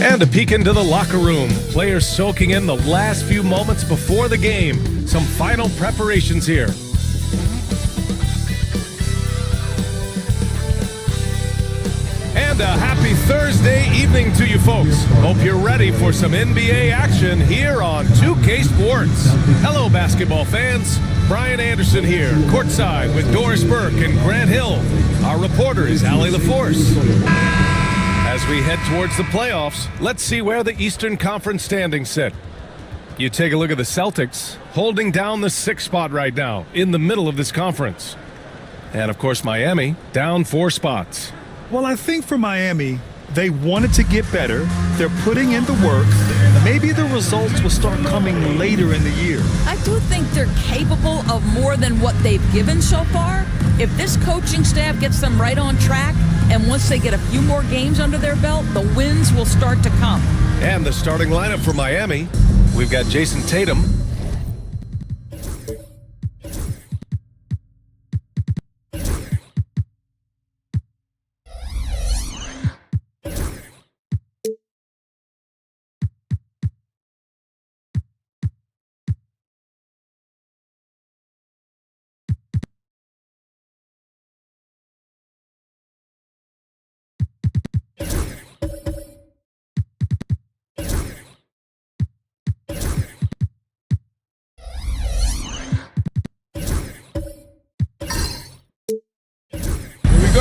And a peek into the locker room. Players soaking in the last few moments before the game. Some final preparations here. And a happy Thursday evening to you folks. Hope you're ready for some NBA action here on 2K Sports. Hello, basketball fans. Brian Anderson here, courtside with Doris Burke and Grant Hill. Our reporter is Allie LaForce. As we head towards the playoffs, let's see where the Eastern Conference standings sit. You take a look at the Celtics, holding down the 6th spot right now, in the middle of this conference. And of course, Miami, down 4 spots. Well, I think for Miami, they wanted to get better. They're putting in the work. Maybe the results will start coming later in the year. I do think they're capable of more than what they've given so far. If this coaching staff gets them right on track, and once they get a few more games under their belt, the wins will start to come. And the starting lineup for Miami, we've got Jason Tatum.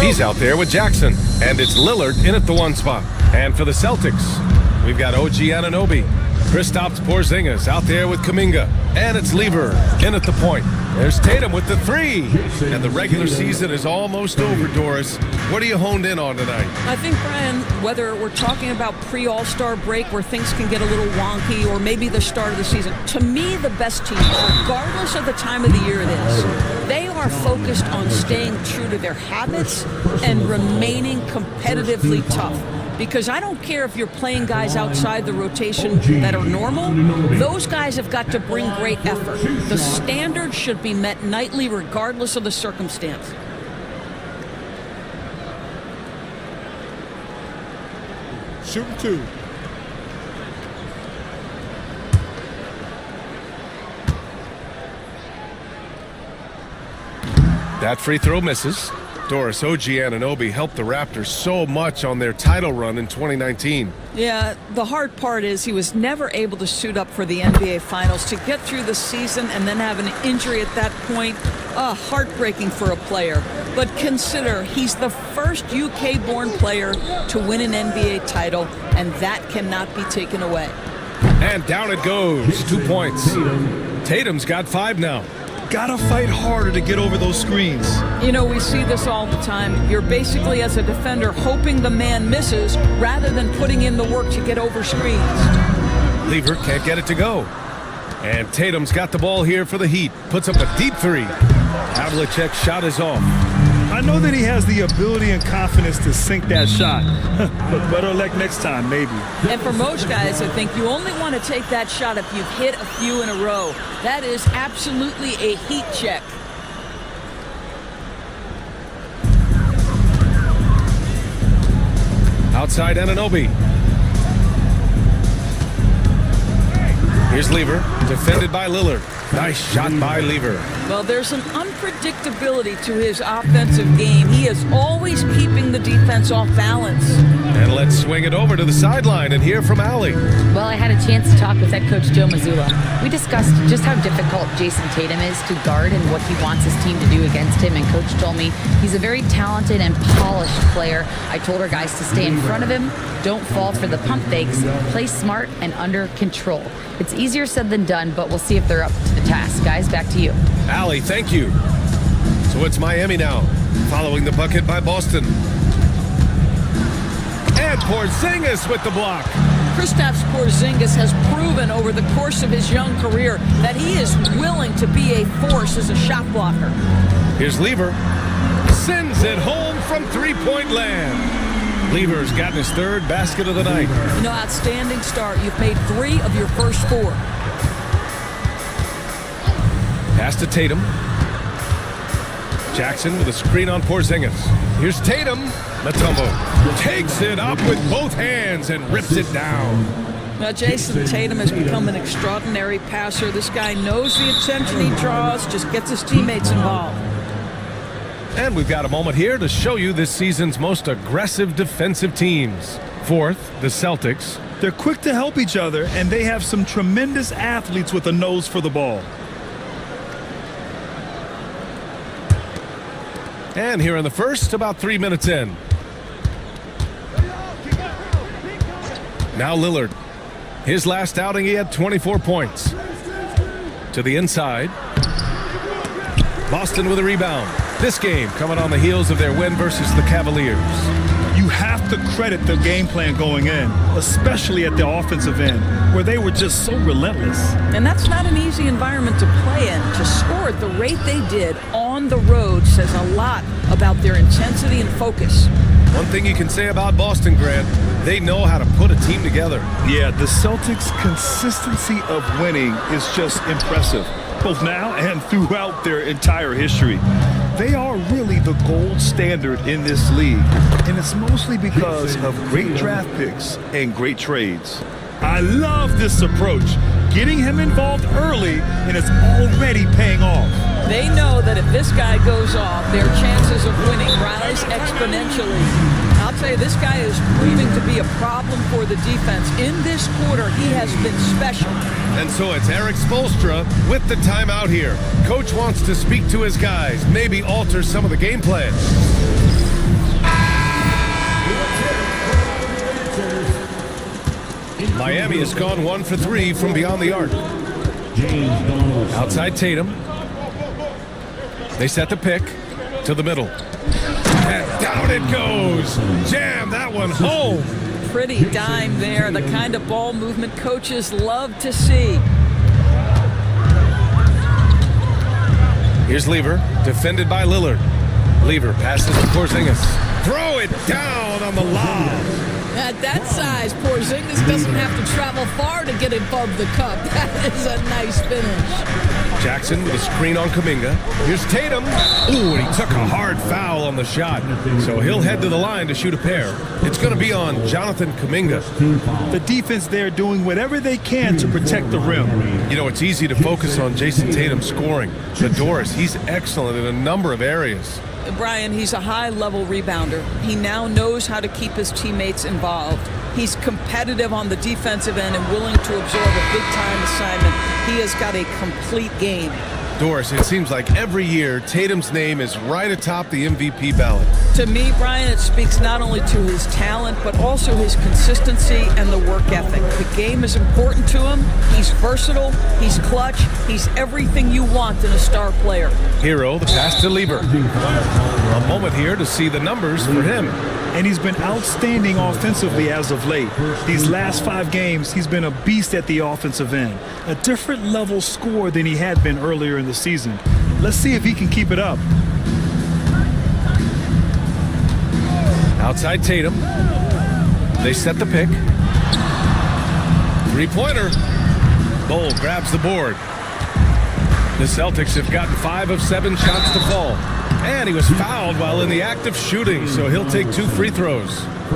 He's out there with Jackson, and it's Lillard in at the 1 spot. And for the Celtics, we've got OG Anunoby, Kristaps Porzingis out there with Kuminga, and it's Lever in at the point. There's Tatum with the 3, and the regular season is almost over, Doris. What are you honed in on tonight? I think, Brian, whether we're talking about pre-All-Star break where things can get a little wonky or maybe the start of the season, to me, the best team, regardless of the time of the year it is, they are focused on staying true to their habits and remaining competitively tough. Because I don't care if you're playing guys outside the rotation that are normal, those guys have got to bring great effort. The standard should be met nightly regardless of the circumstance. Shooting 2. That free throw misses. Doris, OG Anunoby helped the Raptors so much on their title run in 2019. Yeah, the hard part is he was never able to suit up for the NBA Finals. To get through the season and then have an injury at that point, heartbreaking for a player. But consider, he's the first UK-born player to win an NBA title, and that cannot be taken away. And down it goes, 2 points. Tatum's got 5 now. Gotta fight harder to get over those screens. You know, we see this all the time. You're basically, as a defender, hoping the man misses rather than putting in the work to get over screens. Lever can't get it to go. And Tatum's got the ball here for the Heat. Puts up a deep 3. Havlicek's shot is off. I know that he has the ability and confidence to sink that shot. But better luck next time, maybe. And for most guys, I think you only want to take that shot if you've hit a few in a row. That is absolutely a heat check. Outside Anunoby. Here's Lever, defended by Lillard. Nice shot by Lever. Well, there's an unpredictability to his offensive game. He is always keeping the defense off balance. And let's swing it over to the sideline and hear from Allie. Well, I had a chance to talk with head coach Joe Mazzulla. We discussed just how difficult Jason Tatum is to guard and what he wants his team to do against him. And coach told me he's a very talented and polished player. I told our guys to stay in front of him, don't fall for the pump fakes, play smart and under control. It's easier said than done, but we'll see if they're up to the task. Guys, back to you. Allie, thank you. So it's Miami now, following the bucket by Boston. And Porzingis with the block. Kristaps Porzingis has proven over the course of his young career that he is willing to be a force as a shot blocker. Here's Lever. Sends it home from three-point land. Lever's gotten his 3rd basket of the night. You know, outstanding start. You've made 3 of your first 4. Pass to Tatum. Jackson with a screen on Porzingis. Here's Tatum. Mutombo takes it up with both hands and rips it down. Now, Jason Tatum has become an extraordinary passer. This guy knows the attention he draws, just gets his teammates involved. And we've got a moment here to show you this season's most aggressive defensive teams. Fourth, the Celtics. They're quick to help each other, and they have some tremendous athletes with a nose for the ball. And here in the first, about 3 minutes in. Now Lillard. His last outing, he had 24 points. To the inside. Boston with a rebound. This game coming on the heels of their win versus the Cavaliers. You have to credit the game plan going in, especially at the offensive end, where they were just so relentless. And that's not an easy environment to play in. To score at the rate they did on the road says a lot about their intensity and focus. One thing you can say about Boston, Grant, they know how to put a team together. Yeah, the Celtics' consistency of winning is just impressive, both now and throughout their entire history. They are really the gold standard in this league, and it's mostly because of great draft picks and great trades. I love this approach, getting him involved early, and it's already paying off. They know that if this guy goes off, their chances of winning rise exponentially. I'll tell you, this guy is proving to be a problem for the defense. In this quarter, he has been special. And so it's Eric Spoelstra with the timeout here. Coach wants to speak to his guys, maybe alter some of the game plan. Miami has gone 1 for 3 from beyond the arc. Outside Tatum. They set the pick to the middle. And down it goes. Jam that one home. Pretty dime there, the kind of ball movement coaches love to see. Here's Lever, defended by Lillard. Lever passes to Porzingis. Throw it down on the lob. At that size, Porzingis doesn't have to travel far to get above the cup. That is a nice finish. Jackson with a screen on Kuminga. Here's Tatum. Ooh, and he took a hard foul on the shot. So he'll head to the line to shoot a pair. It's going to be on Jonathan Kuminga. The defense there doing whatever they can to protect the rim. You know, it's easy to focus on Jason Tatum scoring. But Doris, he's excellent in a number of areas. Brian, he's a high-level rebounder. He now knows how to keep his teammates involved. He's competitive on the defensive end and willing to absorb a big-time assignment. He has got a complete game. Doris, it seems like every year Tatum's name is right atop the MVP ballot. To me, Brian, it speaks not only to his talent, but also his consistency and the work ethic. The game is important to him. He's versatile. He's clutch. He's everything you want in a star player. Hero, the pass to Lever. A moment here to see the numbers for him. And he's been outstanding offensively as of late. These last 5 games, he's been a beast at the offensive end. A different level score than he had been earlier in the season. Let's see if he can keep it up. Outside Tatum. They set the pick. Three-pointer. Bull grabs the board. The Celtics have gotten 5 of 7 shots to fall. And he was fouled while in the act of shooting, so he'll take 2 free throws.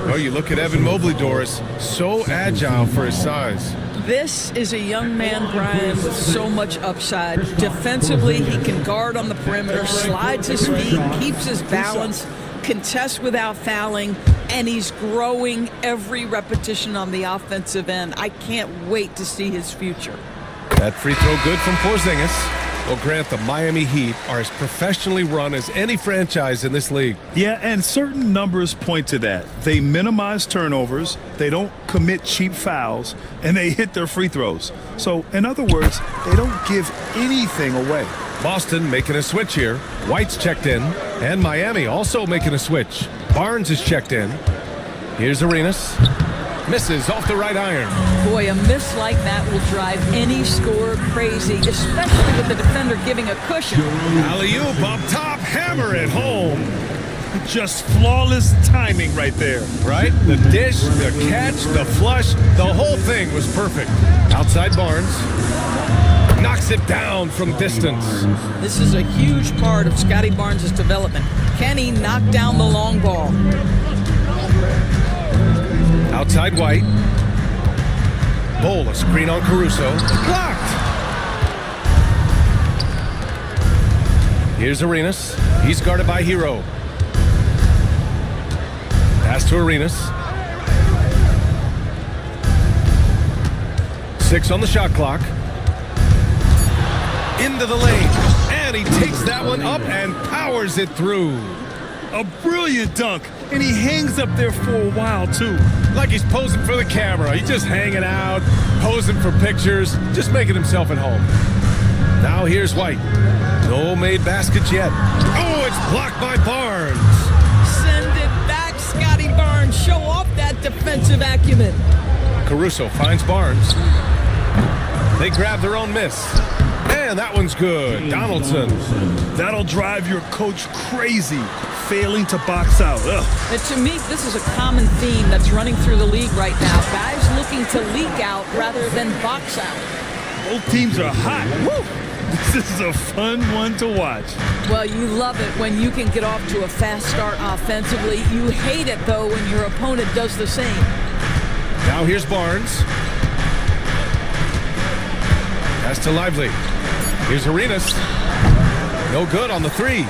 Oh, you look at Evan Mobley, Doris. So agile for his size. This is a young man, Brian, with so much upside. Defensively, he can guard on the perimeter, slides his feet, keeps his balance, contests without fouling, and he's growing every repetition on the offensive end. I can't wait to see his future. That free throw good from Porzingis. Well, Grant, the Miami Heat are as professionally run as any franchise in this league. Yeah, and certain numbers point to that. They minimize turnovers, they don't commit cheap fouls, and they hit their free throws. So, in other words, they don't give anything away. Boston making a switch here. White's checked in, and Miami also making a switch. Barnes is checked in. Here's Arenas. Misses off the right iron. Boy, a miss like that will drive any scorer crazy, especially with the defender giving a cushion. Alley-oop up top, hammer it home. Just flawless timing right there. Right? The dish, the catch, the flush, the whole thing was perfect. Outside Barnes. knocks it down from distance. This is a huge part of Scotty Barnes' development. Can he knock down the long ball? Outside White. Bowl, a screen on Caruso. Blocked! Here's Arenas. He's guarded by Hero. Pass to Arenas. 6 on the shot clock. Into the lane. And he takes that one up and powers it through. A brilliant dunk, and he hangs up there for a while, too. Like he's posing for the camera. He's just hanging out, posing for pictures, just making himself at home. Now here's White. No made baskets yet. Oh, it's blocked by Barnes. Send it back, Scotty Barnes. Show off that defensive acumen. Caruso finds Barnes. They grab their own miss. And that one's good. Donaldson. That'll drive your coach crazy, failing to box out. Ugh. And to me, this is a common theme that's running through the league right now. Guys looking to leak out rather than box out. Both teams are hot. Woo! This is a fun one to watch. Well, you love it when you can get off to a fast start offensively. You hate it, though, when your opponent does the same. Now here's Barnes. Pass to Lively. Here's Arenas. No good on the 3.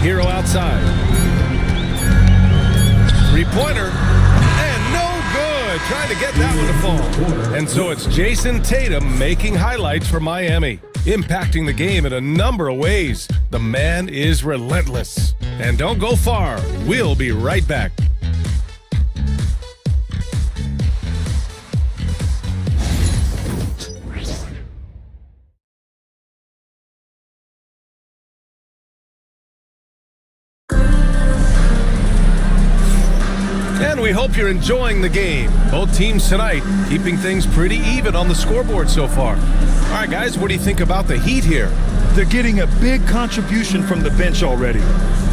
Hero outside. 3-pointer. And no good. Trying to get that one to fall. And so it's Jason Tatum making highlights for Miami. Impacting the game in a number of ways. The man is relentless. And don't go far. We'll be right back. And we hope you're enjoying the game. Both teams tonight keeping things pretty even on the scoreboard so far. All right, guys, what do you think about the Heat here? They're getting a big contribution from the bench already.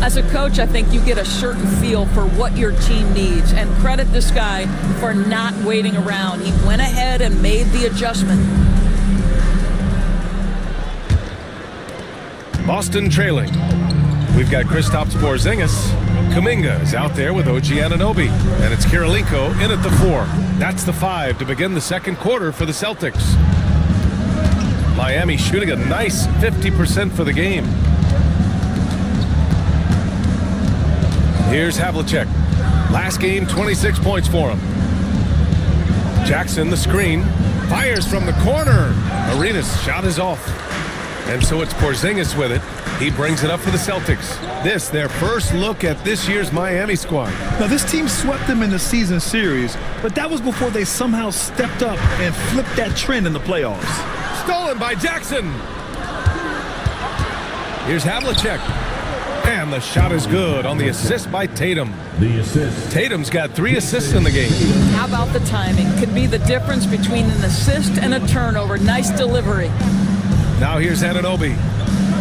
As a coach, I think you get a certain feel for what your team needs. And credit this guy for not waiting around. He went ahead and made the adjustment. Boston trailing. We've got Kristaps Porzingis. Kuminga is out there with OG Anunoby. And it's Kirilenko in at the 4. That's the 5 to begin the second quarter for the Celtics. Miami shooting a nice 50% for the game. Here's Havlicek. Last game, 26 points for him. Jackson, the screen. Fires from the corner. Arenas' shot is off. And so it's Porzingis with it. He brings it up for the Celtics. This, their first look at this year's Miami squad. Now, this team swept them in the season series, but that was before they somehow stepped up and flipped that trend in the playoffs. Stolen by Jackson. Here's Havlicek. And the shot is good on the assist by Tatum. The assist. Tatum's got 3 assists in the game. How about the timing? Could be the difference between an assist and a turnover. Nice delivery. Now here's Anunoby.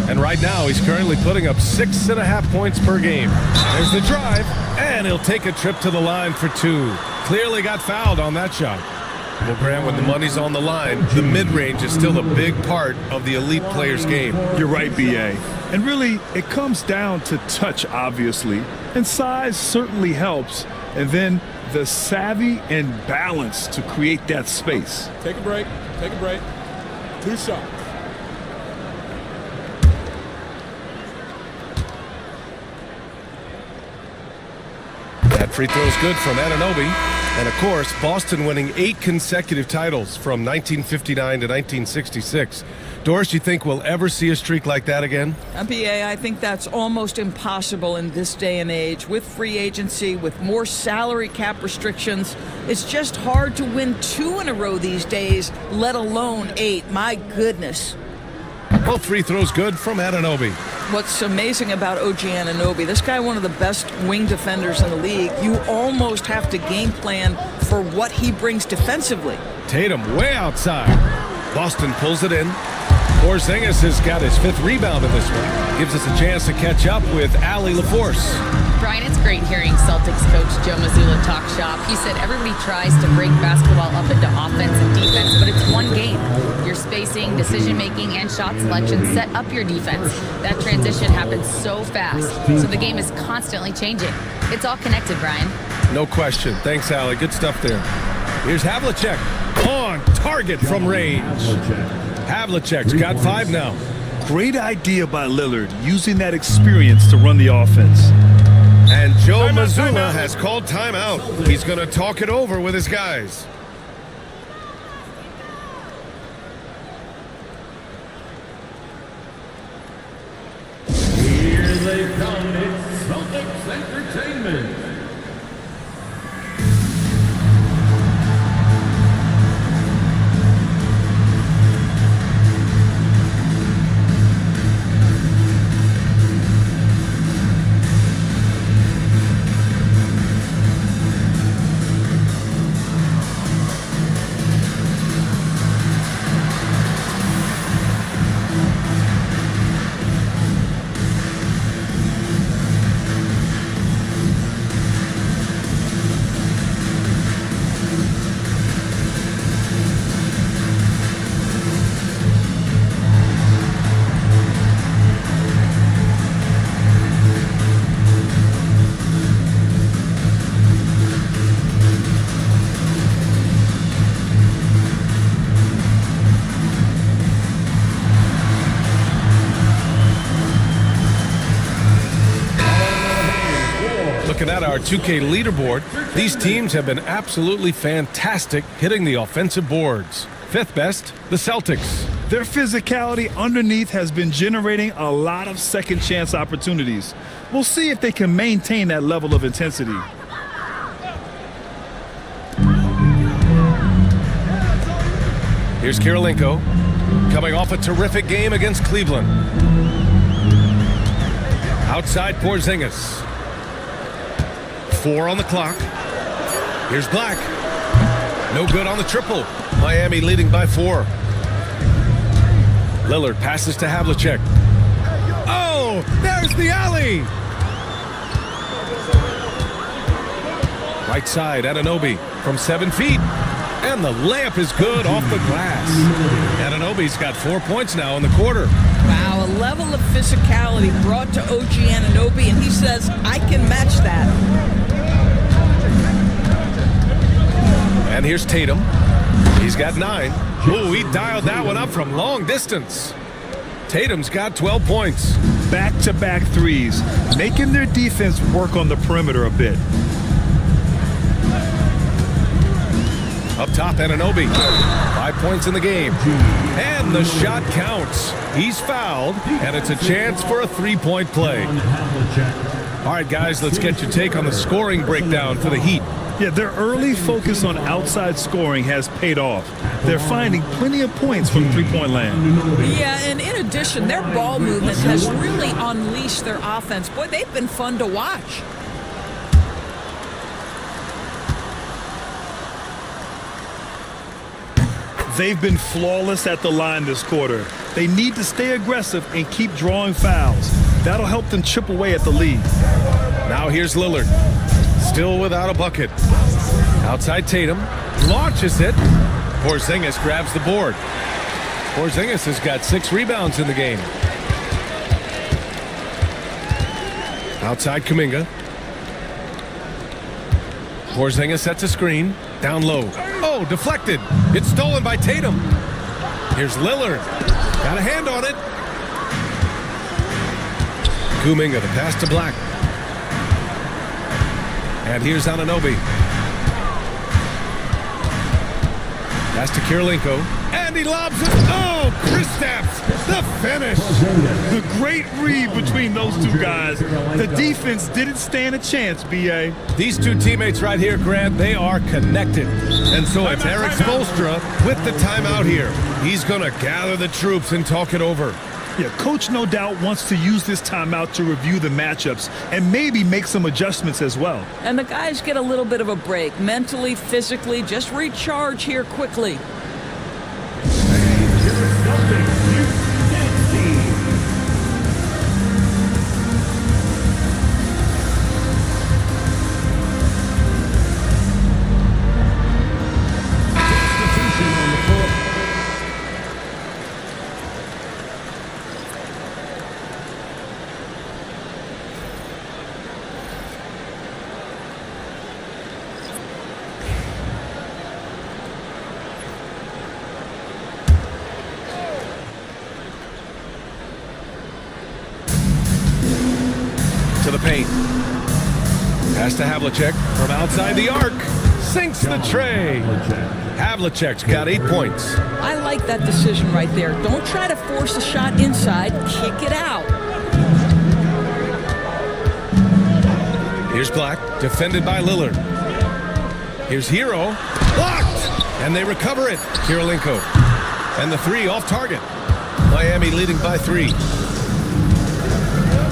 And right now he's currently putting up 6.5 points per game. There's the drive. And he'll take a trip to the line for 2. Clearly got fouled on that shot. Well, Graham, when the money's on the line, the mid-range is still a big part of the elite player's game. You're right, B.A. And really, it comes down to touch, obviously. And size certainly helps. And then the savvy and balance to create that space. Take a break. Take a break. 2 shots. That free throw is good from Anunoby. And, of course, Boston winning 8 consecutive titles from 1959 to 1966. Doris, you think we'll ever see a streak like that again? BA, I think that's almost impossible in this day and age. With free agency, with more salary cap restrictions, it's just hard to win 2 in a row these days, let alone 8. My goodness. Both free throws good from Anunoby. What's amazing about OG Anunoby, this guy one of the best wing defenders in the league. You almost have to game plan for what he brings defensively. Tatum way outside. Boston pulls it in. Porzingis has got his 5th rebound in this one. Gives us a chance to catch up with Allie LaForce. Brian, it's great hearing Celtics coach Joe Mazzulla talk shop. He said everybody tries to break basketball up into offense and defense, but it's one game. playmaking and shot selection set up your defense. That transition happens so fast, so the game is constantly changing. It's all connected, Brian. No question. Thanks, Allie. Good stuff there. Here's Havlicek on target from range. Havlicek's got 5 now. Great idea by Lillard, using that experience to run the offense. And Joe Mazzulla has called timeout. He's going to talk it over with his guys. Here they come. It's Celtics Entertainment. Looking at our 2K leaderboard, these teams have been absolutely fantastic hitting the offensive boards. 5th best, the Celtics. Their physicality underneath has been generating a lot of second chance opportunities. We'll see if they can maintain that level of intensity. Here's Kirilenko, coming off a terrific game against Cleveland. Outside Porzingis. 4 on the clock. Here's Black. No good on the triple. Miami leading by 4. Lillard passes to Havlicek. Oh, there's the alley. Right side, Anunoby from 7 feet. And the layup is good off the glass. Anunoby's got 4 points now in the quarter. Wow, a level of physicality brought to OG Anunoby, and he says, I can match that. And here's Tatum. He's got 9. Ooh, he dialed that one up from long distance. Tatum's got 12 points. Back-to-back threes, making their defense work on the perimeter a bit. Up top, Anunoby. 5 points in the game. And the shot counts. He's fouled, and it's a chance for a 3-point play. All right, guys, let's get your take on the scoring breakdown for the Heat. Yeah, their early focus on outside scoring has paid off. They're finding plenty of points from three-point land. Yeah, and in addition, their ball movement has really unleashed their offense. Boy, they've been fun to watch. They've been flawless at the line this quarter. They need to stay aggressive and keep drawing fouls. That'll help them chip away at the lead. Now here's Lillard. Still without a bucket. Outside Tatum. Launches it. Porzingis grabs the board. Porzingis has got 6 rebounds in the game. Outside Kuminga. Porzingis sets a screen. Down low. Oh, deflected. It's stolen by Tatum. Here's Lillard. Got a hand on it. Kuminga, the pass to Black. And here's Anunoby. Pass to Kirilenko. And he lobs it. Oh, Kristaps, the finish. The great read between those two guys. The defense didn't stand a chance, B.A. These two teammates right here, Grant, they are connected. And so it's Eric Spoelstra with the timeout here. He's going to gather the troops and talk it over. Yeah, Coach no doubt wants to use this timeout to review the matchups and maybe make some adjustments as well. And the guys get a little bit of a break, mentally, physically, just recharge here quickly. White. Pass to Havlicek from outside the arc. Sinks the tray. Havlicek's got 8 points. I like that decision right there. Don't try to force a shot inside. Kick it out. Here's Black, defended by Lillard. Here's Hero. Blocked! And they recover it. Kirilenko. And the three off target. Miami leading by 3.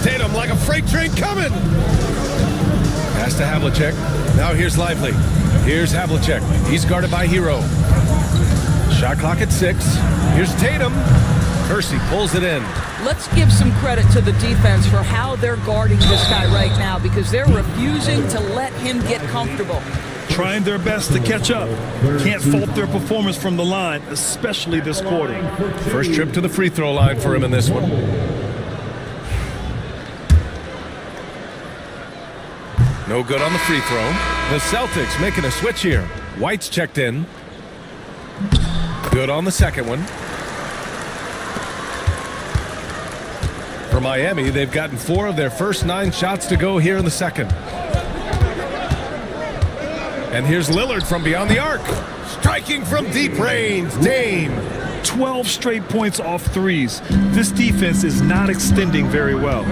Tatum like a freight train coming. Pass to Havlicek. Now here's Lively. Here's Havlicek. He's guarded by Hero. Shot clock at 6. Here's Tatum. Kersey pulls it in. Let's give some credit to the defense for how they're guarding this guy right now, because they're refusing to let him get comfortable. Trying their best to catch up. Can't fault their performance from the line, especially this quarter. First trip to the free throw line for him in this one. No good on the free throw. The Celtics making a switch here. White's checked in. Good on the second one. For Miami, they've gotten 4 of their first 9 shots to go here in the second. And here's Lillard from beyond the arc. Striking from deep range. Dame. 12 straight points off threes. This defense is not extending very well.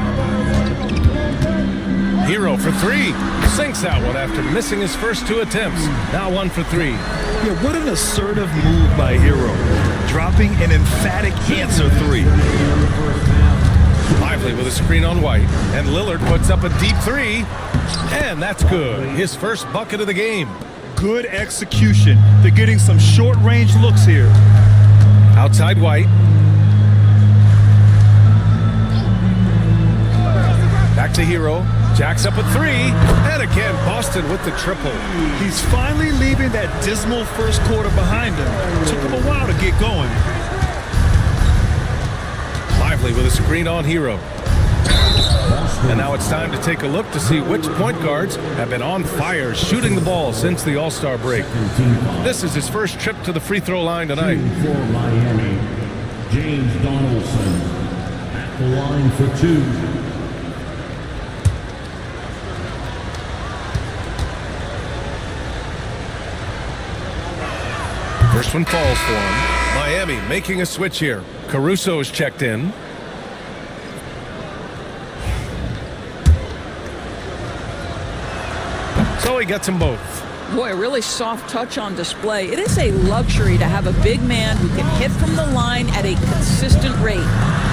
Hero for 3. Sinks that one after missing his first 2 attempts. Now 1 for 3. Yeah, what an assertive move by Hero. Dropping an emphatic answer 3. Lively with a screen on White. And Lillard puts up a deep 3. And that's good. His first bucket of the game. Good execution. They're getting some short-range looks here. Outside White. Back to Hero. Jacks up a 3. And again, Boston with the triple. He's finally leaving that dismal first quarter behind him. Took him a while to get going. Lively with a screen on Hero. And now it's time to take a look to see which point guards have been on fire shooting the ball since the All-Star break. This is his first trip to the free throw line tonight. For Miami, James Donaldson at the line for 2. First one falls for him. Miami making a switch here. Caruso's checked in. So he gets them both. Boy, a really soft touch on display. It is a luxury to have a big man who can hit from the line at a consistent rate.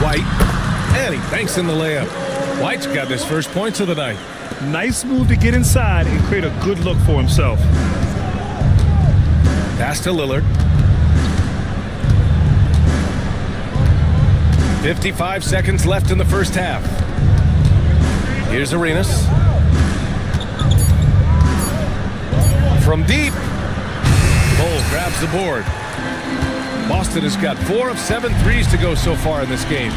White. And he banks in the layup. White's got his first points of the night. Nice move to get inside and create a good look for himself. Pass to Lillard. 55 seconds left in the first half. Here's Arenas. From deep. Cole grabs the board. Boston has got 4 of 7 threes to go so far in this game.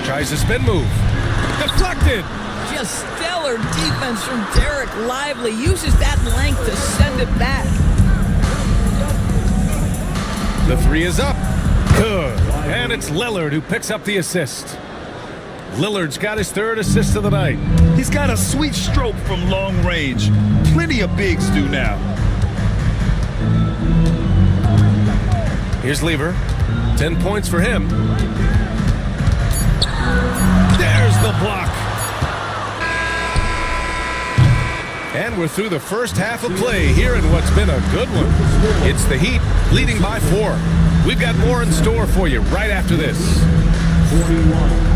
Tries a spin move. Deflected. Just stellar defense from Derek Lively. Uses that length to send it back. The 3 is up. Good. And it's Lillard who picks up the assist. Lillard's got his 3rd assist of the night. He's got a sweet stroke from long range. Plenty of bigs do now. Here's Lever. 10 points for him. There's the block. And we're through the first half of play here in what's been a good one. It's the Heat leading by 4. We've got more in store for you right after this. 41.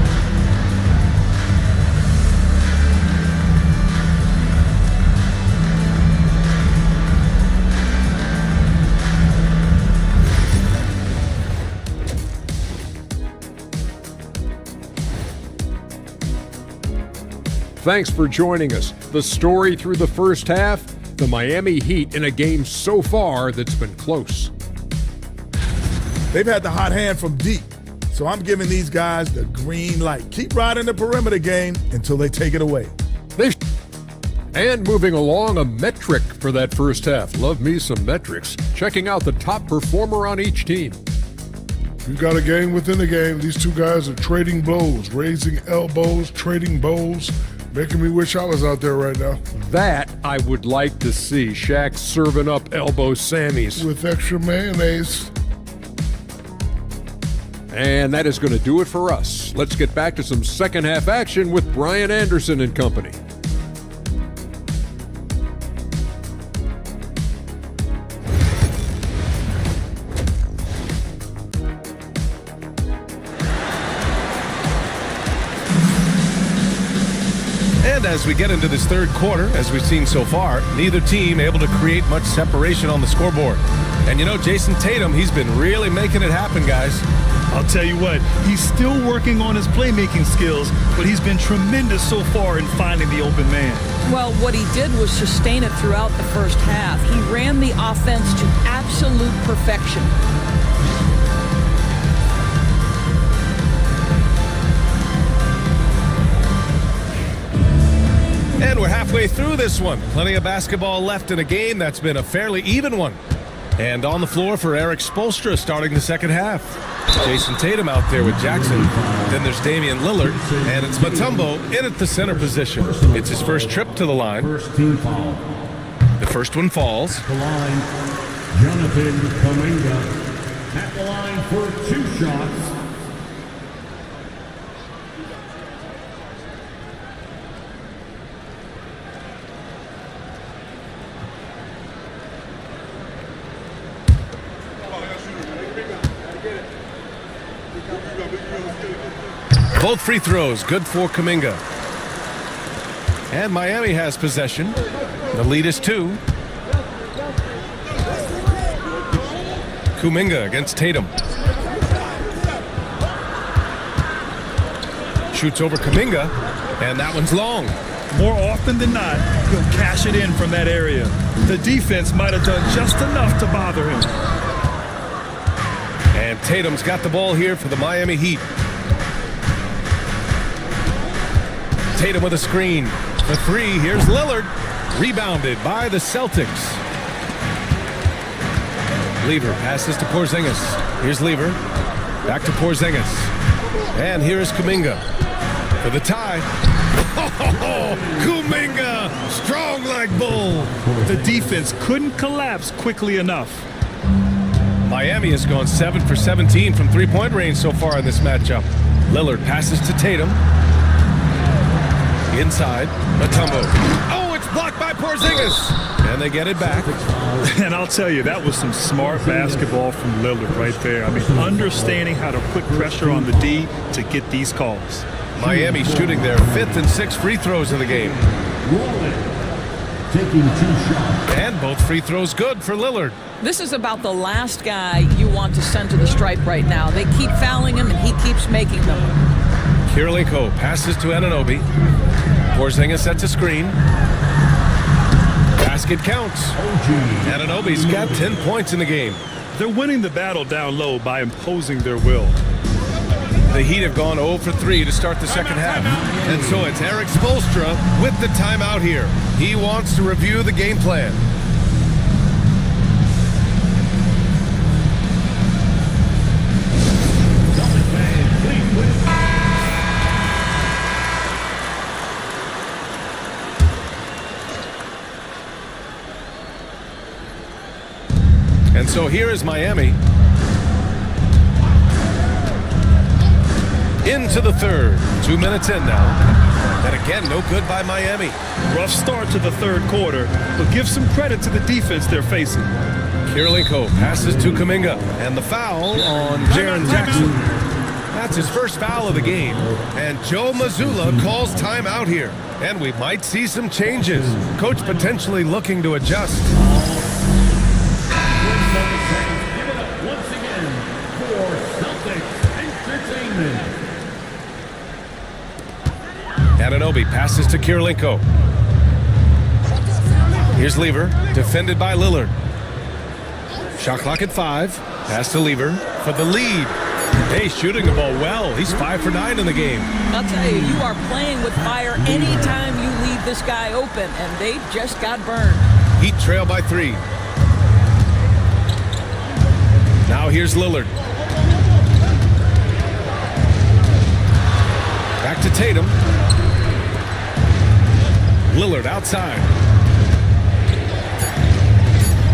Thanks for joining us. The story through the first half, the Miami Heat in a game so far that's been close. They've had the hot hand from deep, so I'm giving these guys the green light. Keep riding the perimeter game until they take it away. And moving along, a metric for that first half. Love me some metrics. Checking out the top performer on each team. We've got a game within the game. These two guys are trading blows, raising elbows, trading bows. Making me wish I was out there right now. That I would like to see. Shaq serving up elbow Sammys. With extra mayonnaise. And that is going to do it for us. Let's get back to some second half action with Brian Anderson and company. And as we get into this third quarter, as we've seen so far, neither team able to create much separation on the scoreboard. And you know, Jason Tatum, he's been really making it happen, guys. I'll tell you what, he's still working on his playmaking skills, but he's been tremendous so far in finding the open man. Well, what he did was sustain it throughout the first half. He ran the offense to absolute perfection. And we're halfway through this one. Plenty of basketball left in a game that's been a fairly even one. And on the floor for Eric Spoelstra starting the second half. Jason Tatum out there with Jackson. Then there's Damian Lillard. And it's Mutombo in at the center position. It's his first trip to the line. First team foul. The first one falls. At the line, Jonathan Kuminga. At the line for 2 shots. Both free throws good for Kuminga. And Miami has possession. The lead is 2. Kuminga against Tatum. Shoots over Kuminga, and that one's long. More often than not, he'll cash it in from that area. The defense might have done just enough to bother him. And Tatum's got the ball here for the Miami Heat. Tatum with a screen. The 3, here's Lillard. Rebounded by the Celtics. Lever passes to Porzingis. Here's Lever. Back to Porzingis. And here's Kuminga for the tie. Oh, Kuminga, strong like bull. The defense couldn't collapse quickly enough. Miami has gone 7 for 17 from three-point range so far in this matchup. Lillard passes to Tatum. Inside, Mutombo. Oh, it's blocked by Porzingis. And they get it back. And I'll tell you, that was some smart basketball from Lillard right there. I mean, understanding how to put pressure on the D to get these calls. Miami shooting their 5th and 6th free throws of the game. Taking 2 shots. And both free throws good for Lillard. This is about the last guy you want to send to the stripe right now. They keep fouling him, and he keeps making them. Kirilenko passes to Anunoby. Porzingis sets a screen. Basket counts. Anunoby's got 10 points in the game. They're winning the battle down low by imposing their will. The Heat have gone 0 for 3 to start the second half. And so it's Eric Spoelstra with the timeout here. He wants to review the game plan. And so here is Miami. Into the third. 2 minutes in now. And again, no good by Miami. Rough start to the third quarter, but give some credit to the defense they're facing. Kirilenko passes to Kuminga. And the foul on Jaren Jackson. That's his first foul of the game. And Joe Mazzulla calls timeout here. And we might see some changes. Coach potentially looking to adjust. Give it up once again for Celtics Entertainment. Anunoby passes to Kirilenko. Here's Lever, defended by Lillard. Shot clock at 5. Pass to Lever for the lead. Hey, shooting the ball well. He's 5 for 9 in the game. I'll tell you, you are playing with fire anytime you leave this guy open, and they just got burned. Heat trail by 3. Now here's Lillard. Back to Tatum. Lillard outside.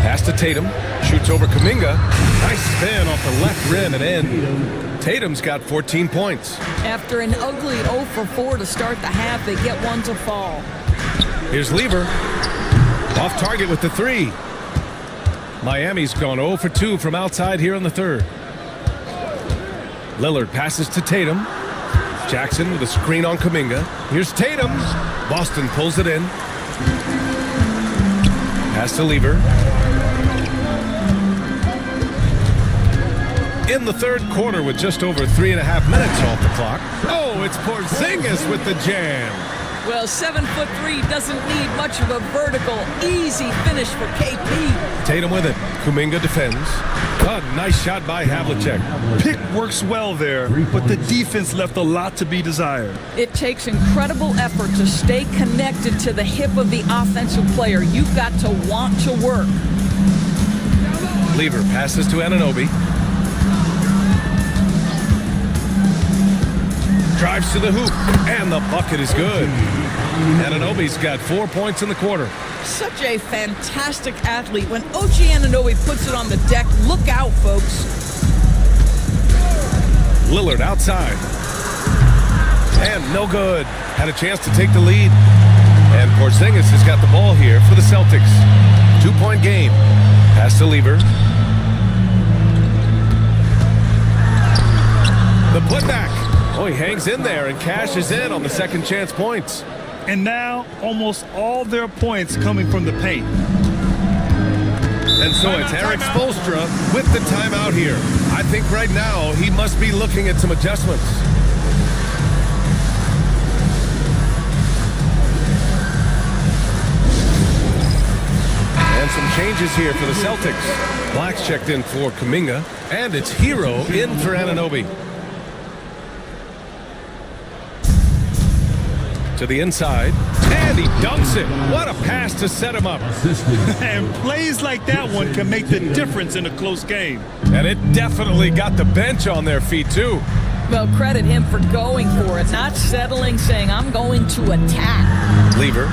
Pass to Tatum. Shoots over Kuminga. Nice spin off the left rim and in. Tatum's got 14 points. After an ugly 0 for 4 to start the half, they get one to fall. Here's Lever. Off target with the 3. Miami's gone 0 for 2 from outside here in the third. Lillard passes to Tatum. Jackson with a screen on Kuminga. Here's Tatum. Boston pulls it in. Pass to Lever. In the third quarter with just over 3.5 minutes off the clock. Oh, it's Porzingis with the jam. Well, 7'3" doesn't need much of a vertical, easy finish for KP. Tatum with it. Kuminga defends. A nice shot by Havlicek. Pick works well there, but the defense left a lot to be desired. It takes incredible effort to stay connected to the hip of the offensive player. You've got to want to work. Lever passes to Anunoby. Drives to the hoop, and the bucket is good. Anunoby's got 4 points in the quarter. Such a fantastic athlete. When OG Anunoby puts it on the deck, look out, folks. Lillard outside. And no good. Had a chance to take the lead. And Porzingis has got the ball here for the Celtics. 2-point game. Pass to Lever. The putback. Oh, he hangs in there and cashes in on the second chance points. And now, almost all their points coming from the paint. And so it's Eric Spoelstra with the timeout here. I think right now he must be looking at some adjustments. And some changes here for the Celtics. Black's checked in for Kuminga, and it's Hero in for Anunoby. To the inside, and he dunks it. What a pass to set him up. And plays like that one can make the difference in a close game. And it definitely got the bench on their feet, too. Well, credit him for going for it, not settling, saying, I'm going to attack. Lever.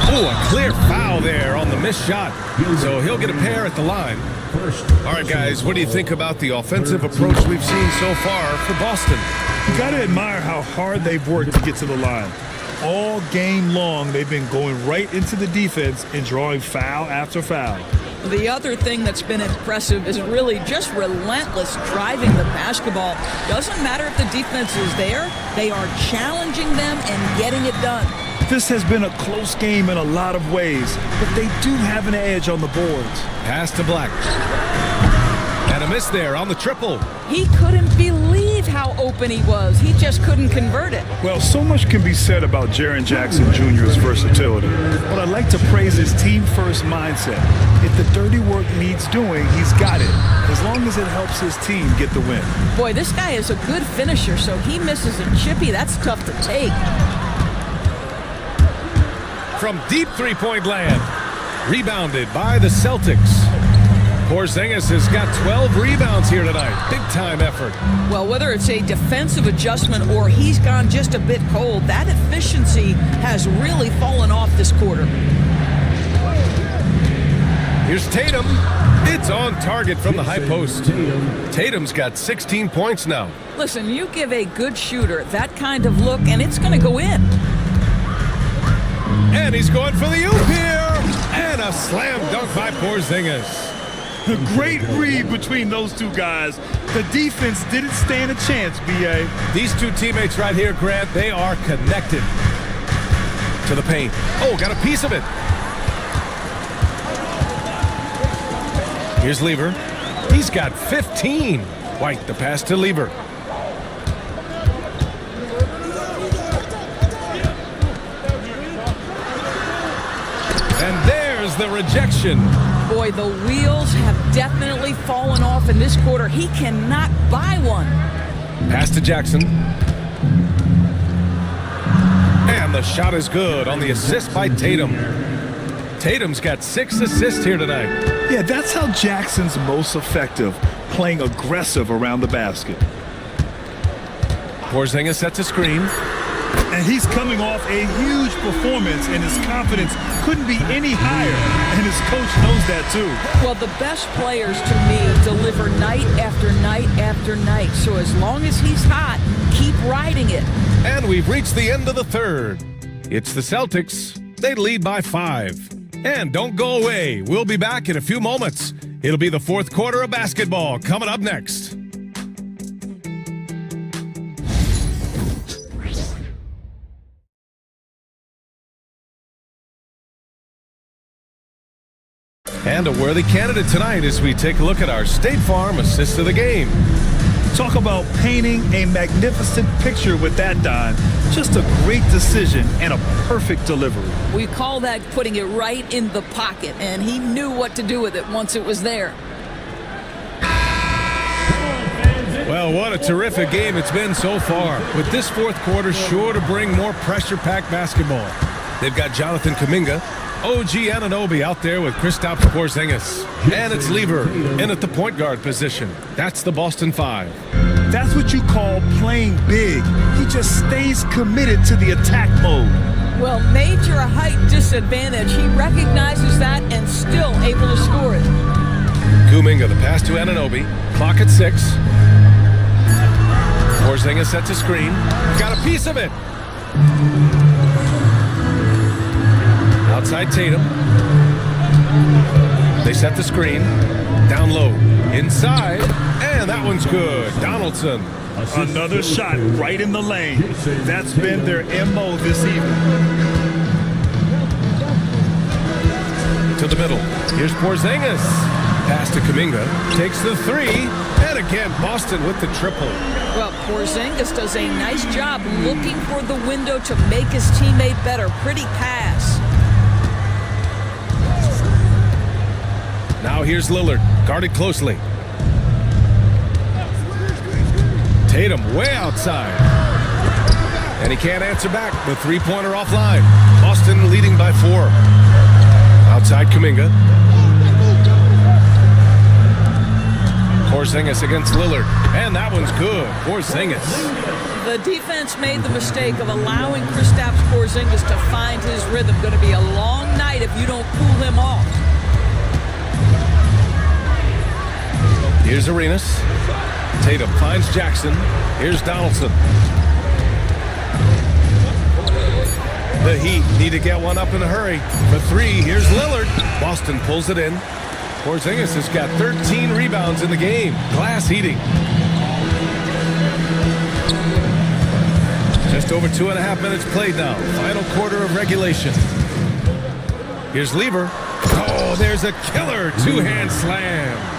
Oh, a clear foul there on the missed shot. So he'll get a pair at the line. All right, guys, what do you think about the offensive approach we've seen so far for Boston? You got to admire how hard they've worked to get to the line. All game long, they've been going right into the defense and drawing foul after foul. The other thing that's been impressive is really just relentless driving the basketball. Doesn't matter if the defense is there, they are challenging them and getting it done. This has been a close game in a lot of ways, but they do have an edge on the boards. Pass to Black. And a miss there on the triple. He couldn't believe how open he was. He just couldn't convert it. Well, so much can be said about Jaren Jackson Jr.'s versatility, but I'd like to praise his team-first mindset. If the dirty work needs doing, he's got it, as long as it helps his team get the win. Boy, this guy is a good finisher, so he misses a chippy. That's tough to take. From deep three-point land. Rebounded by the Celtics. Porzingis has got 12 rebounds here tonight. Big-time effort. Well, whether it's a defensive adjustment or he's gone just a bit cold, that efficiency has really fallen off this quarter. Here's Tatum. It's on target from the high post. Tatum's got 16 points now. Listen, you give a good shooter that kind of look, and it's going to go in. And he's going for the oop here. And a slam dunk by Porzingis. A great read between those two guys. The defense didn't stand a chance, B.A. These two teammates right here, Grant, they are connected to the paint. Oh, got a piece of it. Here's Lever. He's got 15. White, the pass to Lever. And there's the rejection. Boy, the wheels have definitely fallen off in this quarter. He cannot buy one. Pass to Jackson. And the shot is good on the assist by Tatum. Tatum's got 6 assists here tonight. Yeah, that's how Jackson's most effective, playing aggressive around the basket. Porzingis sets a screen. And he's coming off a huge performance, and his confidence couldn't be any higher. And his coach knows that, too. Well, the best players, to me, deliver night after night after night. So as long as he's hot, keep riding it. And we've reached the end of the third. It's the Celtics. They lead by 5. And don't go away. We'll be back in a few moments. It'll be the fourth quarter of basketball coming up next. And a worthy candidate tonight as we take a look at our State Farm assist of the game. Talk about painting a magnificent picture with that dime. Just a great decision and a perfect delivery. We call that putting it right in the pocket, and he knew what to do with it once it was there. Well, what a terrific game it's been so far, with this fourth quarter sure to bring more pressure-packed basketball. They've got Jonathan Kuminga, OG Anunoby out there with Kristaps Porzingis. And it's Lever in at the point guard position. That's the Boston 5. That's what you call playing big. He just stays committed to the attack mode. Well, major height disadvantage. He recognizes that and still able to score it. Kuminga, the pass to Anunoby. Clock at 6. Porzingis sets a screen. Got a piece of it. Outside Tatum. They set the screen. Down low. Inside. And that one's good. Donaldson. Another shot right in the lane. That's been their MO this evening. To the middle. Here's Porzingis. Pass to Kuminga. Takes the 3. And again, Boston with the triple. Well, Porzingis does a nice job looking for the window to make his teammate better. Pretty pass. Now here's Lillard, guarded closely. Tatum way outside. And he can't answer back. The three-pointer offline. Boston leading by 4. Outside Kuminga. Porzingis against Lillard. And that one's good. Porzingis. The defense made the mistake of allowing Kristaps Porzingis to find his rhythm. Going to be a long night if you don't cool him off. Here's Arenas. Tatum finds Jackson. Here's Donaldson. The Heat need to get one up in a hurry. For 3, here's Lillard. Boston pulls it in. Porzingis has got 13 rebounds in the game. Glass heating. Just over 2.5 minutes played now. Final quarter of regulation. Here's Lever. Oh, there's a killer two-hand slam.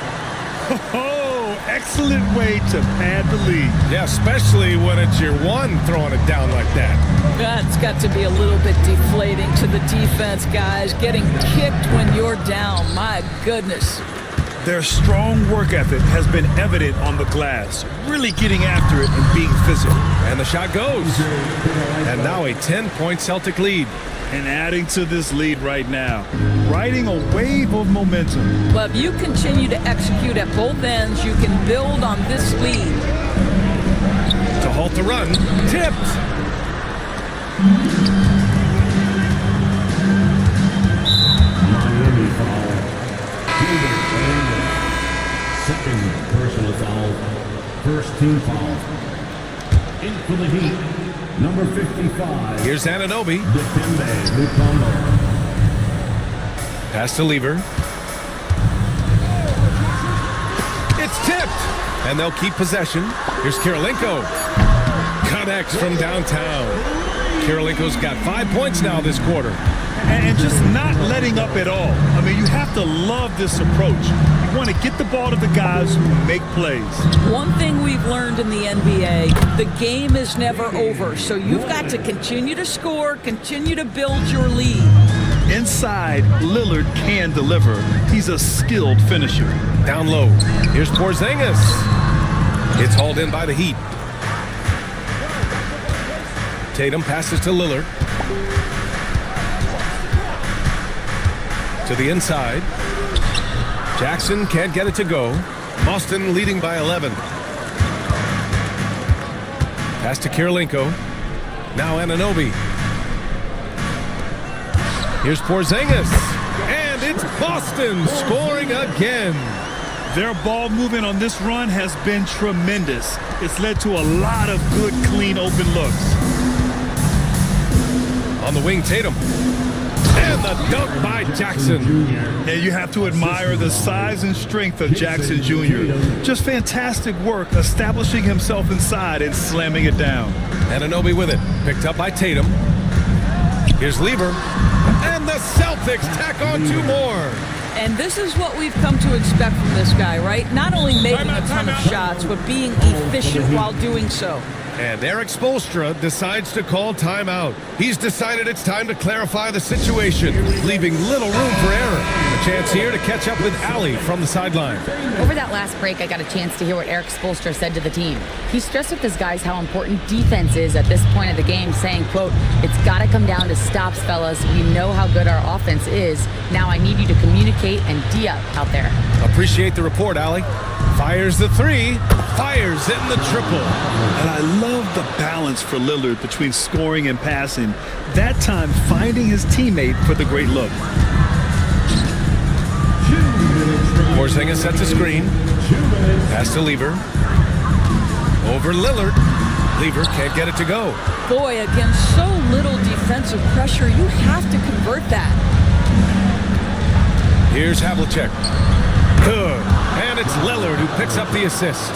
Oh, excellent way to pad the lead. Yeah, especially when it's your one throwing it down like that. That's got to be a little bit deflating to the defense, guys. Getting kicked when you're down. My goodness. Their strong work ethic has been evident on the glass. Really getting after it and being physical. And the shot goes. And now a 10-point Celtic lead. And adding to this lead right now, riding a wave of momentum. Well, if you continue to execute at both ends, you can build on this lead. To halt the run, tipped. Miami foul. Second personal foul. First team foul. In for the Heat. Number 55. Here's Anunoby. Dikembe Mutombo. Pass to Lever. It's tipped. And they'll keep possession. Here's Kirilenko. Connects from downtown. Kirilenko's got 5 points now this quarter. And just not letting up at all. I mean, you have to love this approach. You want to get the ball to the guys who make plays. One thing we've learned in the NBA, the game is never over. So you've got to continue to score, continue to build your lead. Inside, Lillard can deliver. He's a skilled finisher. Down low. Here's Porzingis. It's hauled in by the Heat. Tatum passes to Lillard. To the inside. Jackson can't get it to go. Boston leading by 11. Pass to Kirilenko. Now Anunoby. Here's Porzingis. And it's Boston scoring again. Their ball movement on this run has been tremendous. It's led to a lot of good, clean, open looks. On the wing, Tatum. And the dunk by Jackson. And you have to admire the size and strength of Jackson Jr. Just fantastic work establishing himself inside and slamming it down. Anunoby with it. Picked up by Tatum. Here's Lever. And the Celtics tack on 2 more. And this is what we've come to expect from this guy, right? Not only making a ton of shots, but being efficient while doing so. And Eric Spoelstra decides to call timeout. He's decided it's time to clarify the situation, leaving little room for error. A chance here to catch up with Allie from the sideline. Over that last break, I got a chance to hear what Eric Spoelstra said to the team. He stressed with his guys how important defense is at this point of the game, saying, quote, "It's got to come down to stops, fellas. We know how good our offense is. Now I need you to communicate and D-up out there." Appreciate the report, Allie. Fires the 3, fires in the triple. And I love the balance for Lillard between scoring and passing. That time finding his teammate for the great look. Porzingis sets a screen. Pass to Lever. Over Lillard. Lever can't get it to go. Boy, against so little defensive pressure, you have to convert that. Here's Havlicek. Good. And it's Lillard who picks up the assist.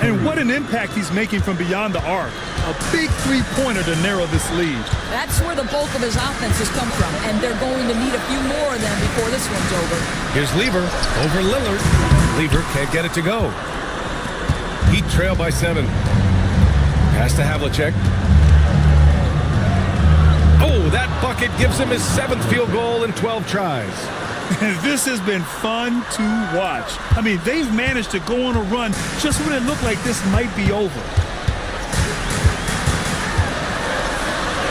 And what an impact he's making from beyond the arc. A big three-pointer to narrow this lead. That's where the bulk of his offense has come from, and they're going to need a few more of them before this one's over. Here's Lever over Lillard. Lever can't get it to go. Heat trail by 7. Pass to Havlicek. Oh, that bucket gives him his 7th field goal in 12 tries. This has been fun to watch. I mean, they've managed to go on a run just when it looked like this might be over.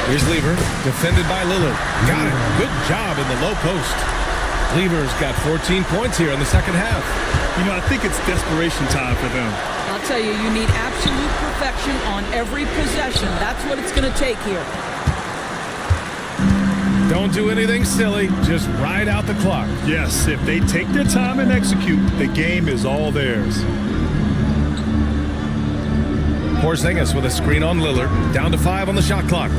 Here's Lever, defended by Lillard. Got it. Good job in the low post. Lever's got 14 points here in the second half. You know, I think it's desperation time for them. I'll tell you, you need absolute perfection on every possession. That's what it's going to take here. Don't do anything silly. Just ride out the clock. Yes, if they take their time and execute, the game is all theirs. Porzingis with a screen on Lillard. Down to 5 on the shot clock.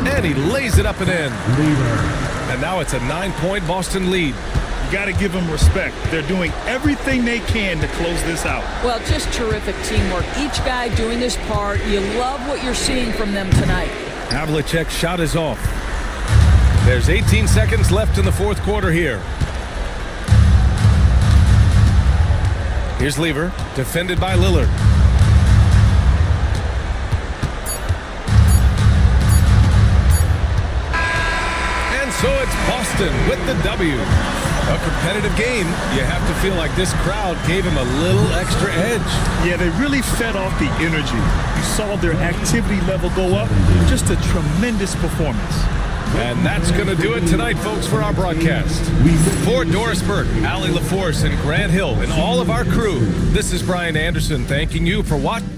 And he lays it up and in. And now it's a 9-point Boston lead. You got to give them respect. They're doing everything they can to close this out. Well, just terrific teamwork. Each guy doing his part. You love what you're seeing from them tonight. Havlicek's shot is off. There's 18 seconds left in the fourth quarter here. Here's Lever, defended by Lillard. And so it's Boston with the W. A competitive game. You have to feel like this crowd gave him a little extra edge. Yeah, they really fed off the energy. You saw their activity level go up. Just a tremendous performance. And that's going to do it tonight, folks, for our broadcast. For Doris Burke, Allie LaForce, and Grant Hill, and all of our crew, this is Brian Anderson thanking you for watching.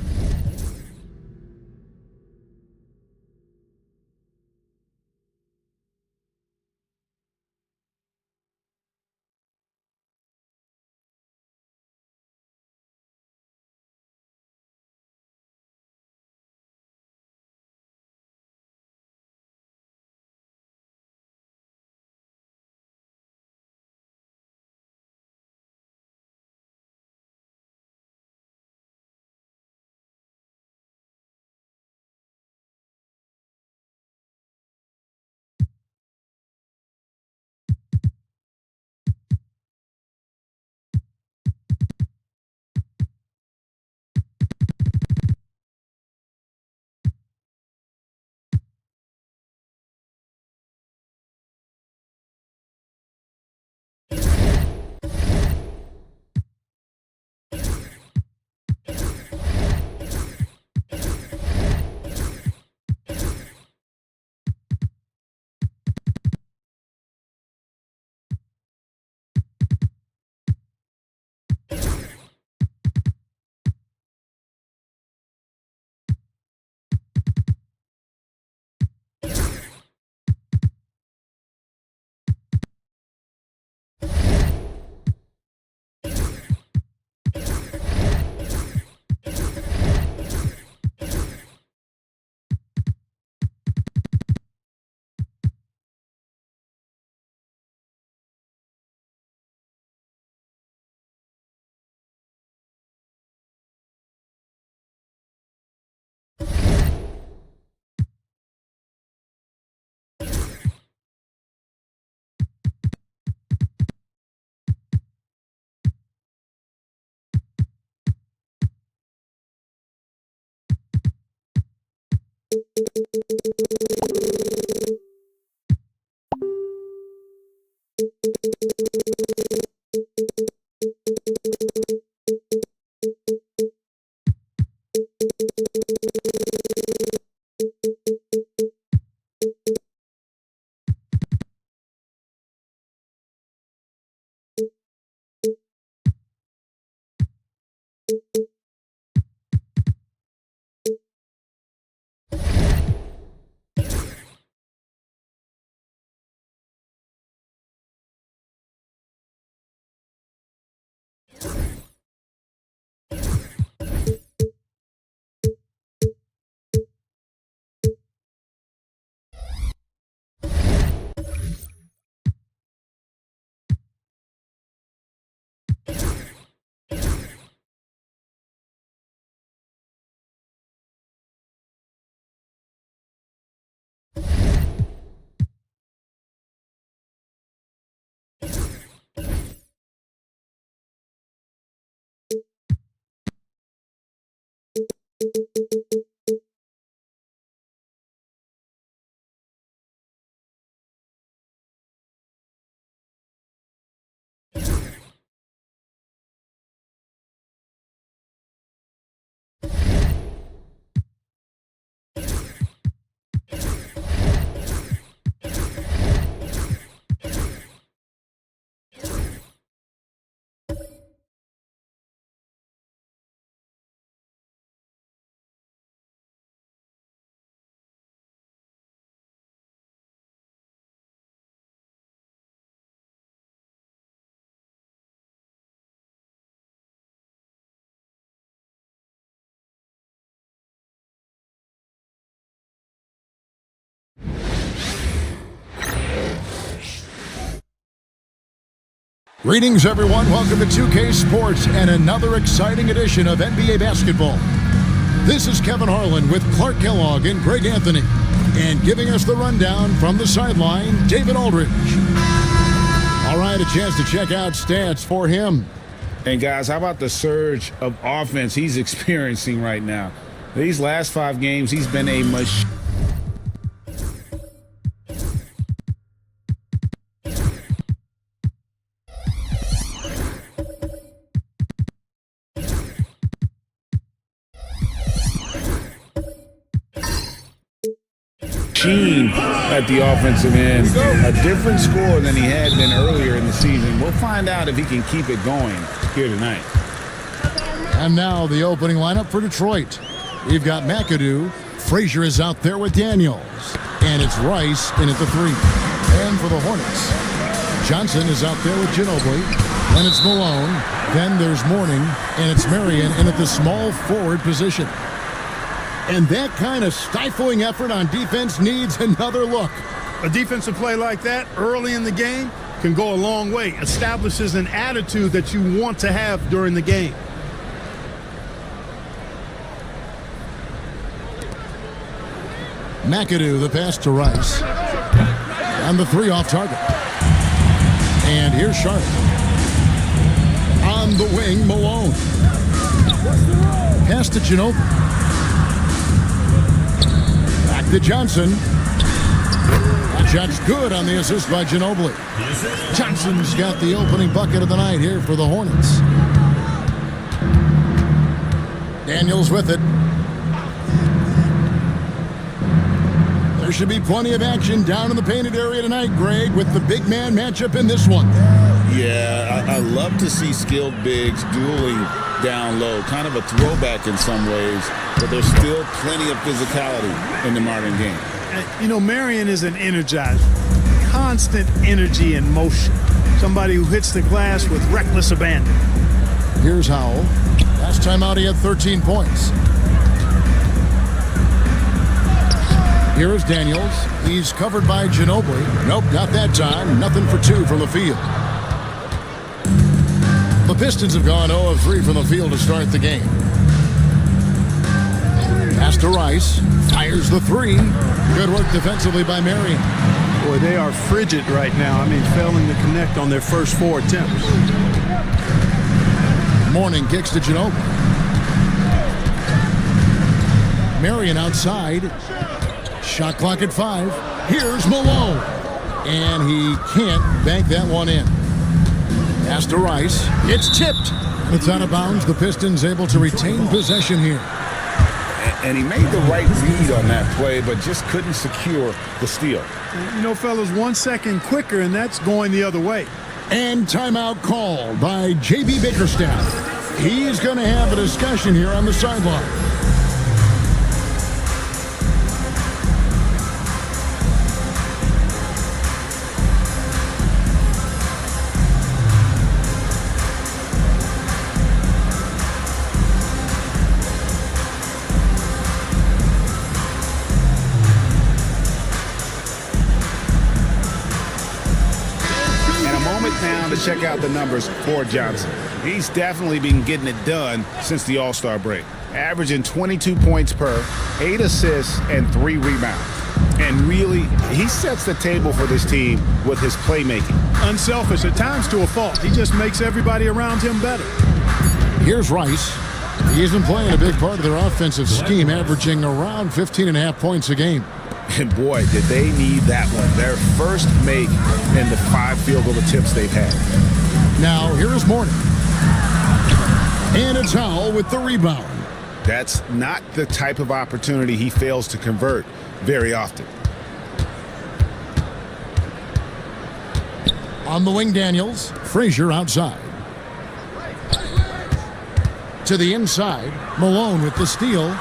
Greetings, everyone. Welcome to 2K Sports and another exciting edition of NBA basketball. This is Kevin Harlan with Clark Kellogg and Greg Anthony. And giving us the rundown from the sideline, David Aldridge. All right, a chance to check out stats for him. And guys, how about the surge of offense he's experiencing right now? These last 5 games, he's been a machine. At the offensive end, a different score than he had been earlier in the season. We'll find out if he can keep it going here tonight. And now the opening lineup for Detroit. We've got McAdoo. Frazier is out there with Daniels. And it's Rice in at the 3. And for the Hornets, Johnson is out there with Ginobili. Then it's Malone. Then there's Mourning. And it's Marion in at the small forward position. And that kind of stifling effort on defense needs another look. A defensive play like that early in the game can go a long way. Establishes an attitude that you want to have during the game. McAdoo, the pass to Rice. And the 3 off target. And here's Sharp. On the wing, Malone. Pass to Ginobili. To Johnson. That shot's good on the assist by Ginobili. Johnson's got the opening bucket of the night here for the Hornets. Daniels with it. There should be plenty of action down in the painted area tonight, Greg, with the big man matchup in this one. Yeah, I love to see skilled bigs dueling down low. Kind of a throwback in some ways, but there's still plenty of physicality in the modern game. You know, Marion is an energizer. Constant energy and motion. Somebody who hits the glass with reckless abandon. Here's Howell. Last time out he had 13 points. Here is Daniels. He's covered by Ginobili. Nope, not that time. Nothing for 2 from the field. The Pistons have gone 0 of 3 from the field to start the game. Pass to Rice. Fires the 3. Good work defensively by Marion. Boy, they are frigid right now. I mean, failing to connect on their first 4 attempts. Mourning kicks to Ginobili. Marion outside. Shot clock at 5. Here's Malone. And he can't bank that one in. Pass to Rice. It's tipped. It's out of bounds. The Pistons able to retain possession here. And he made the right read on that play, but just couldn't secure the steal. You know, fellas, 1 second quicker, and that's going the other way. And timeout called by J.B. Bickerstaff. He's going to have a discussion here on the sideline. Now to check out the numbers for Johnson. He's definitely been getting it done since the All-Star break. Averaging 22 points per, 8 assists, and 3 rebounds. And really, he sets the table for this team with his playmaking. Unselfish at times to a fault. He just makes everybody around him better. Here's Rice. He's been playing a big part of their offensive scheme, averaging around 15.5 points a game. And boy, did they need that one. Their first make in the 5 field goal attempts they've had. Now, here's Morning. And it's Howell with the rebound. That's not the type of opportunity he fails to convert very often. On the wing, Daniels. Frazier outside. To the inside. Malone with the steal.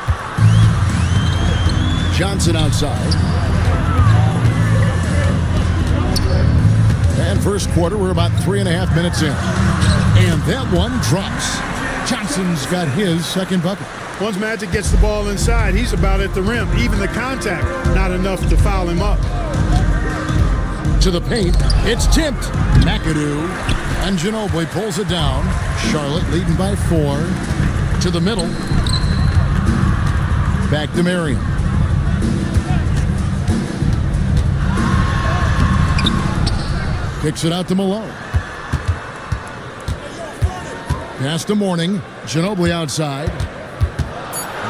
Johnson outside. And first quarter, we're about 3.5 minutes in. And that one drops. Johnson's got his second bucket. Once Magic gets the ball inside, he's about at the rim. Even the contact, not enough to foul him up. To the paint. It's tipped. McAdoo. And Ginobili pulls it down. Charlotte leading by 4. To the middle. Back to Marion. Kicks it out to Malone. Pass to Morning. Ginobili outside.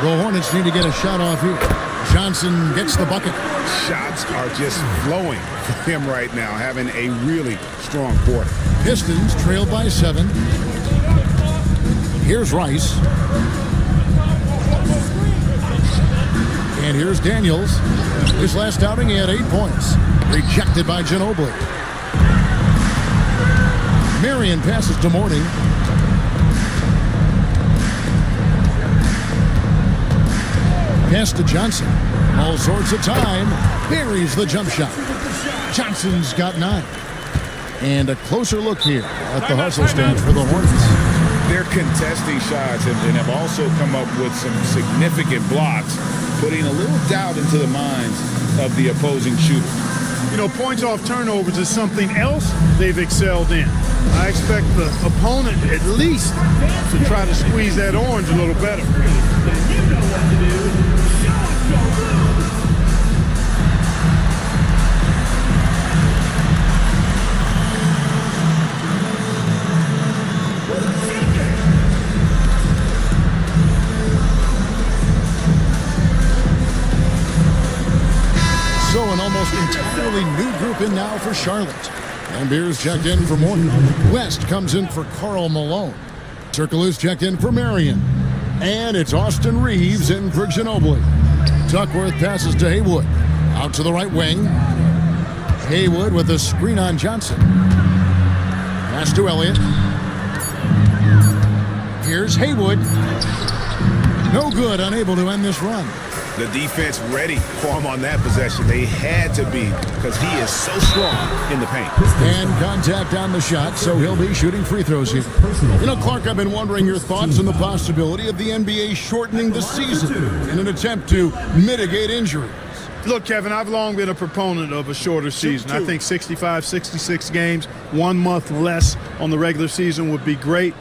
The Hornets need to get a shot off here. Johnson gets the bucket. Shots are just flowing for him right now, having a really strong quarter. Pistons trail by 7. Here's Rice. And here's Daniels. His last outing, he had 8 points. Rejected by Ginobili. Marion passes to Morning. Pass to Johnson. All sorts of time. Buries the jump shot. Johnson's got 9. And a closer look here at the hustle stats for the Hornets. They're contesting shots and have also come up with some significant blocks, putting a little doubt into the minds of the opposing shooter. You know, points off turnovers is something else they've excelled in. I expect the opponent at least to try to squeeze that orange a little better. So an almost entirely new group in now for Charlotte. And Beers checked in for Morton. West comes in for Karl Malone. Turkoglu's checked in for Marion. And it's Austin Reeves in for Ginobili. Duckworth passes to Haywood. Out to the right wing. Haywood with a screen on Johnson. Pass to Elliott. Here's Haywood. No good, unable to end this run. The defense ready for him on that possession. They had to be because he is so strong in the paint. And contact on the shot, so he'll be shooting free throws here. You know, Clark, I've been wondering your thoughts on the possibility of the NBA shortening the season in an attempt to mitigate injuries. Look, Kevin, I've long been a proponent of a shorter season. I think 65, 66 games, 1 month less on the regular season would be great.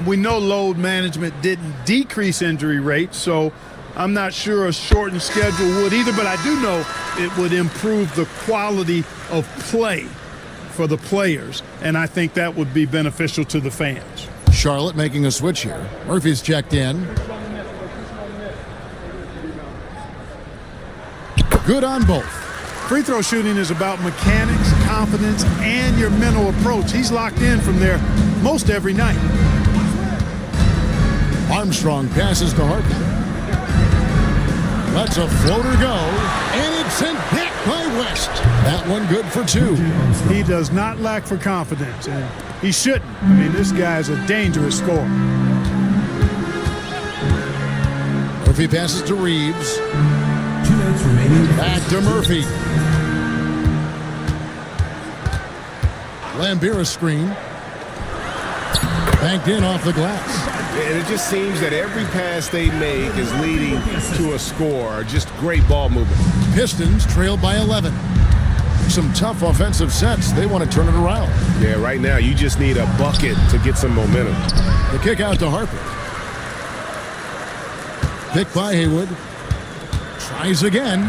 We know load management didn't decrease injury rates, so I'm not sure a shortened schedule would either, but I do know it would improve the quality of play for the players, and I think that would be beneficial to the fans. Charlotte making a switch here. Murphy's checked in. good on both. Free throw shooting is about mechanics, confidence, and your mental approach. He's locked in from there most every night. Armstrong passes to Harper. Lets a floater go, and it's sent back by West. That one good for 2. He does not lack for confidence, and he shouldn't. I mean, this guy is a dangerous scorer. Murphy passes to Reeves. 2 minutes remaining. Back to Murphy. Lambira screen. Banked in off the glass. And it just seems that every pass they make is leading to a score. Just great ball movement. Pistons trailed by 11. Some tough offensive sets. They want to turn it around. Yeah, right now you just need a bucket to get some momentum. The kick out to Harper. Pick by Haywood. Tries again.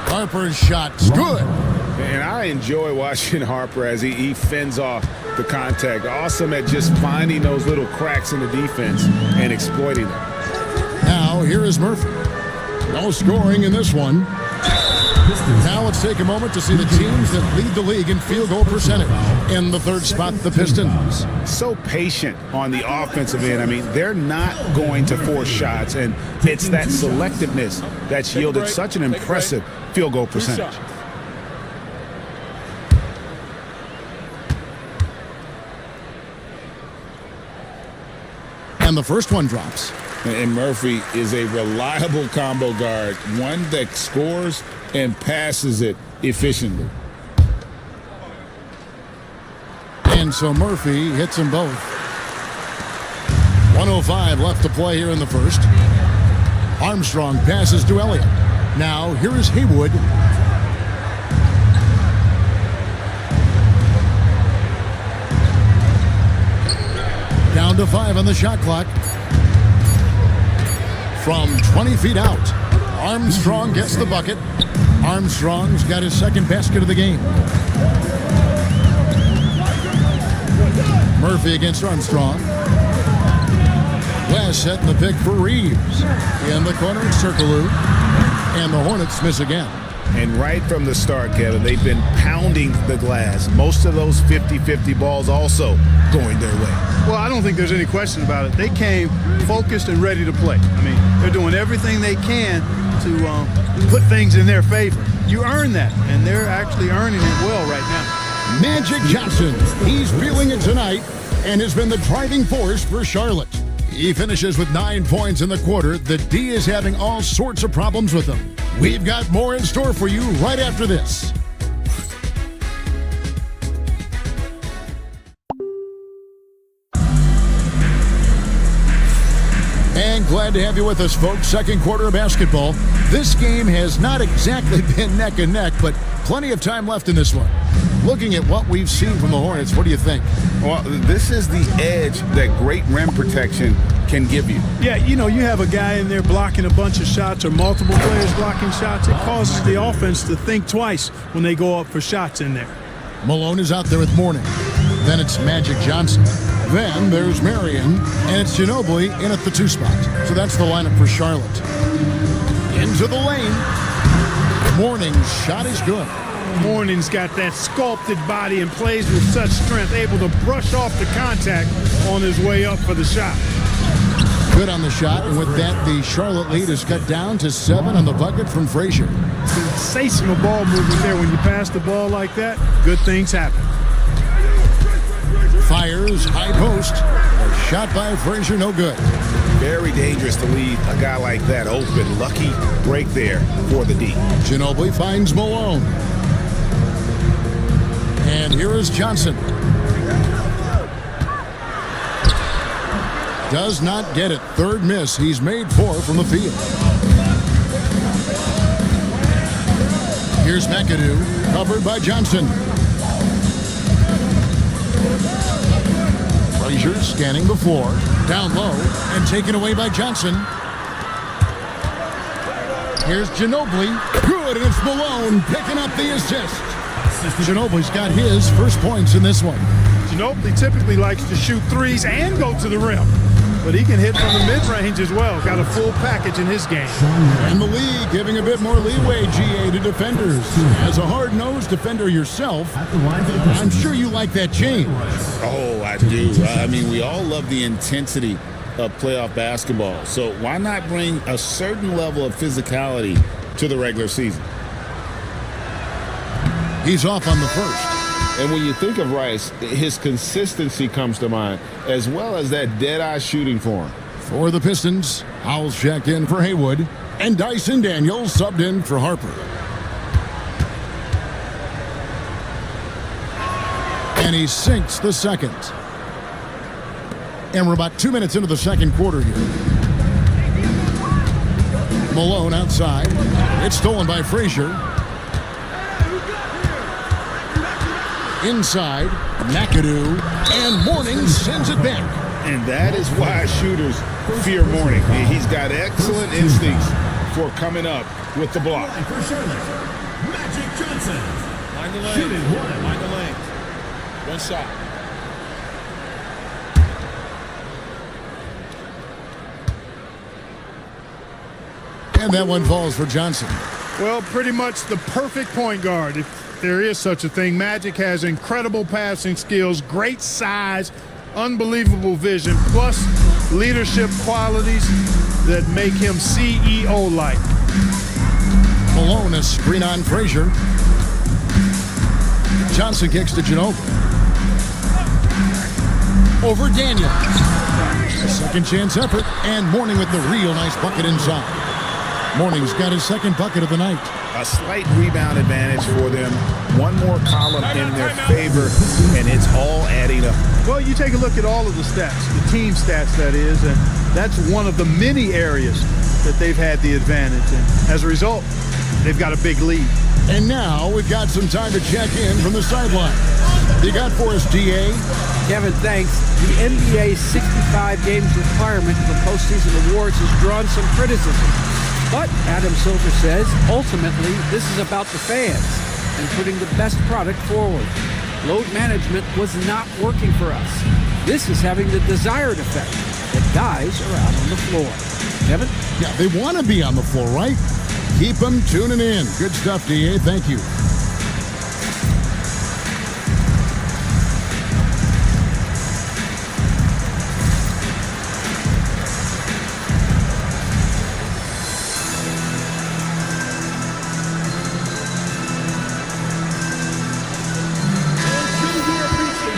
Harper's shot's good. And I enjoy watching Harper as he fends off the contact. Awesome at just finding those little cracks in the defense and exploiting them. Now, here is Murphy. No scoring in this one. Now let's take a moment to see the teams that lead the league in field goal percentage. In the third spot, the Pistons. So patient on the offensive end. I mean, they're not going to force shots, and it's that selectiveness that's yielded such an impressive field goal percentage. And the first one drops. And Murphy is a reliable combo guard, one that scores and passes it efficiently. And so Murphy hits them both. 1:05 left to play here in the first. Armstrong passes to Elliott. Now here is Haywood. Down to 5 on the shot clock. From 20 feet out, Armstrong gets the bucket. Armstrong's got his second basket of the game. Murphy against Armstrong. West setting the pick for Reeves. In the corner, it's Circalou. And the Hornets miss again. And right from the start, Kevin, they've been pounding the glass. Most of those 50-50 balls also going their way. Well, I don't think there's any question about it. They came focused and ready to play. I mean, they're doing everything they can to put things in their favor. You earn that, and they're actually earning it well right now. Magic Johnson, he's feeling it tonight and has been the driving force for Charlotte. He finishes with 9 points in the quarter. The D is having all sorts of problems with him. We've got more in store for you right after this. And glad to have you with us, folks. Second quarter of basketball. This game has not exactly been neck and neck, but plenty of time left in this one. Looking at what we've seen from the Hornets, what do you think? Well, this is the edge that great rim protection can give you. Yeah, you know, you have a guy in there blocking a bunch of shots or multiple players blocking shots. It causes the offense to think twice when they go up for shots in there. Malone is out there with Mourning. Then it's Magic Johnson. Then there's Marion, and it's Ginobili in at the 2 spot. So that's the lineup for Charlotte. Into the lane. Mourning's shot is good. Mourning's got that sculpted body and plays with such strength, able to brush off the contact on his way up for the shot. Good on the shot, and with that, the Charlotte lead is cut down to 7 on the bucket from Frazier. Sensational ball movement there. When you pass the ball like that, good things happen. Fires, high post. A shot by Frazier, no good. Very dangerous to leave a guy like that open. Lucky break there for the D. Ginobili finds Malone. And here is Johnson. Does not get it. Third miss. He's made 4 from the field. Here's McAdoo, covered by Johnson. Frazier scanning the floor. Down low and taken away by Johnson. Here's Ginobili. Good, and it's Malone picking up the assist. Ginobili's got his first points in this one. Ginobili typically likes to shoot threes and go to the rim. but he can hit from the mid-range as well. Got a full package in his game. And the league giving a bit more leeway, GA, to defenders. As a hard-nosed defender yourself, I'm sure you like that change. Oh, I do. I mean, we all love the intensity of playoff basketball. So why not bring a certain level of physicality to the regular season? He's off on the first. And when you think of Rice, his consistency comes to mind, as well as that dead-eye shooting form. For the Pistons, Howells checked in for Haywood, and Dyson Daniels subbed in for Harper. And he sinks the second. And we're about 2 minutes into the second quarter here. Malone outside. It's stolen by Frazier. Inside, McAdoo, and Mourning sends it back. And that is why shooters fear Mourning. He's got excellent instincts for coming up with the block. Magic Johnson. Mind the lane. Mind the lane. One shot. And that one falls for Johnson. Well, pretty much the perfect point guard, if there is such a thing. Magic has incredible passing skills, great size, unbelievable vision, plus leadership qualities that make him CEO-like. Malone, a screen on Frazier. Johnson kicks to Ginobili. Over Daniels. A second chance effort, and Mourning with the real nice bucket inside. Mourning's got his second bucket of the night. A slight rebound advantage for them. One more column in their favor, and it's all adding up. Well, you take a look at all of the stats, the team stats, that is, and that's one of the many areas that they've had the advantage. And as a result, they've got a big lead. And now we've got some time to check in from the sideline. You got for us, DA? Kevin, thanks. The NBA 65 games requirement for postseason awards has drawn some criticism. But Adam Silver says, ultimately, this is about the fans and putting the best product forward. Load management was not working for us. This is having the desired effect that guys are out on the floor. Kevin? Yeah, they want to be on the floor, right? Keep them tuning in. Good stuff, DA. Thank you.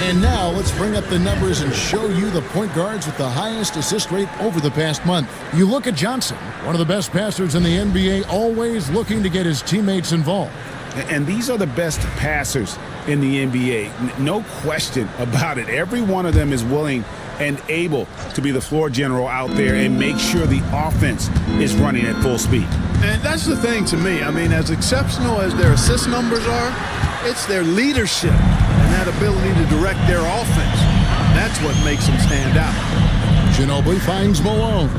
And now let's bring up the numbers and show you the point guards with the highest assist rate over the past month. You look at Johnson, one of the best passers in the NBA, always looking to get his teammates involved. And these are the best passers in the NBA. No question about it. Every one of them is willing and able to be the floor general out there and make sure the offense is running at full speed. And that's the thing to me. I mean, as exceptional as their assist numbers are, it's their leadership and that ability to direct their offense. That's what makes them stand out. Ginobili finds Malone.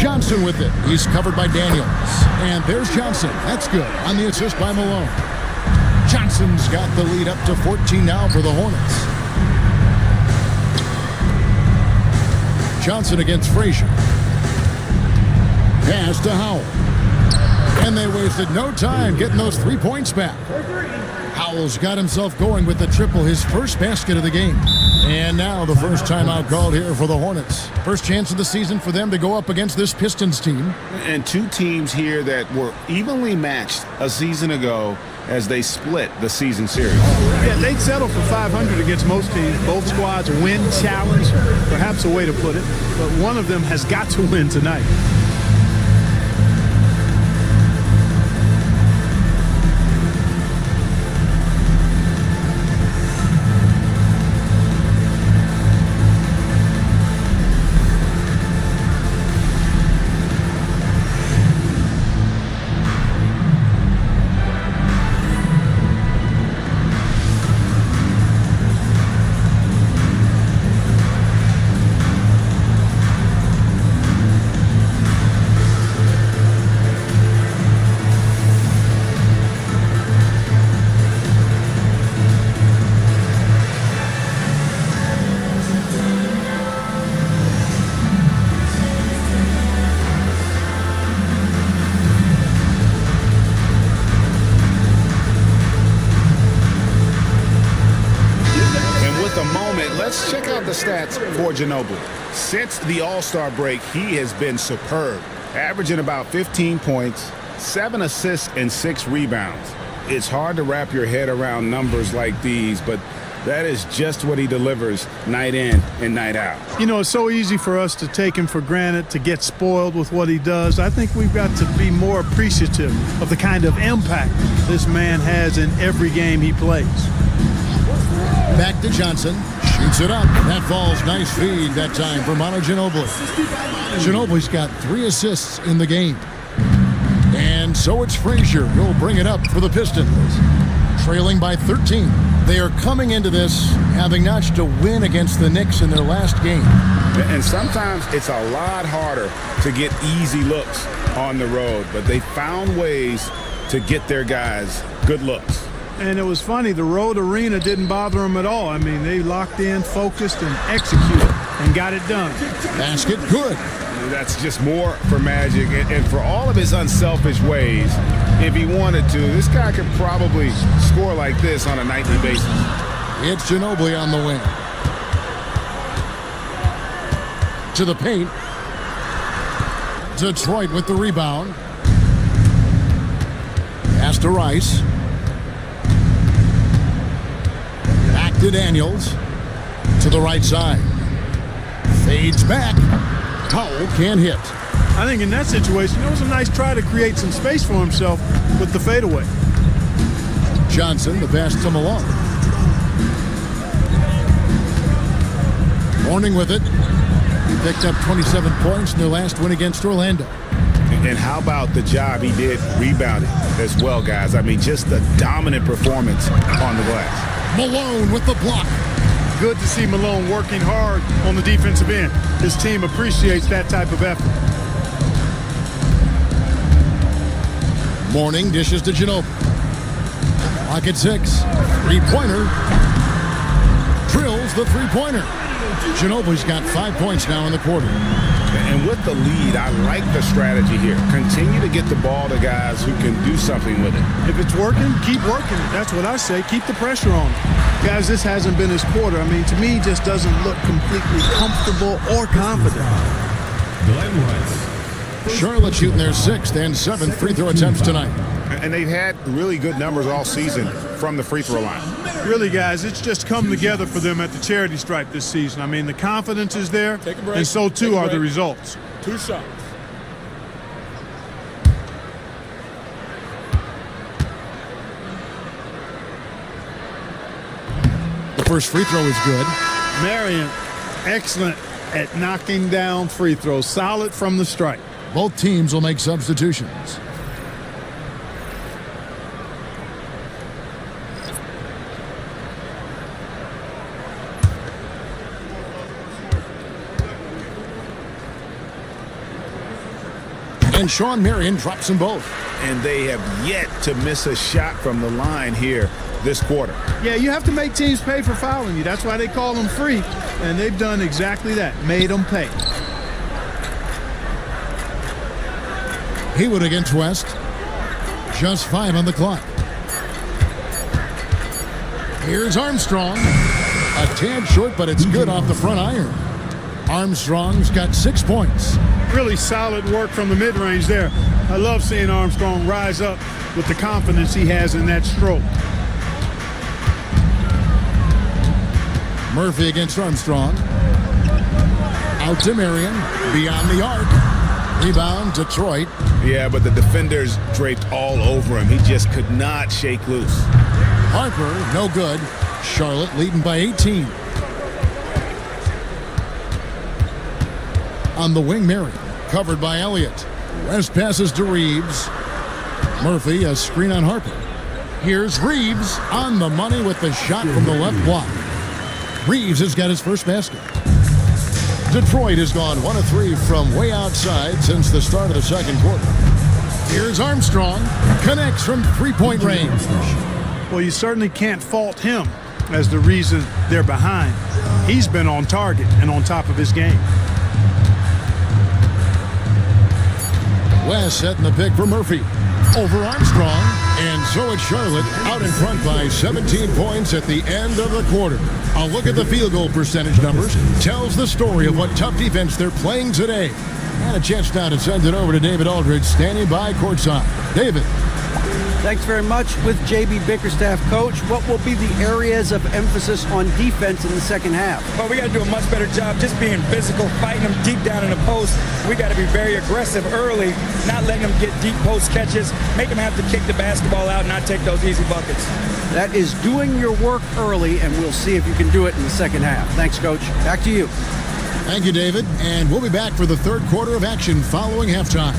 Johnson with it. He's covered by Daniels. And there's Johnson. That's good on the assist by Malone. Johnson's got the lead up to 14 now for the Hornets. Johnson against Frazier. Pass to Howell. And they wasted no time getting those 3 points back. Howell's got himself going with the triple, his first basket of the game. And now the first timeout called here for the Hornets. First chance of the season for them to go up against this Pistons team. And two teams here that were evenly matched a season ago as they split the season series. Yeah, they'd settle for 500 against most teams. Both squads win challenge, perhaps a way to put it. But one of them has got to win tonight. the stats for Ginobili. Since the All-Star break, he has been superb, averaging about 15 points, 7 assists, and 6 rebounds. It's hard to wrap your head around numbers like these, but that is just what he delivers night in and night out. You know, it's so easy for us to take him for granted, to get spoiled with what he does. I think we've got to be more appreciative of the kind of impact this man has in every game he plays. Back to Johnson. Shoots it up. That falls. Nice feed that time for Manu Ginobili. Ginobili's got 3 assists in the game. And so it's Frazier who'll bring it up for the Pistons. Trailing by 13. They are coming into this having notched a win against the Knicks in their last game. And sometimes it's a lot harder to get easy looks on the road, but they found ways to get their guys good looks. And it was funny, the road arena didn't bother them at all. I mean, they locked in, focused, and executed, and got it done. Basket good. That's just more for Magic. And for all of his unselfish ways, if he wanted to, this guy could probably score like this on a nightly basis. It's Ginobili on the wing. To the paint. Detroit with the rebound. Pass to Rice. Back to Daniels. To the right side. Fades back. Powell can't hit. I think in that situation, it was a nice try to create some space for himself with the fadeaway. Johnson, the pass to Malone. Morning with it. He picked up 27 points in their last win against Orlando. And how about the job he did rebounding as well, guys? I mean, just the dominant performance on the glass. Malone with the block. Good to see Malone working hard on the defensive end. His team appreciates that type of effort. Morning dishes to Ginobili. Pocket 6. Three-pointer. Drills the three-pointer. Ginobili's got 5 points now in the quarter. And with the lead, I like the strategy here. Continue to get the ball to guys who can do something with it. If it's working, keep working it. That's what I say. Keep the pressure on. Guys, this hasn't been his quarter. I mean, to me, he just doesn't look completely comfortable or confident. Charlotte shooting their 6th and 7th free throw attempts tonight. And they've had really good numbers all season from the free throw line. Really, guys, it's just come together for them at the charity stripe this season. I mean, the confidence is there, and so too are the results. 2 shots. The first free throw is good. Marion, excellent at knocking down free throws. Solid from the stripe. Both teams will make substitutions. And Sean Marion drops them both. And they have yet to miss a shot from the line here this quarter. Yeah, you have to make teams pay for fouling you. That's why they call them free. And they've done exactly that. Made them pay. Haywood against West. Just 5 on the clock. Here's Armstrong. A tad short, but it's good off the front iron. Armstrong's got 6 points. Really solid work from the mid-range there. I love seeing Armstrong rise up with the confidence he has in that stroke. Murphy against Armstrong. Out to Marion. Beyond the arc. Rebound, Detroit. Yeah, but the defenders draped all over him. He just could not shake loose. Harper, no good. Charlotte leading by 18. On the wing, Marion. Covered by Elliott. West passes to Reeves. Murphy, a screen on Harper. Here's Reeves on the money with the shot from the left block. Reeves has got his first basket. Detroit has gone 1 of 3 from way outside since the start of the second quarter. Here's Armstrong. Connects from three-point range. Well, you certainly can't fault him as the reason they're behind. He's been on target and on top of his game. West setting the pick for Murphy. Over Armstrong. And so it's Charlotte out in front by 17 points at the end of the quarter. A look at the field goal percentage numbers tells the story of what tough defense they're playing today. And a chance now to send it over to David Aldridge standing by courtside. David. Thanks very much. With J.B. Bickerstaff, Coach, what will be the areas of emphasis on defense in the second half? Well, we got to do a much better job just being physical, fighting them deep down in the post. We got to be very aggressive early, not letting them get deep post catches, make them have to kick the basketball out and not take those easy buckets. That is doing your work early, and we'll see if you can do it in the second half. Thanks, Coach. Back to you. Thank you, David. And we'll be back for the third quarter of action following halftime.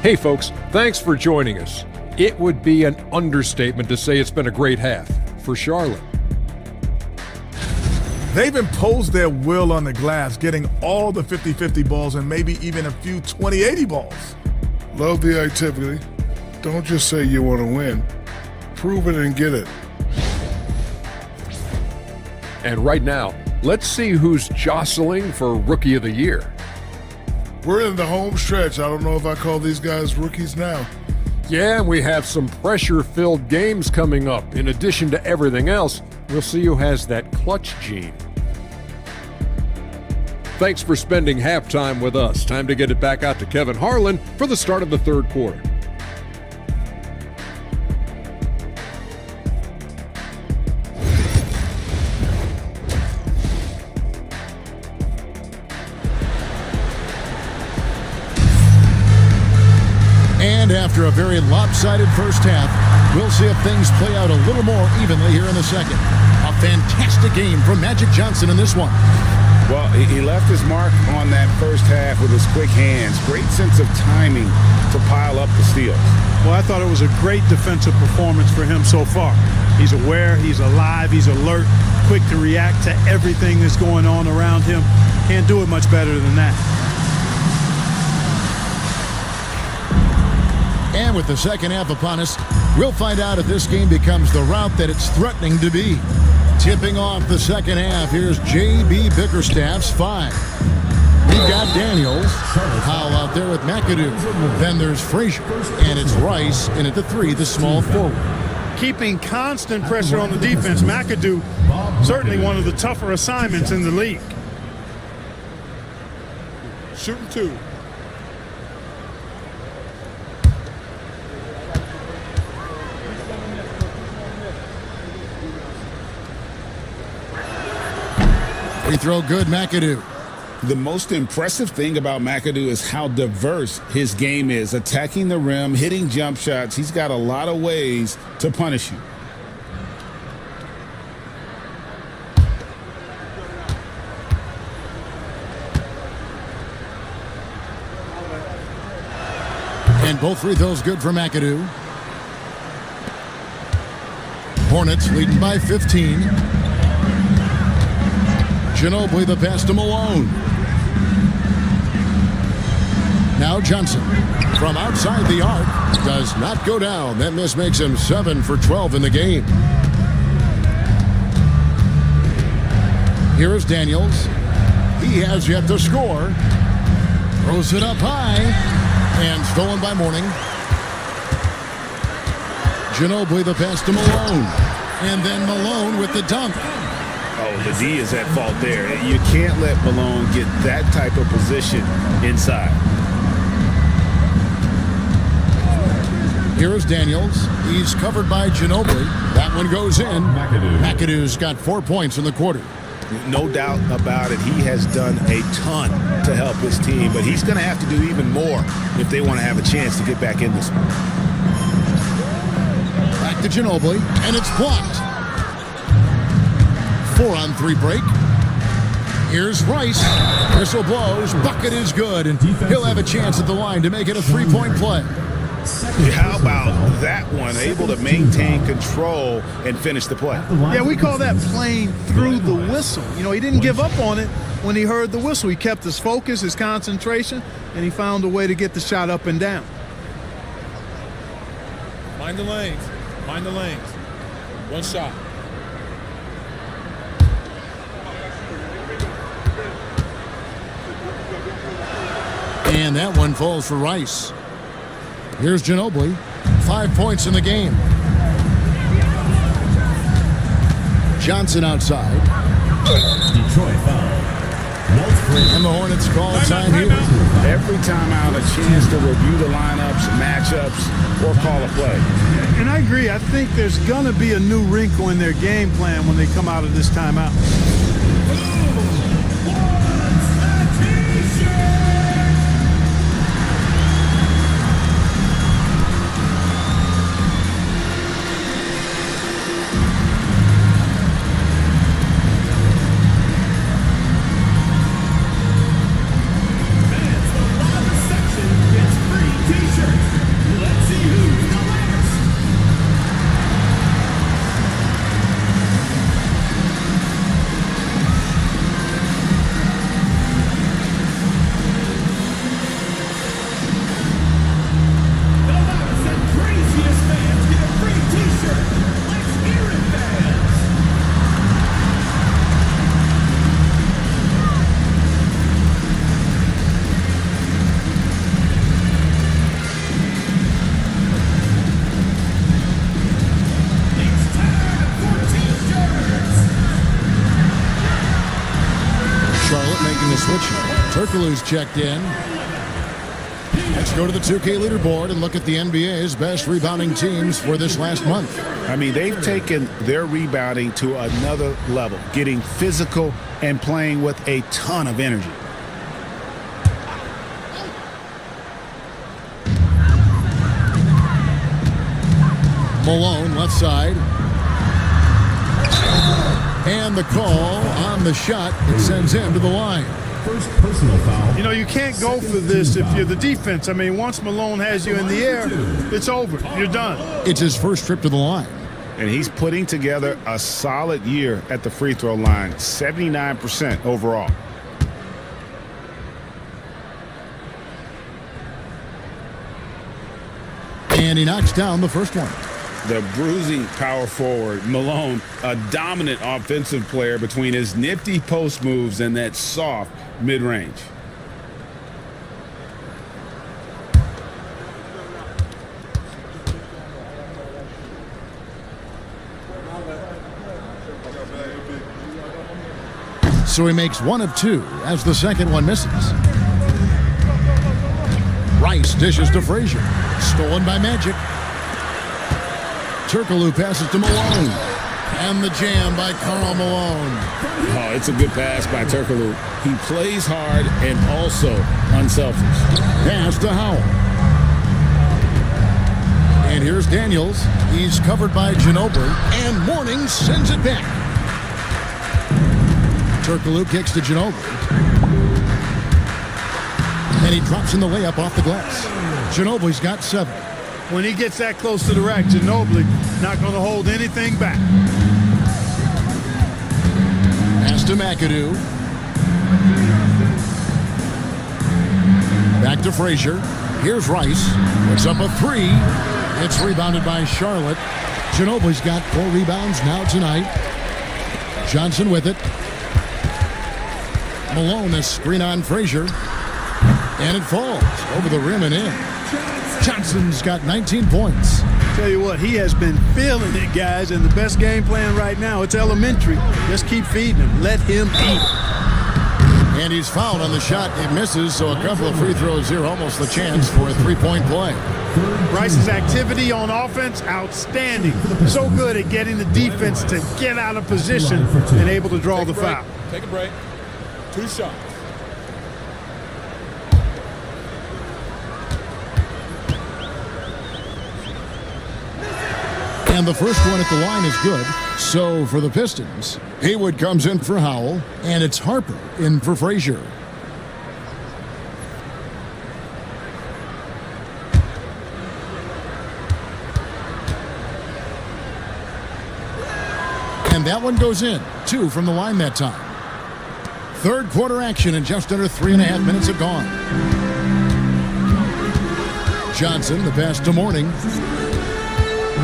Hey folks, thanks for joining us. It would be an understatement to say it's been a great half for Charlotte. They've imposed their will on the glass, getting all the 50-50 balls and maybe even a few 20-80 balls. Love the activity. Don't just say you want to win. Prove it and get it. And right now, let's see who's jostling for Rookie of the Year. We're in the home stretch. I don't know if I call these guys rookies now. Yeah, and we have some pressure-filled games coming up. In addition to everything else, we'll see who has that clutch gene. Thanks for spending halftime with us. Time to get it back out to Kevin Harlan for the start of the third quarter. And after a very lopsided first half, we'll see if things play out a little more evenly here in the second. A fantastic game from Magic Johnson in this one. Well, he left his mark on that first half with his quick hands. Great sense of timing to pile up the steals. Well, I thought it was a great defensive performance for him so far. He's aware, he's alive, he's alert, quick to react to everything that's going on around him. Can't do it much better than that. And with the second half upon us, we'll find out if this game becomes the route that it's threatening to be. Tipping off the second half, here's J.B. Bickerstaff's 5. We've got Daniels, Powell out there with McAdoo. Then there's Frazier, and it's Rice in at the 3, the small forward. Keeping constant pressure on the defense, McAdoo, certainly one of the tougher assignments in the league. Shooting 2. Free throw good, McAdoo. The most impressive thing about McAdoo is how diverse his game is. Attacking the rim, hitting jump shots. He's got a lot of ways to punish you. And both free throws good for McAdoo. Hornets leading by 15. Ginobili the pass to Malone. Now Johnson from outside the arc does not go down. That miss makes him 7 for 12 in the game. Here is Daniels. He has yet to score. Throws it up high and stolen by Mourning. Ginobili the pass to Malone. And then Malone with the dunk. Oh, the D is at fault there. You can't let Malone get that type of position inside. Here is Daniels. He's covered by Ginobili. That one goes in. McAdoo's got 4 points in the quarter. No doubt about it. He has done a ton to help his team, but he's going to have to do even more if they want to have a chance to get back in this one. Back to Ginobili, and it's blocked. 4-on-3 break. Here's Rice. Whistle blows. Bucket is good, and he'll have a chance at the line to make it a 3-point play. How about that one? Able to maintain control and finish the play. Yeah, we call that playing through the whistle. You know, he didn't give up on it when he heard the whistle. He kept his focus, his concentration, and he found a way to get the shot up and down. Find the lanes. Find the lanes. One shot. And that one falls for Rice. Here's Ginobili. 5 points in the game. Johnson outside. Detroit foul. And the Hornets call time here. Every time out, a chance to review the lineups, matchups, or call a play. And I agree. I think there's going to be a new wrinkle in their game plan when they come out of this timeout. Turkoglu's checked in. Let's go to the 2K leaderboard and look at the NBA's best rebounding teams for this last month. I mean, they've taken their rebounding to another level, getting physical and playing with a ton of energy. Malone, left side. And the call on the shot. It sends him to the line. First personal foul. You know, you can't go for this if you're the defense. I mean, once Malone has you in the air, it's over. You're done. It's his first trip to the line. And he's putting together a solid year at the free throw line, 79% overall. And he knocks down the first one. The bruising power forward, Malone, a dominant offensive player between his nifty post moves and that soft mid-range. So he makes 1 of 2 as the second one misses. Rice dishes to Frazier. Stolen by Magic. Turkoglu passes to Malone. And the jam by Karl Malone. Oh, it's a good pass by Turkoglu. He plays hard and also unselfish. Pass to Howell. And here's Daniels. He's covered by Ginobili. And Mourning sends it back. Turkoglu kicks to Ginobili. And he drops in the layup off the glass. Ginobili's got 7. When he gets that close to the rack, Ginobili not going to hold anything back. Pass to McAdoo. Back to Frazier. Here's Rice. Puts up a 3. It's rebounded by Charlotte. Ginobili's got 4 rebounds now tonight. Johnson with it. Malone, a screen on Frazier. And it falls over the rim and in. Johnson's got 19 points. Tell you what, he has been feeling it, guys, and the best game plan right now, it's elementary. Just keep feeding him. Let him eat. And he's fouled on the shot. He misses, so a couple of free throws here, almost the chance for a 3-point play. Rice's activity on offense, outstanding. So good at getting the defense to get out of position and able to draw the foul. Take a break. 2 shots. And the first one at the line is good. So for the Pistons, Haywood comes in for Howell, and it's Harper in for Frazier. And that one goes in. 2 from the line that time. Third quarter action, and just under 3.5 minutes have gone. Johnson, the pass to Mourning.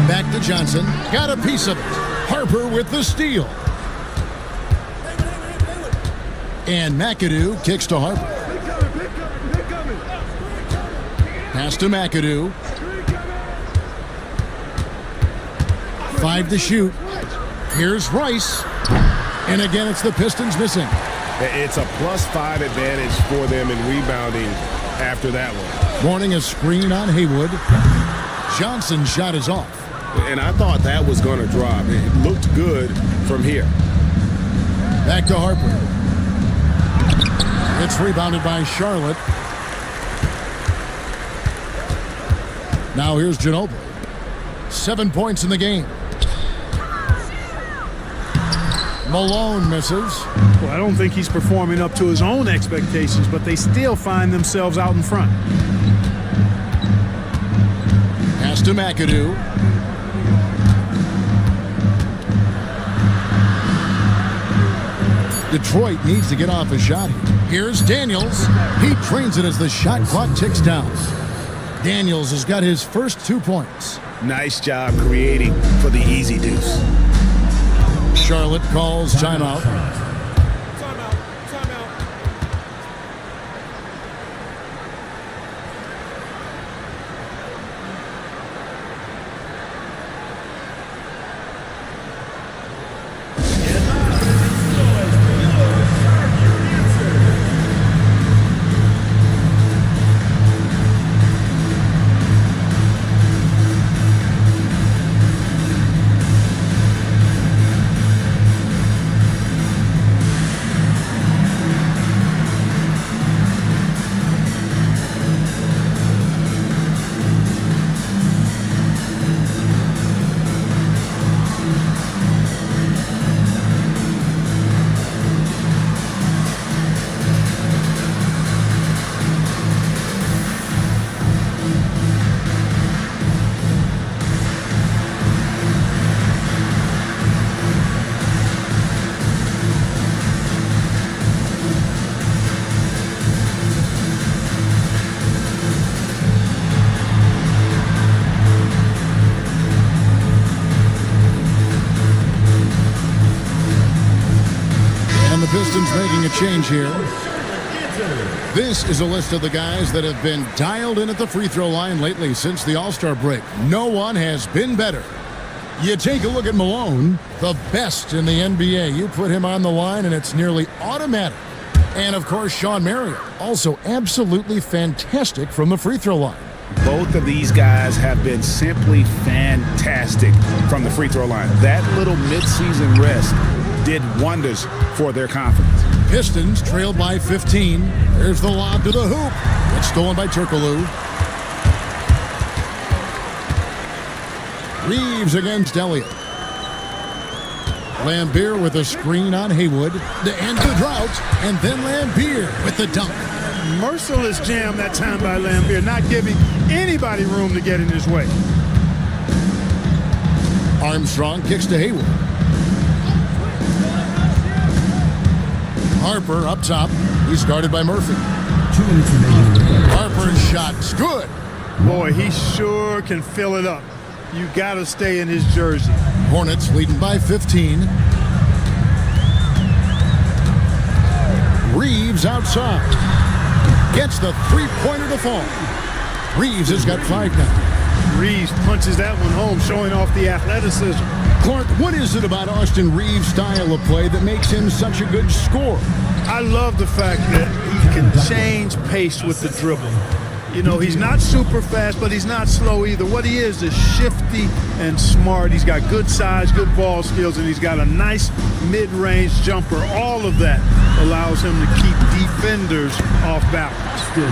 Back to Johnson. Got a piece of it. Harper with the steal. And McAdoo kicks to Harper. Pass to McAdoo. 5 to shoot. Here's Rice. And again, it's the Pistons missing. It's a +5 advantage for them in rebounding after that one. Warning a screen on Haywood. Johnson's shot is off. And I thought that was going to drop. It looked good from here. Back to Harper. It's rebounded by Charlotte. Now here's Ginobili. 7 points in the game. Malone misses. Well, I don't think he's performing up to his own expectations, but they still find themselves out in front. Pass to McAdoo. Detroit needs to get off a shot here. Here's Daniels. He trains it as the shot clock ticks down. Daniels has got his first 2 points. Nice job creating for the easy deuce. Charlotte calls timeout. Pistons making a change here. This is a list of the guys that have been dialed in at the free throw line lately since the All-Star break. No one has been better. You take a look at Malone, the best in the NBA. You put him on the line and it's nearly automatic. And of course, Sean Marion, also absolutely fantastic from the free throw line. Both of these guys have been simply fantastic from the free throw line. That little midseason rest did wonders for their confidence. Pistons trailed by 15. There's the lob to the hoop. It's stolen by Turkoglu. Reeves against Elliott. Lambier with a screen on Haywood. The end of the drought. And then Lambier with the dunk. Merciless jam that time by Lambier, not giving anybody room to get in his way. Armstrong kicks to Haywood. Harper up top. He's guarded by Murphy. Harper's shot's good. Boy, he sure can fill it up. You got to stay in his jersey. Hornets leading by 15. Reeves outside. Gets the three-pointer to fall. Reeves has got 5 now. Reeves punches that one home, showing off the athleticism. Clark, what is it about Austin Reeves' style of play that makes him such a good scorer? I love the fact that he can change pace with the dribble. You know, he's not super fast, but he's not slow either. What he is shifty and smart. He's got good size, good ball skills, and he's got a nice mid-range jumper. All of that allows him to keep defenders off balance.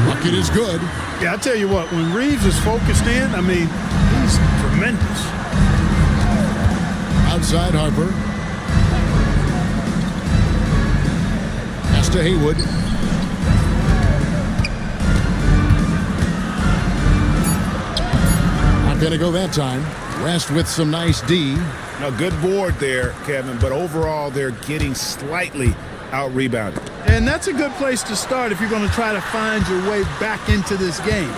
Bucket is good. Yeah, I tell you what, when Reeves is focused in, I mean, he's tremendous. Outside Harper. Pass to Haywood. Not going to go that time. West with some nice D. A good board there, Kevin, but overall they're getting slightly out-rebounded. And that's a good place to start if you're going to try to find your way back into this game.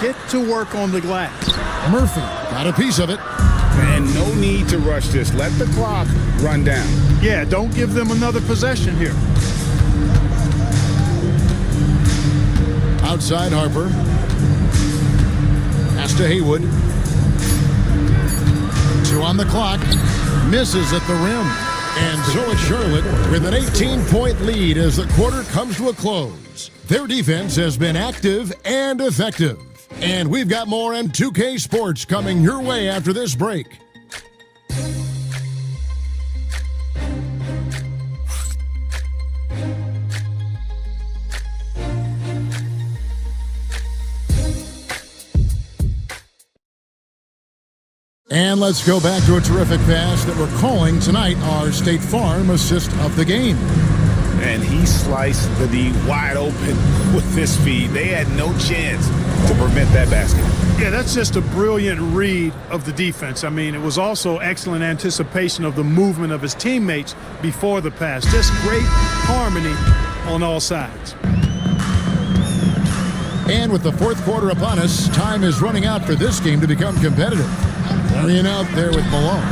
Get to work on the glass. Murphy got a piece of it. And no need to rush this. Let the clock run down. Yeah, don't give them another possession here. Outside Harper. Pass to Haywood. 2 on the clock. Misses at the rim. And so it's Charlotte with an 18-point lead as the quarter comes to a close. Their defense has been active and effective. And we've got more M2K Sports coming your way after this break. And let's go back to a terrific pass that we're calling tonight our State Farm assist of the game. And he sliced the D wide open with this feed. They had no chance to prevent that basket. Yeah, that's just a brilliant read of the defense. I mean, it was also excellent anticipation of the movement of his teammates before the pass. Just great harmony on all sides. And with the fourth quarter upon us, time is running out for this game to become competitive. Carrying out there with Malone.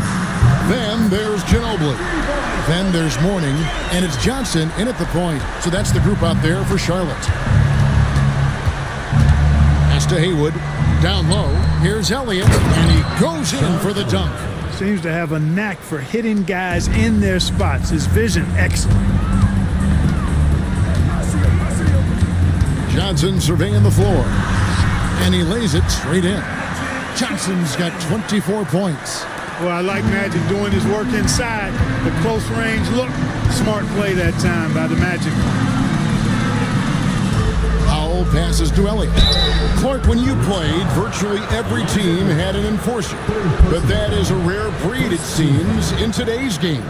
Then there's Ginobili. Then there's Mourning. And it's Johnson in at the point. So that's the group out there for Charlotte. Pass to Haywood. Down low. Here's Elliott. And he goes in for the dunk. Seems to have a knack for hitting guys in their spots. His vision, excellent. Johnson surveying the floor. And he lays it straight in. Johnson's got 24 points. Well, I like Magic doing his work inside. The close range look. Smart play that time by the Magic. Powell passes to Elliott. Clark, when you played, virtually every team had an enforcer. But that is a rare breed, it seems, in today's game.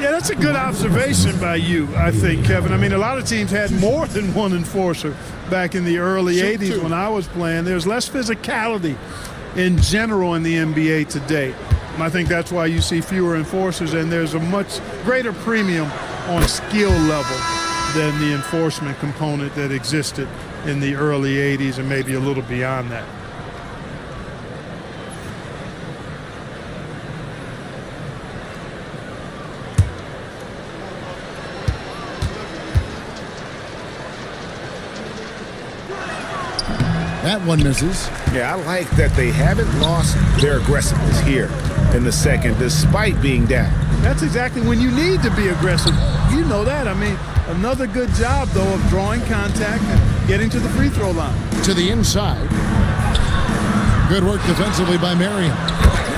Yeah, that's a good observation by you, I think, Kevin. I mean, a lot of teams had more than one enforcer back in the early 80s when I was playing. There's less physicality in general in the NBA today. And I think that's why you see fewer enforcers, and there's a much greater premium on skill level than the enforcement component that existed in the early 80s and maybe a little beyond that. That one misses. Yeah, I like that they haven't lost their aggressiveness here in the second, despite being down. That's exactly when you need to be aggressive. You know that. I mean, another good job, though, of drawing contact and getting to the free throw line. To the inside. Good work defensively by Marion.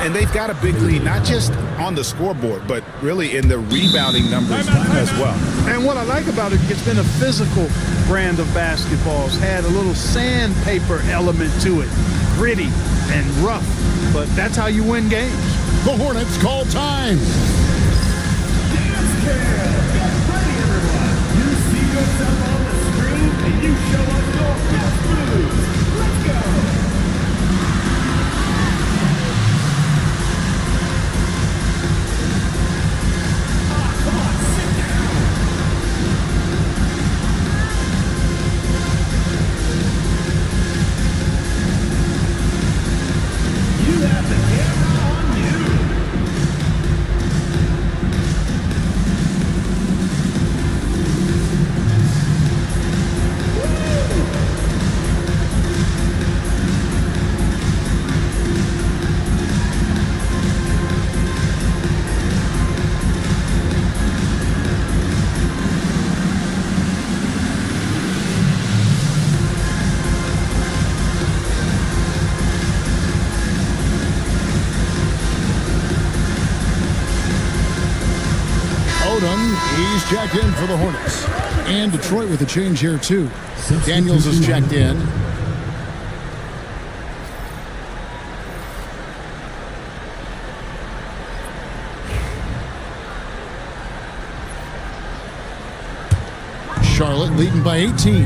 And they've got a big lead, not just on the scoreboard, but really in the rebounding numbers as well. And what I like about it, it's been a physical brand of basketball. It's had a little sandpaper element to it. Gritty and rough, but that's how you win games. The Hornets call time. Dance Cam! Get ready, everyone! You see yourself on the screen, and you show us your best moves. Let's go! He's checked in for the Hornets. And Detroit with a change here, too. Daniels is checked in. Charlotte leading by 18.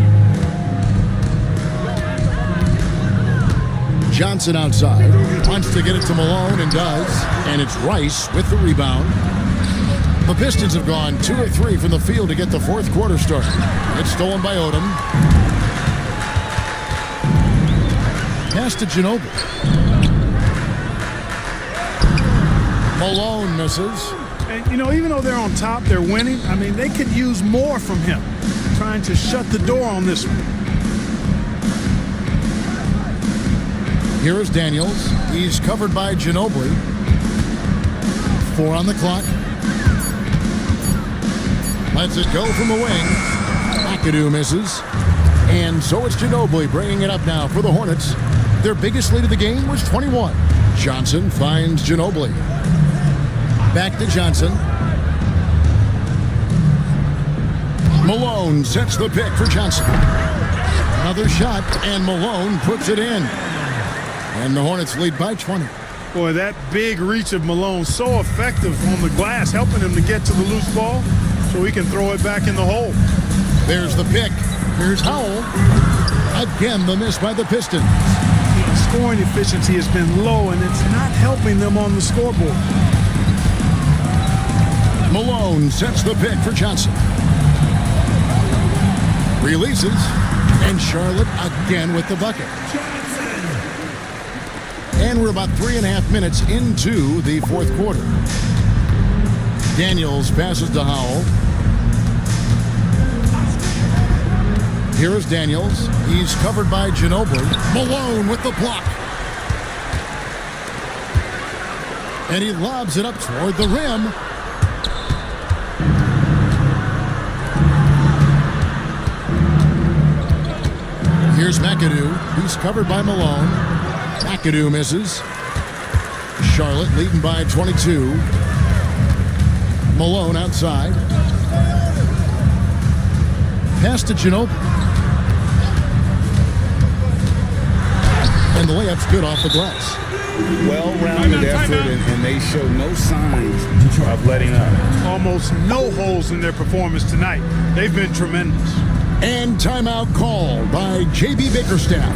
Johnson outside. Wants to get it to Malone and does. And it's Rice with the rebound. The Pistons have gone 2 of 3 from the field to get the fourth quarter started. It's stolen by Odom. Pass to Ginobili. Malone misses. And, you know, even though they're on top, they're winning. I mean, they could use more from him, trying to shut the door on this one. Here is Daniels. He's covered by Ginobili. 4 on the clock. Lets it go from the wing. McAdoo misses. And so it's Ginobili bringing it up now for the Hornets. Their biggest lead of the game was 21. Johnson finds Ginobili. Back to Johnson. Malone sets the pick for Johnson. Another shot, and Malone puts it in. And the Hornets lead by 20. Boy, that big reach of Malone, so effective on the glass, helping him to get to the loose ball so he can throw it back in the hole. There's the pick. Here's Howell. Again, the miss by the Pistons. The scoring efficiency has been low, and it's not helping them on the scoreboard. Malone sets the pick for Johnson. Releases, and Charlotte again with the bucket. And we're about 3.5 minutes into the fourth quarter. Daniels passes to Howell. Here is Daniels. He's covered by Ginobili. Malone with the block. And he lobs it up toward the rim. Here's McAdoo. He's covered by Malone. McAdoo misses. Charlotte leading by 22. Malone outside. Pass to Ginobili. And the layup's good off the glass. Well-rounded effort, and they show no signs of letting up. Almost no holes in their performance tonight. They've been tremendous. And timeout called by J.B. Bickerstaff.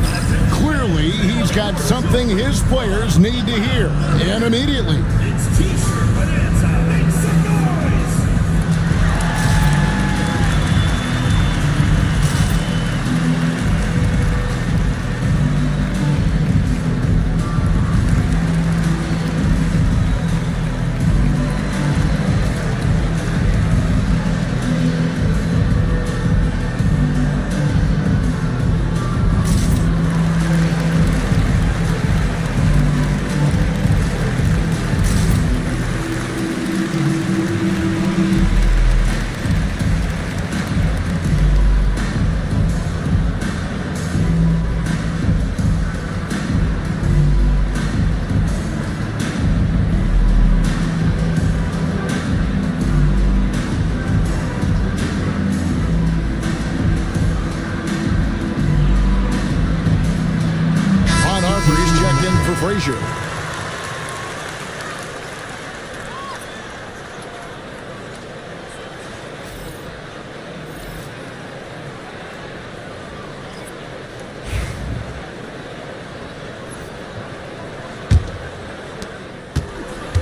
Clearly, he's got something his players need to hear, and immediately. It's T-shirt Bonanza. Make some noise. Frazier.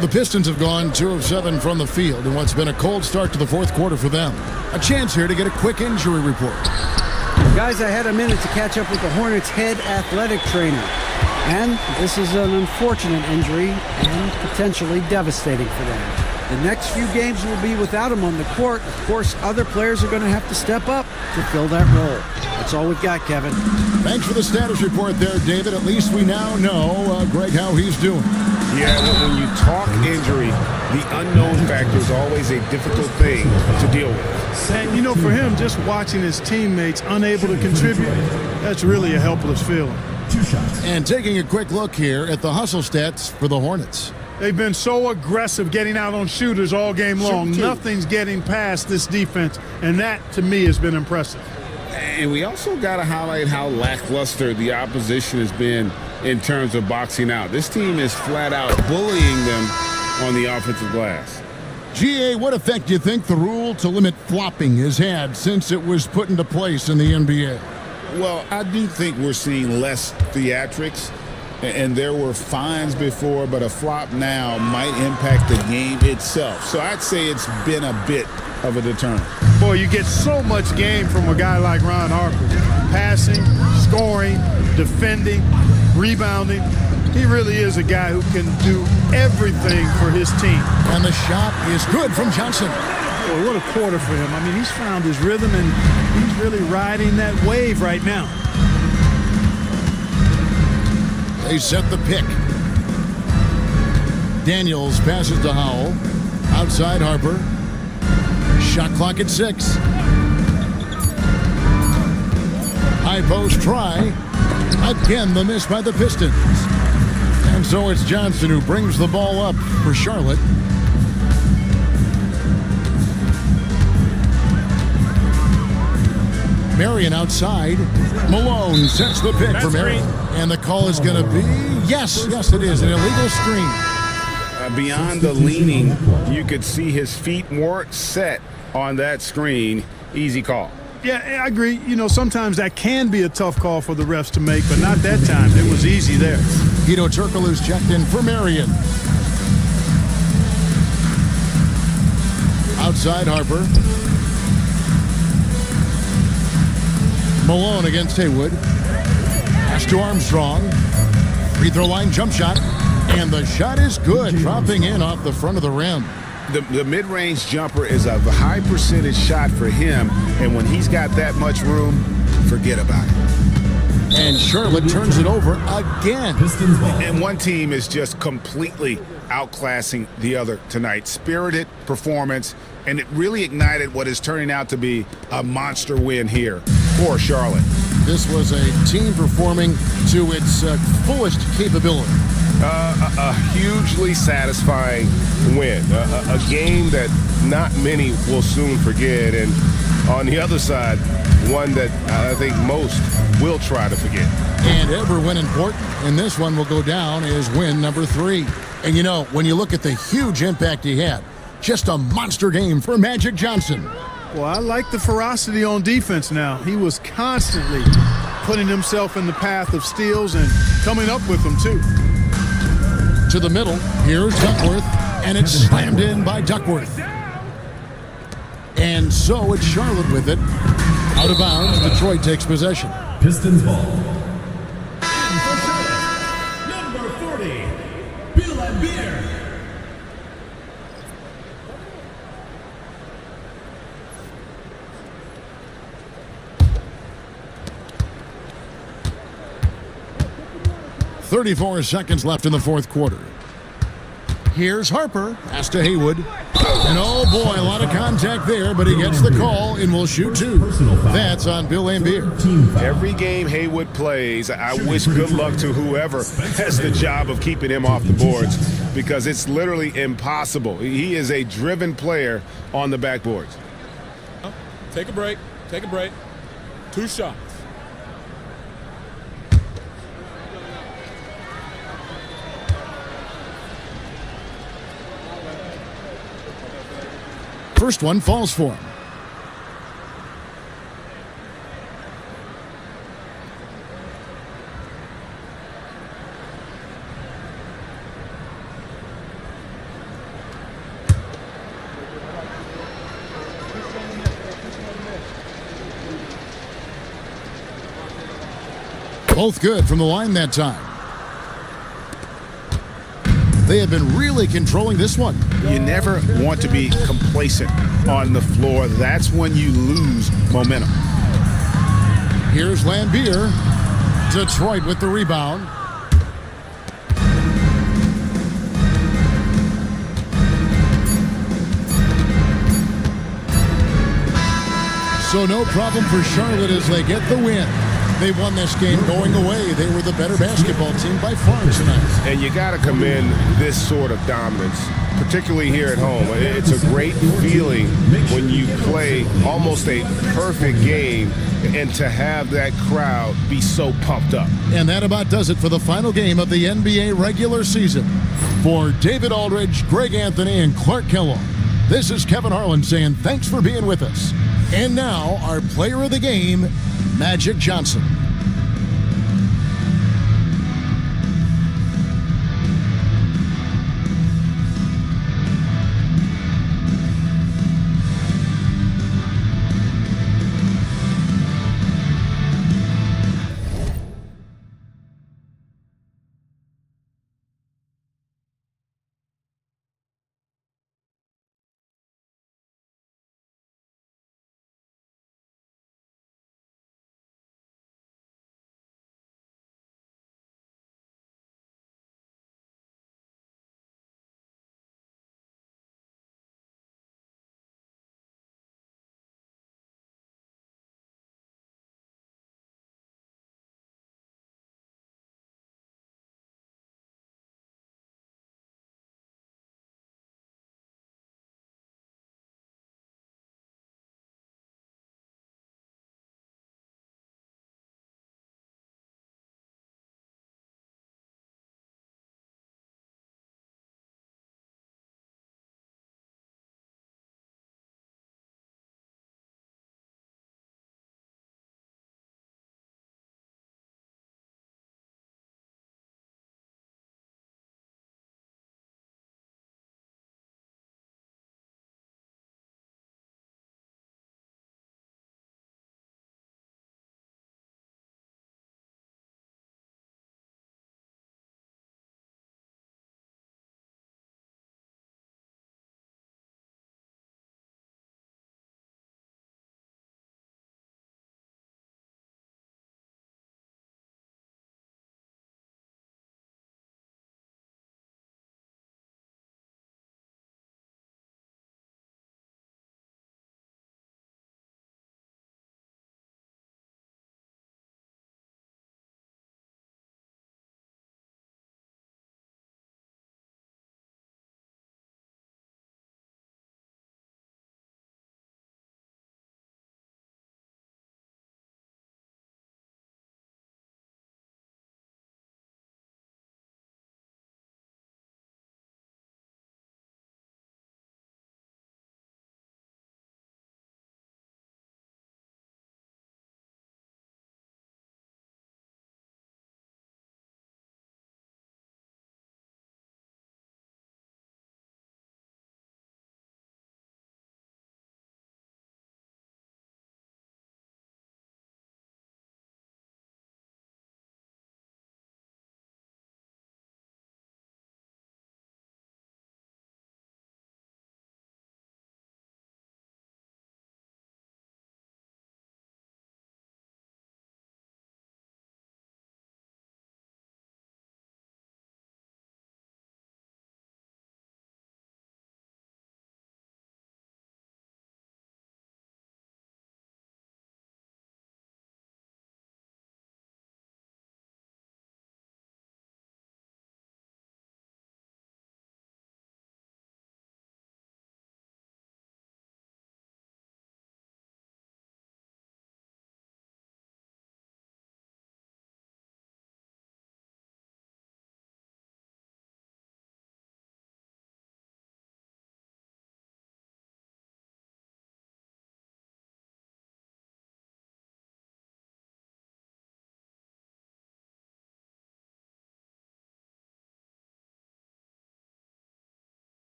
The Pistons have gone 2 of 7 from the field in what's been a cold start to the fourth quarter for them. A chance here to get a quick injury report. Guys, I had a minute to catch up with the Hornets' head athletic trainer. And this is an unfortunate injury and potentially devastating for them. The next few games will be without him on the court. Of course, other players are going to have to step up to fill that role. That's all we've got, Kevin. Thanks for the status report there, David. At least we now know, Greg, how he's doing. Yeah, when you talk injury, the unknown factor is always a difficult thing to deal with. And, you know, for him, just watching his teammates unable to contribute, that's really a helpless feeling. And taking a quick look here at the hustle stats for the Hornets. They've been so aggressive getting out on shooters all game long. Nothing's getting past this defense, and that, to me, has been impressive. And we also got to highlight how lackluster the opposition has been in terms of boxing out. This team is flat out bullying them on the offensive glass. GA, what effect do you think the rule to limit flopping has had since it was put into place in the NBA? Well, I do think we're seeing less theatrics, and there were fines before, but a flop now might impact the game itself. So I'd say it's been a bit of a deterrent. Boy, you get so much game from a guy like Ron Harper. Passing, scoring, defending, rebounding. He really is a guy who can do everything for his team. And the shot is good from Johnson. Boy, what a quarter for him. I mean, he's found his rhythm, and he's really riding that wave right now. They set the pick. Daniels passes to Howell. Outside Harper. Shot clock at 6. High post try. Again, the miss by the Pistons. And so it's Johnson who brings the ball up for Charlotte. Marion outside. Malone sets the pick for Marion. And the call is going to be, yes, it is, an illegal screen. Beyond the leaning, you could see his feet weren't set on that screen. Easy call. Yeah, I agree. You know, sometimes that can be a tough call for the refs to make, but not that time. It was easy there. Guido Turkoglu's checked in for Marion. Outside Harper. Malone against Haywood. Pass to Armstrong. Free throw line jump shot. And the shot is good, dropping in off the front of the rim. The mid-range jumper is a high percentage shot for him, and when he's got that much room, forget about it. And Charlotte turns it over again. And one team is just completely outclassing the other tonight. Spirited performance, and it really ignited what is turning out to be a monster win here for Charlotte. This was a team performing to its fullest capability. A hugely satisfying win. A game that not many will soon forget. And on the other side, one that I think most will try to forget. And every win important, and this one will go down as win number 3. And you know, when you look at the huge impact he had, just a monster game for Magic Johnson. Well, I like the ferocity on defense now. He was constantly putting himself in the path of steals and coming up with them, too. To the middle, here's Duckworth, and it's slammed in by Duckworth. And so it's Charlotte with it. Out of bounds, Detroit takes possession. Pistons ball. And for Charlotte, number 40, Bill and Beer. .34 seconds left in the fourth quarter. Here's Harper. Pass to Haywood. And oh boy, a lot of contact there, but he gets the call and will shoot 2. That's on Bill Laimbeer. Every game Haywood plays, I wish good luck to whoever has the job of keeping him off the boards, because it's literally impossible. He is a driven player on the backboards. Take a break. Take a break. 2 shots. First one falls for him. Both good from the line that time. They have been really controlling this one. You never want to be complacent on the floor. That's when you lose momentum. Here's Laimbeer. Detroit with the rebound. So no problem for Charlotte as they get the win. They won this game going away. They were the better basketball team by far tonight. And you got to commend this sort of dominance, particularly here at home. It's a great feeling when you play almost a perfect game and to have that crowd be so pumped up. And that about does it for the final game of the NBA regular season. For David Aldridge, Greg Anthony, and Clark Kellogg, this is Kevin Harlan saying thanks for being with us. And now, our player of the game, Magic Johnson.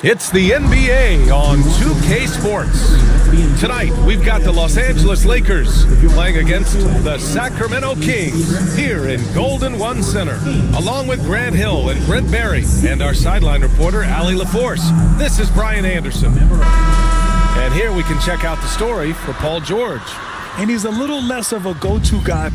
It's the NBA on 2K Sports. Tonight, we've got the Los Angeles Lakers playing against the Sacramento Kings here in Golden One Center, along with Grant Hill and Brent Berry and our sideline reporter, Allie LaForce. This is Brian Anderson. And here we can check out the story for Paul George. And he's a little less of a go-to guy.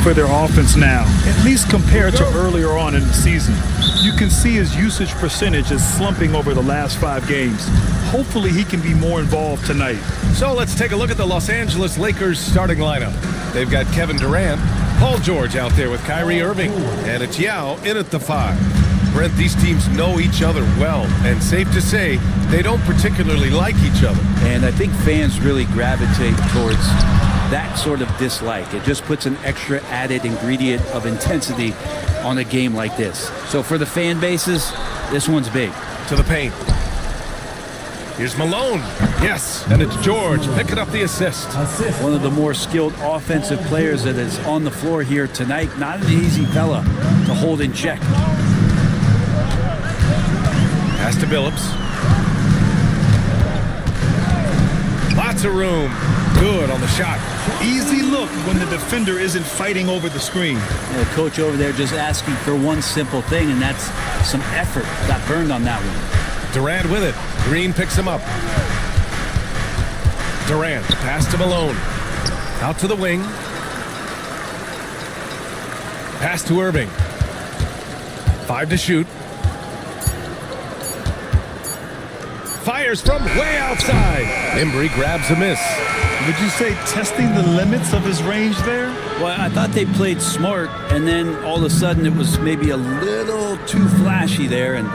For their offense now, at least compared to earlier on in the season. You can see his usage percentage is slumping over the last 5 games. Hopefully he can be more involved tonight. So let's take a look at the Los Angeles Lakers starting lineup. They've got Kevin Durant, Paul George out there with Kyrie Irving, and it's Yao in at the 5. Brent, these teams know each other well, and safe to say they don't particularly like each other. And I think fans really gravitate towards that sort of dislike. It just puts an extra added ingredient of intensity on a game like this. So for the fan bases, this one's big. To the paint. Here's Malone. Yes, and it's George picking up the assist. One of the more skilled offensive players that is on the floor here tonight. Not an easy fella to hold in check. Pass to Billups. Lots of room. Good on the shot. Easy look when the defender isn't fighting over the screen. And the coach over there just asking for one simple thing, and that's some effort. Got burned on that one. Durant with it. Green picks him up. Durant, pass to Malone. Out to the wing. Pass to Irving. 5 to shoot. Fires from way outside. Embry grabs a miss. Would you say testing the limits of his range there? Well, I thought they played smart, and then all of a sudden it was maybe a little too flashy there, and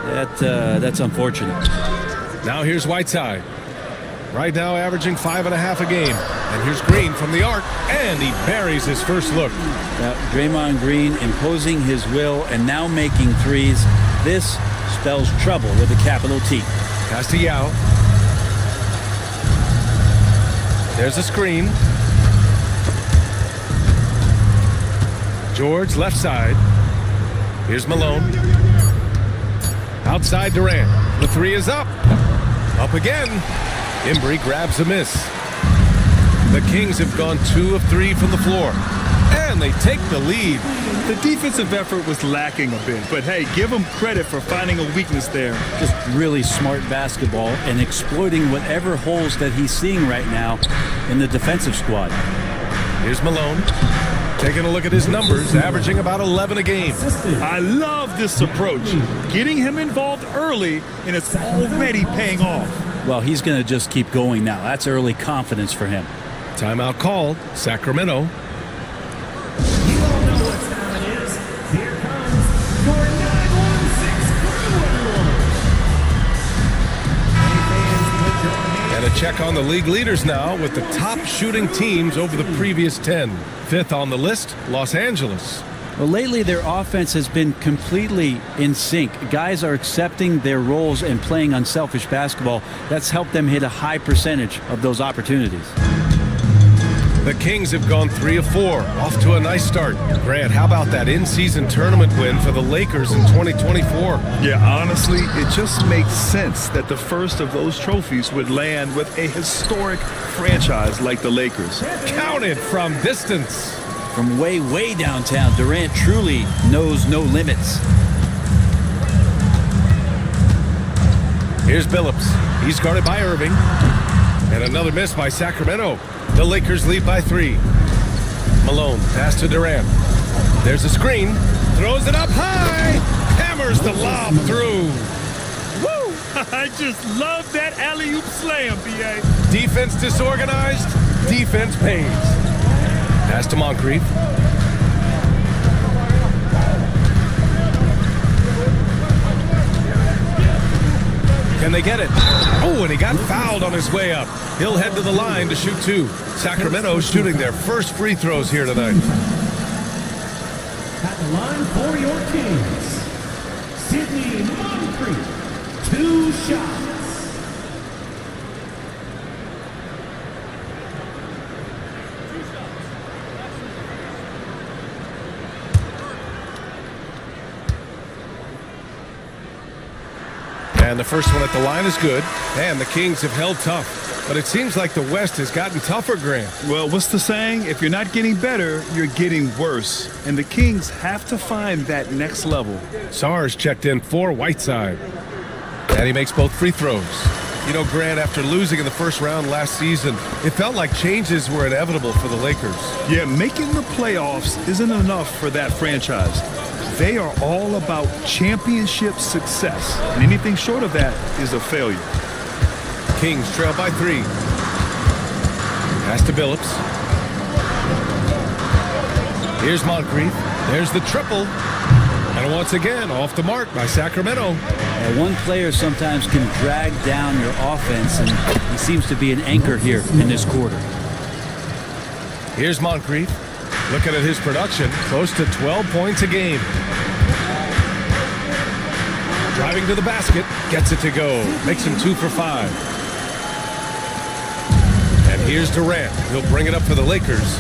that's unfortunate. Now here's Whiteside. Right now averaging 5.5 a game. And here's Green from the arc, and he buries his first look. Draymond Green imposing his will and now making threes. This spells trouble with a capital T. Pass to Yao. There's a screen. George left side. Here's Malone. Outside Durant. The 3 is up. Up again. Embry grabs a miss. The Kings have gone 2 of 3 from the floor. And they take the lead. The defensive effort was lacking a bit, but hey, give him credit for finding a weakness there. Just really smart basketball and exploiting whatever holes that he's seeing right now in the defensive squad. Here's Malone. Taking a look at his numbers, averaging about 11 a game. I love this approach. Getting him involved early, and it's already paying off. Well, he's going to just keep going now. That's early confidence for him. Timeout called. Sacramento. check on the league leaders now with the top shooting teams over the previous 10. Fifth on the list, Los Angeles. Well, lately their offense has been completely in sync. Guys are accepting their roles and playing unselfish basketball. That's helped them hit a high percentage of those opportunities. The Kings have gone 3 of 4, off to a nice start. Grant, how about that in-season tournament win for the Lakers in 2024? Yeah, honestly, it just makes sense that the first of those trophies would land with a historic franchise like the Lakers. Counted from distance. From way, way downtown, Durant truly knows no limits. Here's Billups. He's guarded by Irving. And another miss by Sacramento. The Lakers lead by 3. Malone, pass to Durant. There's a screen. Throws it up high. Hammers the lob through. Woo! I just love that alley-oop slam, B.A. Defense disorganized. Defense pays. Pass to Moncrief. Can they get it? Oh, and he got fouled on his way up. He'll head to the line to shoot 2. Sacramento shooting their first free throws here tonight. At the line for your Kings, Sidney Moncrief, 2 shots. And the first one at the line is good. And the Kings have held tough. But it seems like the West has gotten tougher, Grant. Well, what's the saying? If you're not getting better, you're getting worse. And the Kings have to find that next level. Sars checked in for Whiteside. And he makes both free throws. You know, Grant, after losing in the first round last season, it felt like changes were inevitable for the Lakers. Yeah, making the playoffs isn't enough for that franchise. They are all about championship success, and anything short of that is a failure. Kings trail by 3. Pass to Billups. Here's Moncrief. There's the triple. And once again, off the mark by Sacramento. One player sometimes can drag down your offense, and he seems to be an anchor here in this quarter. Here's Moncrief. Looking at his production, close to 12 points a game. Driving to the basket, gets it to go. Makes him 2 for 5. And here's Durant. He'll bring it up for the Lakers.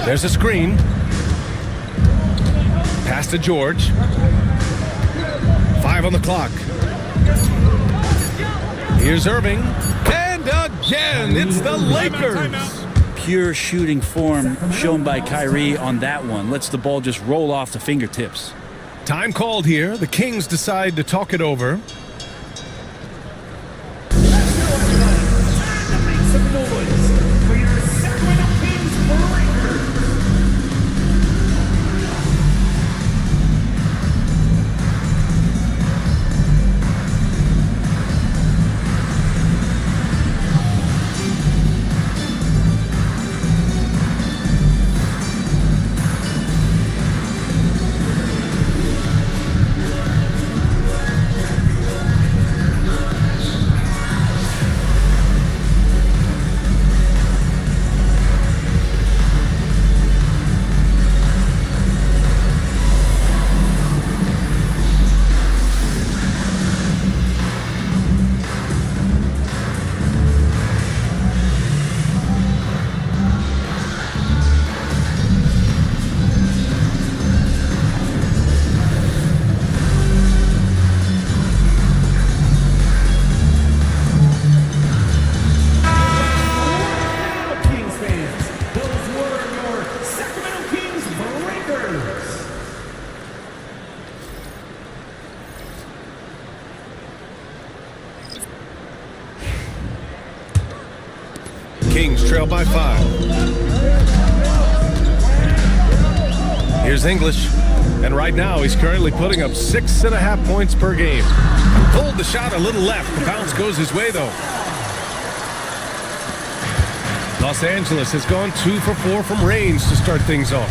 There's a screen. Pass to George. 5 on the clock. Here's Irving. And again, it's the Lakers. Pure shooting form shown by Kyrie on that one. Lets the ball just roll off the fingertips. Time called here. The Kings decide to talk it over. Kings trail by 5. Here's English. And right now, he's currently putting up 6.5 points per game. Pulled the shot a little left. The bounce goes his way, though. Los Angeles has gone 2 for 4 from range to start things off.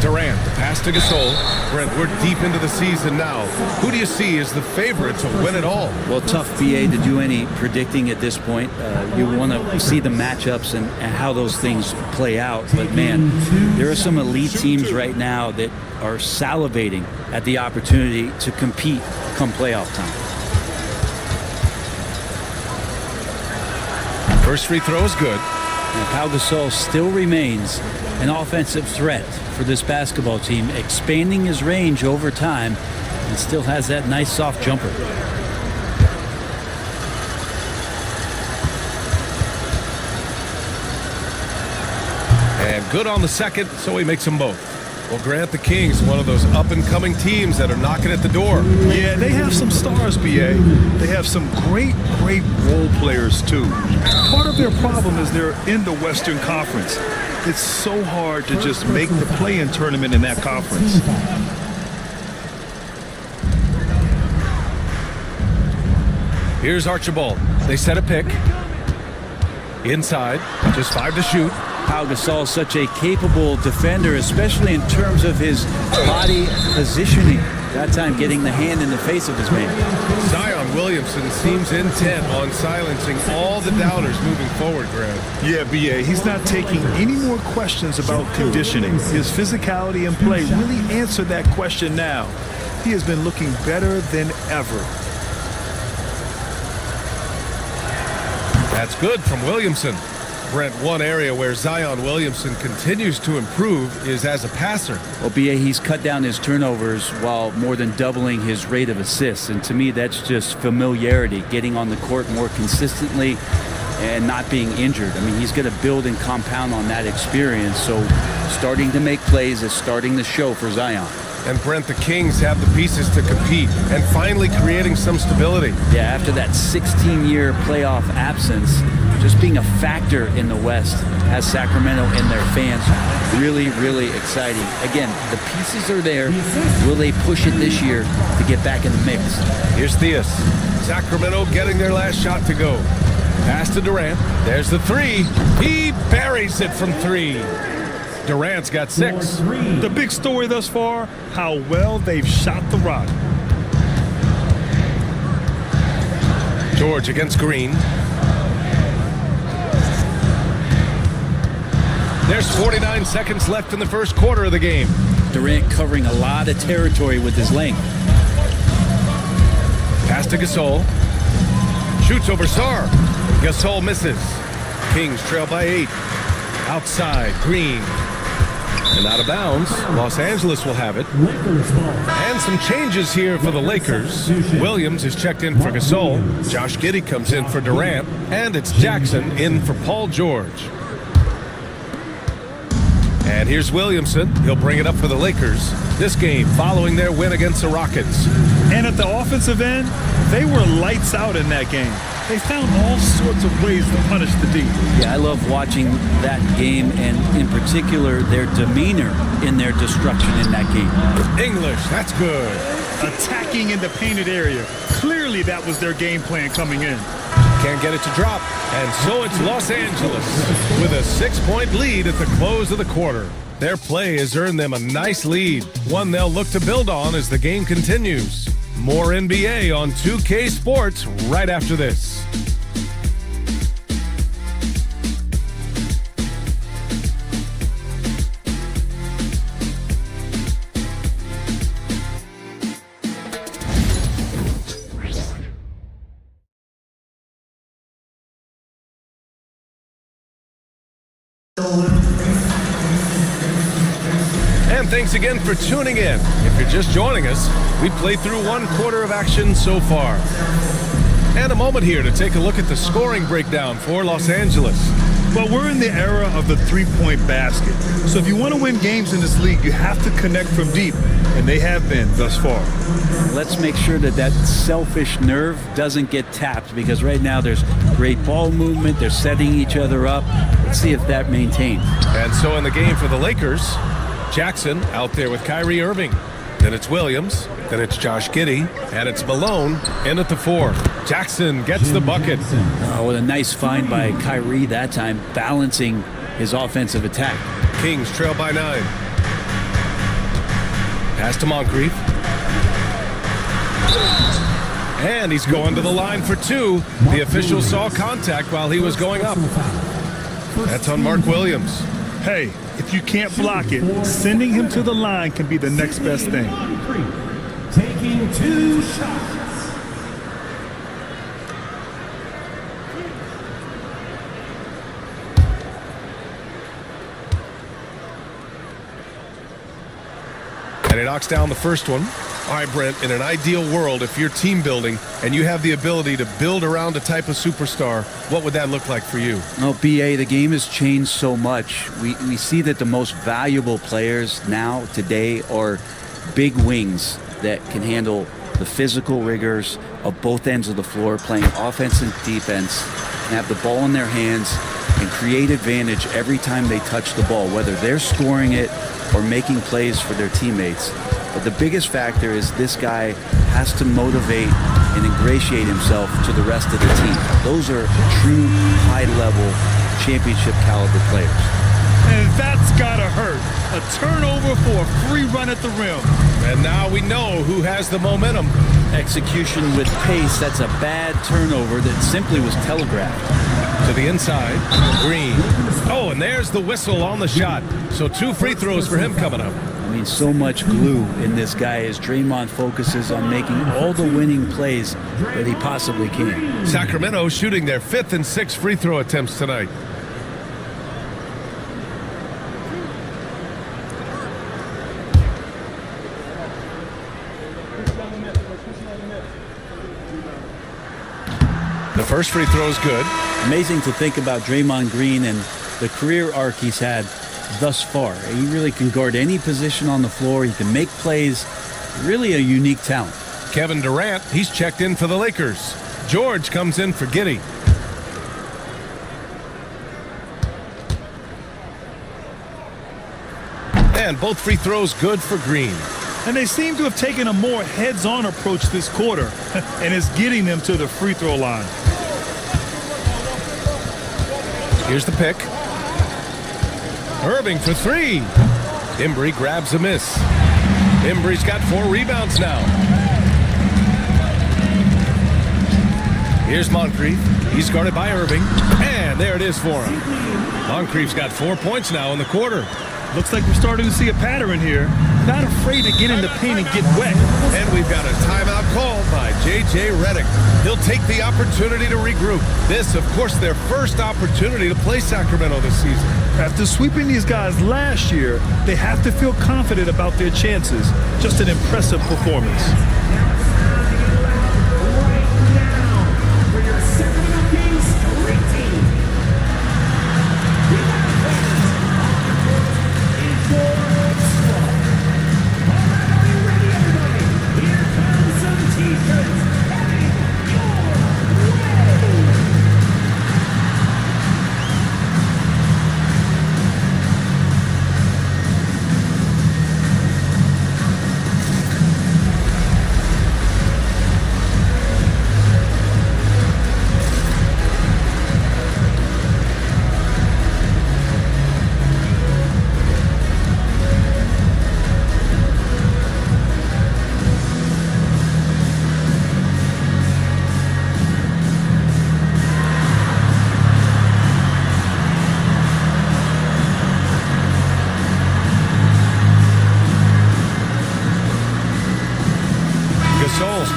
Durant, the pass to Gasol. Brent, we're deep into the season now. Who do you see as the favorite to win it all? Well, tough, BA, to do any predicting at this point. You want to see the matchups and how those things play out. But, man, there are some elite teams right now that are salivating at the opportunity to compete come playoff time. First free throw is good. And Pau Gasol still remains an offensive threat for this basketball team, expanding his range over time and still has that nice soft jumper. And good on the second, so he makes them both. Well, Grant, the Kings, one of those up-and-coming teams that are knocking at the door. Yeah, they have some stars, BA. They have some great role players, too. Part of their problem is they're in the Western Conference. It's so hard to just make the play-in tournament in that conference. Here's Archibald. They set a pick. Inside, just 5 to shoot. Pau Gasol, such a capable defender, especially in terms of his body positioning. That time getting the hand in the face of his man. Zion Williamson seems intent on silencing all the doubters moving forward, Grant. Yeah, BA, he's not taking any more questions about conditioning. His physicality and play really answered that question now. He has been looking better than ever. That's good from Williamson. Brent, one area where Zion Williamson continues to improve is as a passer. Well, BA, he's cut down his turnovers while more than doubling his rate of assists. And to me, that's just familiarity, getting on the court more consistently and not being injured. I mean, he's going to build and compound on that experience. So starting to make plays is starting the show for Zion. And Brent, the Kings have the pieces to compete and finally creating some stability. Yeah, after that 16-year playoff absence, just being a factor in the West has Sacramento and their fans really, really exciting. Again, the pieces are there. Will they push it this year to get back in the mix? Here's Theus. Sacramento getting their last shot to go. Pass to Durant. There's the three. He buries it from 3. Durant's got 6. The big story thus far, how well they've shot the rock. George against Green. There's 49 seconds left in the first quarter of the game. Durant covering a lot of territory with his length. Pass to Gasol. Shoots over Sarr. Gasol misses. Kings trail by 8. Outside, Green. And out of bounds, Los Angeles will have it. And some changes here for the Lakers. Williams is checked in for Gasol. Josh Giddey comes in for Durant. And it's Jackson in for Paul George. And here's Williamson. He'll bring it up for the Lakers. This game following their win against the Rockets. And at the offensive end, they were lights out in that game. They found all sorts of ways to punish the D. Yeah, I love watching that game, and in particular, their demeanor in their destruction in that game. English, that's good. Attacking in the painted area. Clearly that was their game plan coming in. Can't get it to drop. And so it's Los Angeles with a 6-point lead at the close of the quarter. Their play has earned them a nice lead, one they'll look to build on as the game continues. More NBA on 2K Sports right after this. And thanks again for tuning in. If you're just joining us, we played through 1 quarter of action so far. And a moment here to take a look at the scoring breakdown for Los Angeles. Well, we're in the era of the three-point basket. So if you want to win games in this league, you have to connect from deep, and they have been thus far. Let's make sure that that selfish nerve doesn't get tapped, because right now there's great ball movement. They're setting each other up. Let's see if that maintains. And so in the game for the Lakers, Jackson out there with Kyrie Irving. Then it's Williams. Then it's Josh Giddey. And it's Malone in at the 4. Jackson gets the bucket. Oh, what a nice find by Kyrie that time, balancing his offensive attack. Kings trail by 9. Pass to Moncrief. And he's going to the line for two. The official saw contact while he was going up. That's on Mark Williams. Hey, if you can't block it, sending him to the line can be the next best thing. Taking 2 shots. And he knocks down the first one. All right, Brent, in an ideal world, if you're team building and you have the ability to build around a type of superstar, what would that look like for you? No, BA, the game has changed so much. We see that the most valuable players now, today, are big wings that can handle the physical rigors of both ends of the floor, playing offense and defense, and have the ball in their hands and create advantage every time they touch the ball, whether they're scoring it or making plays for their teammates. But the biggest factor is this guy has to motivate and ingratiate himself to the rest of the team. Those are true high-level championship caliber players. And that's gotta hurt. A turnover for a free run at the rim. And now we know who has the momentum. Execution with pace, that's a bad turnover that simply was telegraphed. To the inside, Green. Oh, and there's the whistle on the shot. So 2 free throws for him coming up. I mean, so much glue in this guy as Draymond focuses on making all the winning plays that he possibly can. Sacramento shooting their 5th and 6th free throw attempts tonight. The first free throw is good. Amazing to think about Draymond Green and the career arc he's had thus far. He really can guard any position on the floor. He can make plays. Really a unique talent. Kevin Durant, he's checked in for the Lakers. George comes in for Giddey. And both free throws good for Green. And they seem to have taken a more heads-on approach this quarter, and it's getting them to the free throw line. Here's the pick. Irving for 3. Embry grabs a miss. Embry's got 4 rebounds now. Here's Moncrief. He's guarded by Irving. And there it is for him. Moncrief's got 4 points now in the quarter. Looks like we're starting to see a pattern here. Not afraid to get in the paint and get wet. And we've got a timeout called by J.J. Redick. He'll take the opportunity to regroup. This, of course, their first opportunity to play Sacramento this season. After sweeping these guys last year, they have to feel confident about their chances. Just an impressive performance.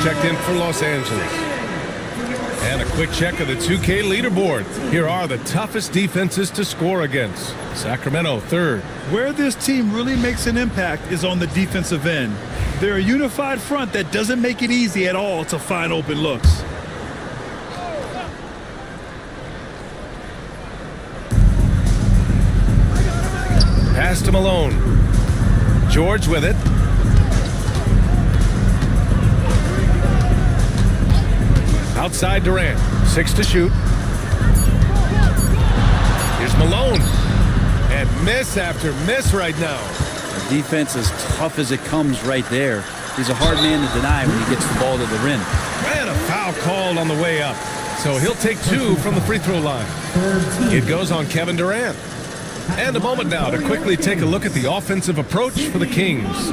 Checked in for Los Angeles. And a quick check of the 2K leaderboard. Here are the toughest defenses to score against. Sacramento 3rd. Where this team really makes an impact is on the defensive end. They're a unified front that doesn't make it easy at all to find open looks. Pass to Malone. George with it. Outside Durant. 6 to shoot. Here's Malone. And miss after miss right now. The defense as tough as it comes right there. He's a hard man to deny when he gets the ball to the rim. And a foul called on the way up. So he'll take 2 from the free throw line. It goes on Kevin Durant. And a moment now to quickly take a look at the offensive approach for the Kings.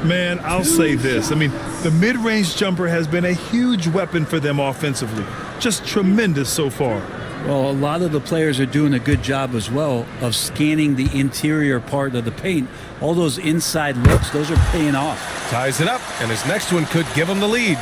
Man, I'll say this. I mean, the mid-range jumper has been a huge weapon for them offensively. Just tremendous so far. Well, a lot of the players are doing a good job as well of scanning the interior part of the paint. All those inside looks, those are paying off. Ties it up, and his next one could give him the lead.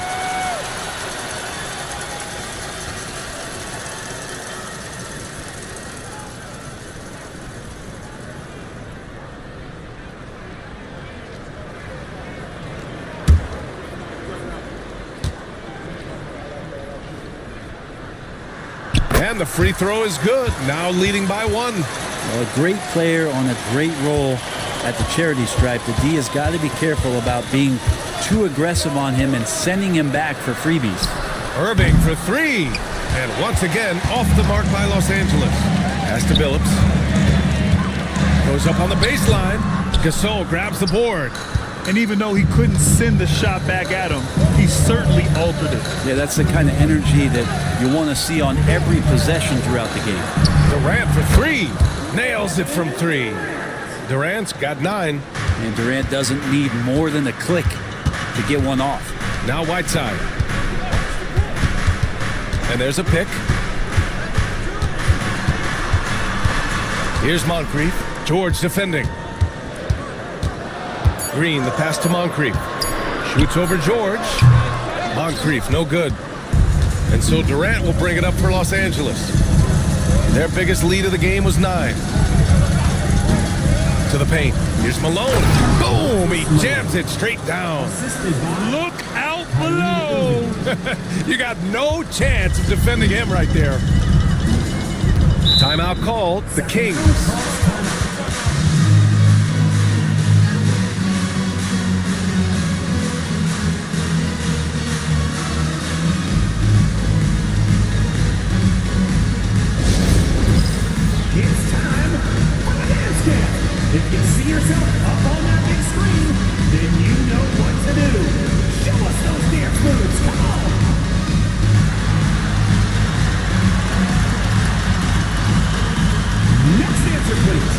And the free throw is good, now leading by 1. Well, a great player on a great roll at the charity stripe. The D has got to be careful about being too aggressive on him and sending him back for freebies. Irving for 3. And once again, off the mark by Los Angeles. Pass to Billups. Goes up on the baseline. Gasol grabs the board. And even though he couldn't send the shot back at him, he certainly altered it. Yeah, that's the kind of energy that you want to see on every possession throughout the game. Durant for 3. Nails it from 3. Durant's got 9. And Durant doesn't need more than a click to get one off. Now Whiteside. And there's a pick. Here's Moncrief. George defending. Green, the pass to Moncrief. Shoots over George. Moncrief, no good. And so Durant will bring it up for Los Angeles. Their biggest lead of the game was 9. To the paint. Here's Malone. Boom! He jams it straight down. Look out below! You got no chance of defending him right there. Timeout called. The Kings. If you see yourself up on that big screen, then you know what to do. Show us those dance moves. Come on. Next answer, please.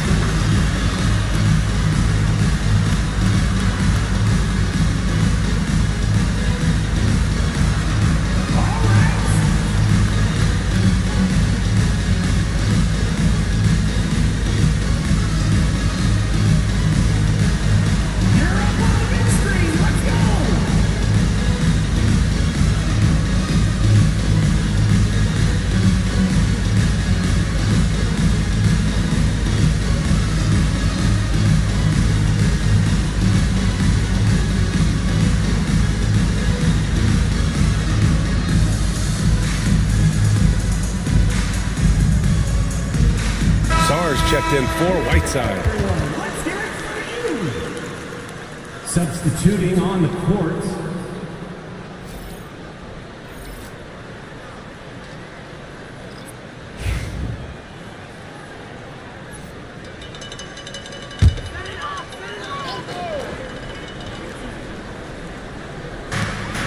All right. Checked in for Whiteside. Substituting on the court.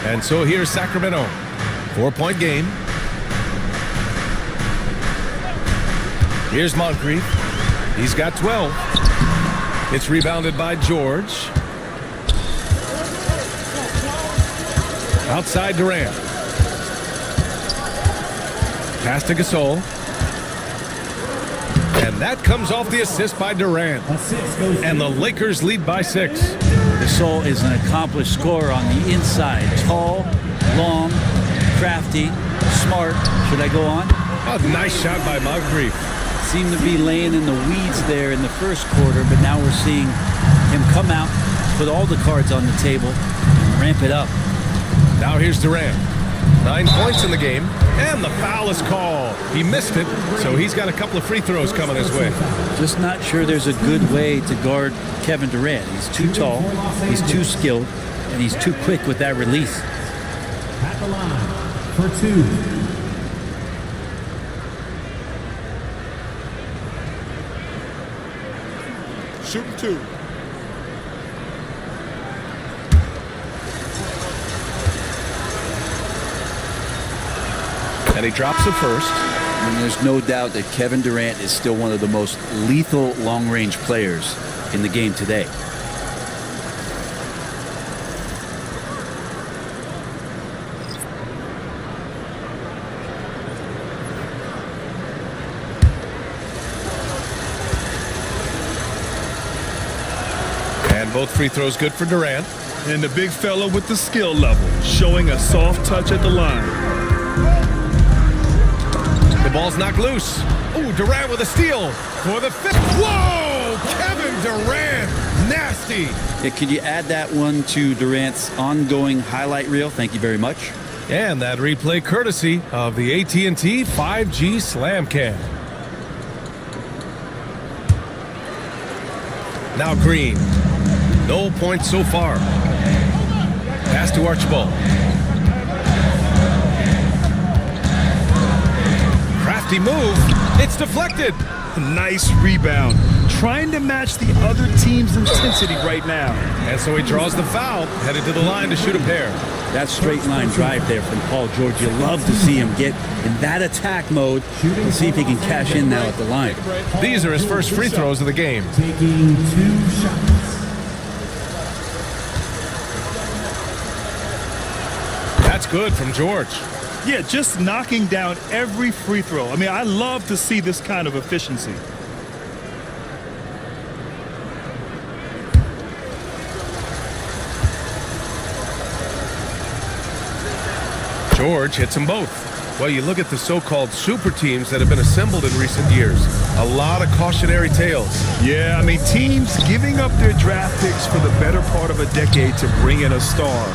And so here's Sacramento. 4-point game. Here's Moncrief. He's got 12. It's rebounded by George. Outside Durant. Pass to Gasol. And that comes off the assist by Durant. And the Lakers lead by 6. Gasol is an accomplished scorer on the inside. Tall, long, crafty, smart. Should I go on? Oh, nice shot by Moncrief. Seemed to be laying in the weeds there in the first quarter, but now we're seeing him come out, put all the cards on the table, and ramp it up. Now here's Durant. 9 points in the game, and the foul is called. He missed it, so he's got a couple of free throws coming his way. Just not sure there's a good way to guard Kevin Durant. He's too tall, he's too skilled, and he's too quick with that release. At the line for 2. Shooting 2. And he drops it first. And there's no doubt that Kevin Durant is still one of the most lethal long-range players in the game today. And both free throws good for Durant. And the big fella with the skill level, showing a soft touch at the line. The ball's knocked loose. Ooh, Durant with a steal for the fifth. Whoa! Kevin Durant, nasty. Yeah, could you add that one to Durant's ongoing highlight reel? Thank you very much. And that replay courtesy of the AT&T 5G Slam Cam. Now Green. No points so far. Pass to Archibald. Crafty move. It's deflected. Nice rebound. Trying to match the other team's intensity right now. And so he draws the foul, headed to the line to shoot a pair. That straight line drive there from Paul George. You love to see him get in that attack mode and see if he can cash in now at the line. These are his first free throws of the game. Taking 2 shots. That's good from George. Yeah, just knocking down every free throw. I mean, I love to see this kind of efficiency. George hits them both. Well, you look at the so-called super teams that have been assembled in recent years. A lot of cautionary tales. Yeah, I mean, teams giving up their draft picks for the better part of a decade to bring in a star.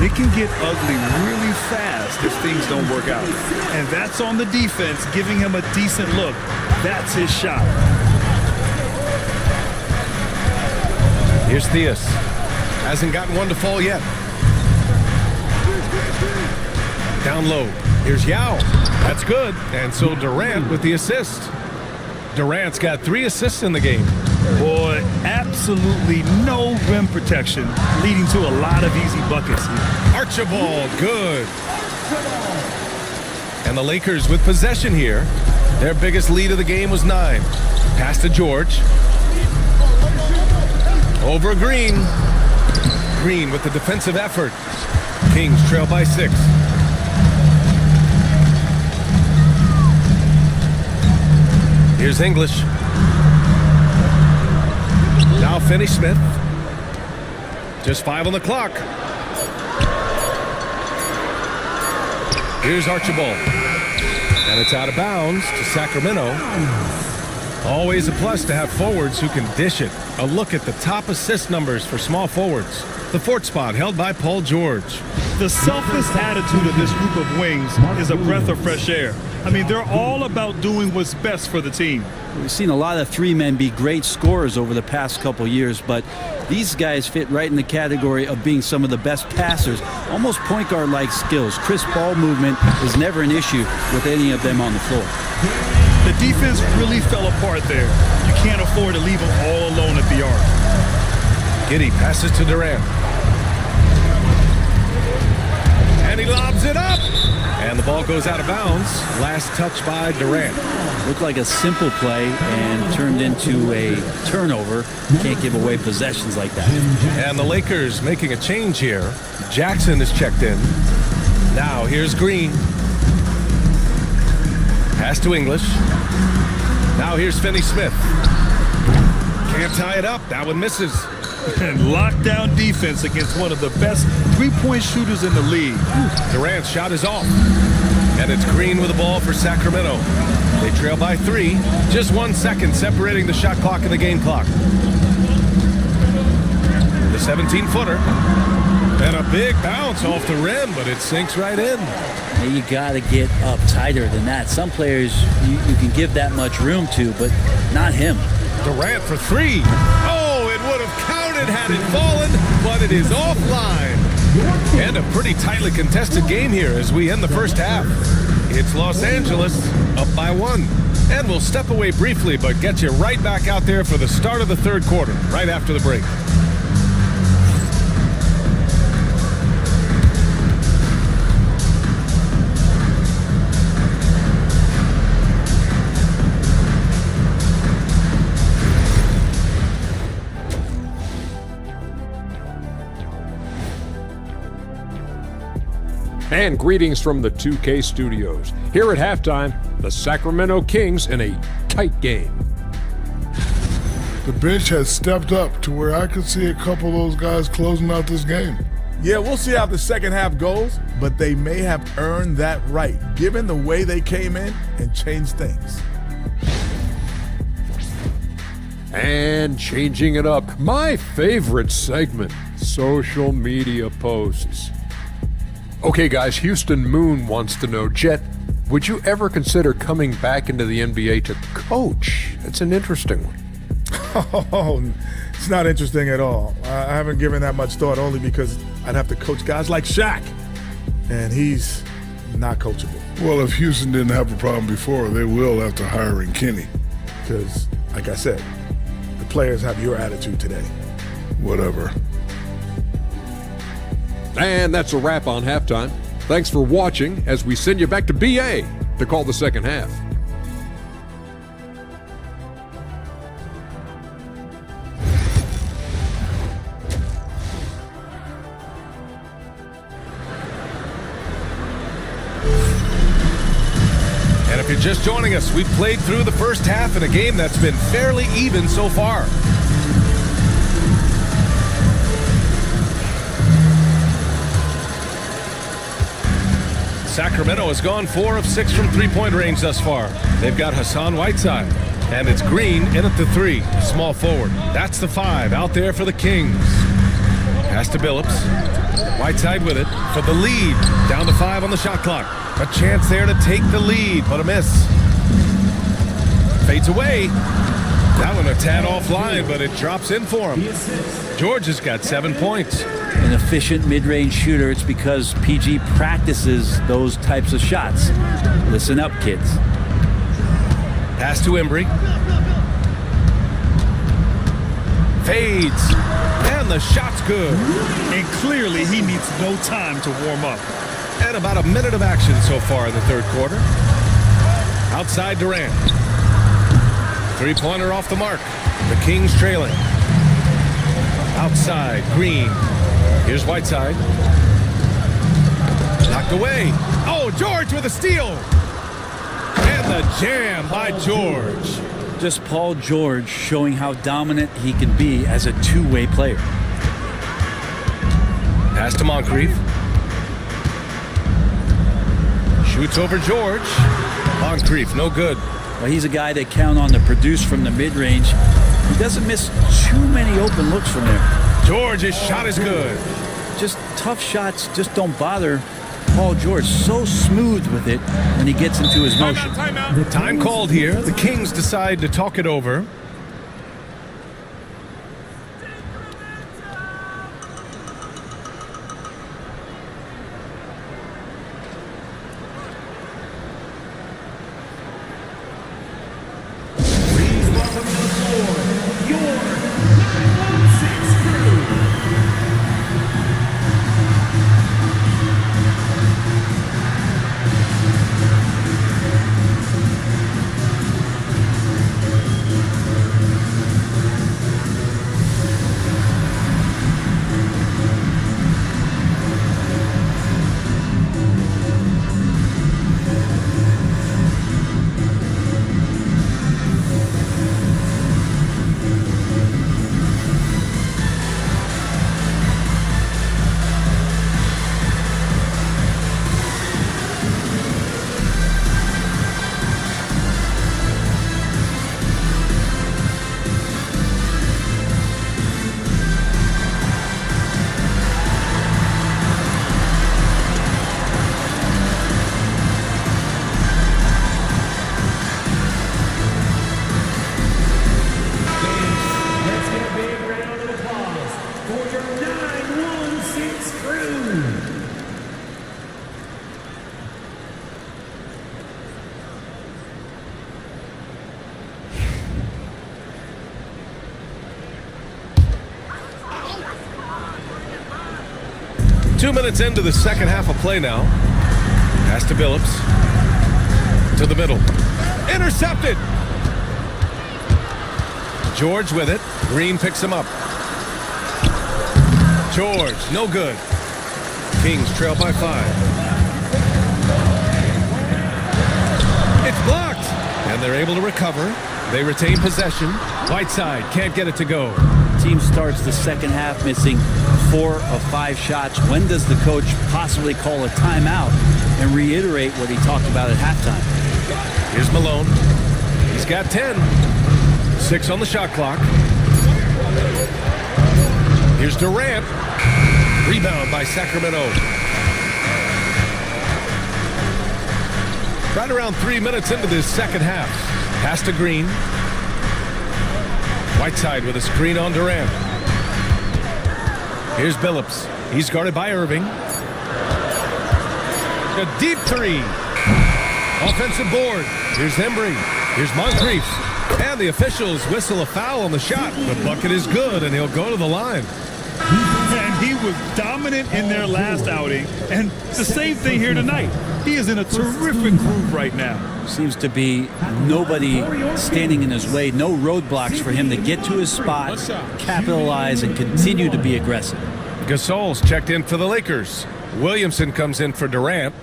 It can get ugly really fast if things don't work out. And that's on the defense, giving him a decent look. That's his shot. Here's Theus. Hasn't gotten one to fall yet. Down low. Here's Yao. That's good. And so Durant with the assist. Durant's got 3 assists in the game. Boy, absolutely no rim protection, leading to a lot of easy buckets here. Archibald, good. And the Lakers with possession here. Their biggest lead of the game was 9. Pass to George. Over Green. Green with the defensive effort. Kings trail by 6. Here's English. Now Finney-Smith. Just 5 on the clock. Here's Archibald. And it's out of bounds to Sacramento. Always a plus to have forwards who can dish it. A look at the top assist numbers for small forwards. The 4th spot held by Paul George. The selfless attitude of this group of wings is a breath of fresh air. I mean, they're all about doing what's best for the team. We've seen a lot of 3 men be great scorers over the past couple years, but these guys fit right in the category of being some of the best passers, almost point guard-like skills. Crisp ball movement is never an issue with any of them on the floor. The defense really fell apart there. You can't afford to leave them all alone at the arc. Giddey passes to Durant. And he lobs it up. And the ball goes out of bounds. Last touch by Durant. Looked like a simple play and turned into a turnover. Can't give away possessions like that. And the Lakers making a change here. Jackson is checked in. Now here's Green. Pass to English. Now here's Finney-Smith. Can't tie it up. That one misses. And lockdown defense against one of the best three-point shooters in the league. Durant's shot is off. And it's Green with the ball for Sacramento. They trail by 3. Just 1 second separating the shot clock and the game clock. The 17-footer. And a big bounce off the rim, but it sinks right in. You got to get up tighter than that. Some players you can give that much room to, but not him. Durant for 3. Oh, it would have counted had it fallen, but it is offline. And a pretty tightly contested game here as we end the first half. It's Los Angeles up by 1. And we'll step away briefly, but get you right back out there for the start of the third quarter, right after the break. And greetings from the 2K studios. Here at halftime, the Sacramento Kings in a tight game. The bench has stepped up to where I could see a couple of those guys closing out this game. Yeah, we'll see how the second half goes, but they may have earned that right, given the way they came in and changed things. And changing it up, my favorite segment, social media posts. Okay guys, Houston Moon wants to know, Jet, would you ever consider coming back into the NBA to coach? It's an interesting one. Oh, it's not interesting at all. I haven't given that much thought, only because I'd have to coach guys like Shaq, and he's not coachable. Well, if Houston didn't have a problem before, they will after hiring Kenny. Because, like I said, the players have your attitude today. Whatever. And that's a wrap on halftime. Thanks for watching as we send you back to BA to call the second half. And if you're just joining us, we've played through the first half in a game that's been fairly even so far. Sacramento has gone 4 of 6 from three-point range thus far. They've got Hassan Whiteside, and it's Green in at the 3, small forward. That's the 5 out there for the Kings. Pass to Billups. Whiteside with it for the lead. Down to 5 on the shot clock. A chance there to take the lead, but a miss. Fades away. That one a tad offline, but it drops in for him. George has got 7 points. An efficient mid-range shooter, it's because PG practices those types of shots. Listen up, kids. Pass to Embry. Fades. And the shot's good. And clearly he needs no time to warm up. And about a minute of action so far in the third quarter. Outside Durant. Three-pointer off the mark. The Kings trailing. Outside, Green. Here's Whiteside. Knocked away. Oh, George with a steal. And the jam by George. Just Paul George showing how dominant he can be as a two-way player. Pass to Moncrief. Shoots over George. Moncrief, no good. Well, he's a guy that count on to produce from the mid-range. He doesn't miss too many open looks from there. George's shot is good. Just tough shots just don't bother Paul George. So smooth with it when he gets into his motion. Time called here. The Kings decide to talk it over. Two minutes into the second half of play now. Pass to Billups. To the middle. Intercepted. George with it. Green picks him up. George, no good. Kings trail by 5. they're able to recover. They retain possession. Whiteside can't get it to go. Team starts the second half missing 4 of 5 shots. When does the coach possibly call a timeout and reiterate what he talked about at halftime? Here's Malone. He's got 10. 6 on the shot clock. Here's Durant. Rebound by Sacramento. Right around 3 minutes into this second half. Pass to Green. Whiteside with a screen on Durant. Here's Billups. He's guarded by Irving. A deep three. Offensive board. Here's Embry. Here's Moncrief. And the officials whistle a foul on the shot. The bucket is good, and he'll go to the line. And he was dominant in their last outing, and the same thing here tonight. He is in a terrific groove right now. Seems to be nobody standing in his way, no roadblocks for him to get to his spot, capitalize, and continue to be aggressive. Gasol's checked in for the Lakers. Williamson comes in for Durant.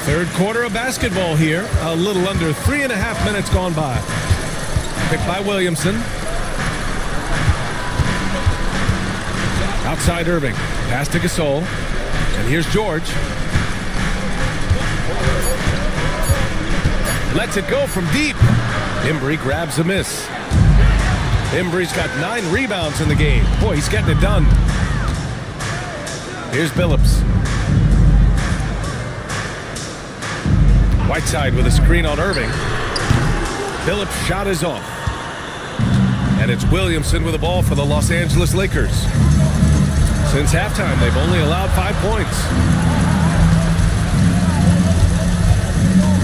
Third quarter of basketball here. A little under 3.5 minutes gone by. Picked by Williamson. Outside Irving. Pass to Gasol. And here's George. Lets it go from deep. Embry grabs a miss. Embry's got 9 rebounds in the game. Boy, he's getting it done. Here's Billups. Whiteside with a screen on Irving. Billups' shot is off. And it's Williamson with the ball for the Los Angeles Lakers. Since halftime, they've only allowed 5 points.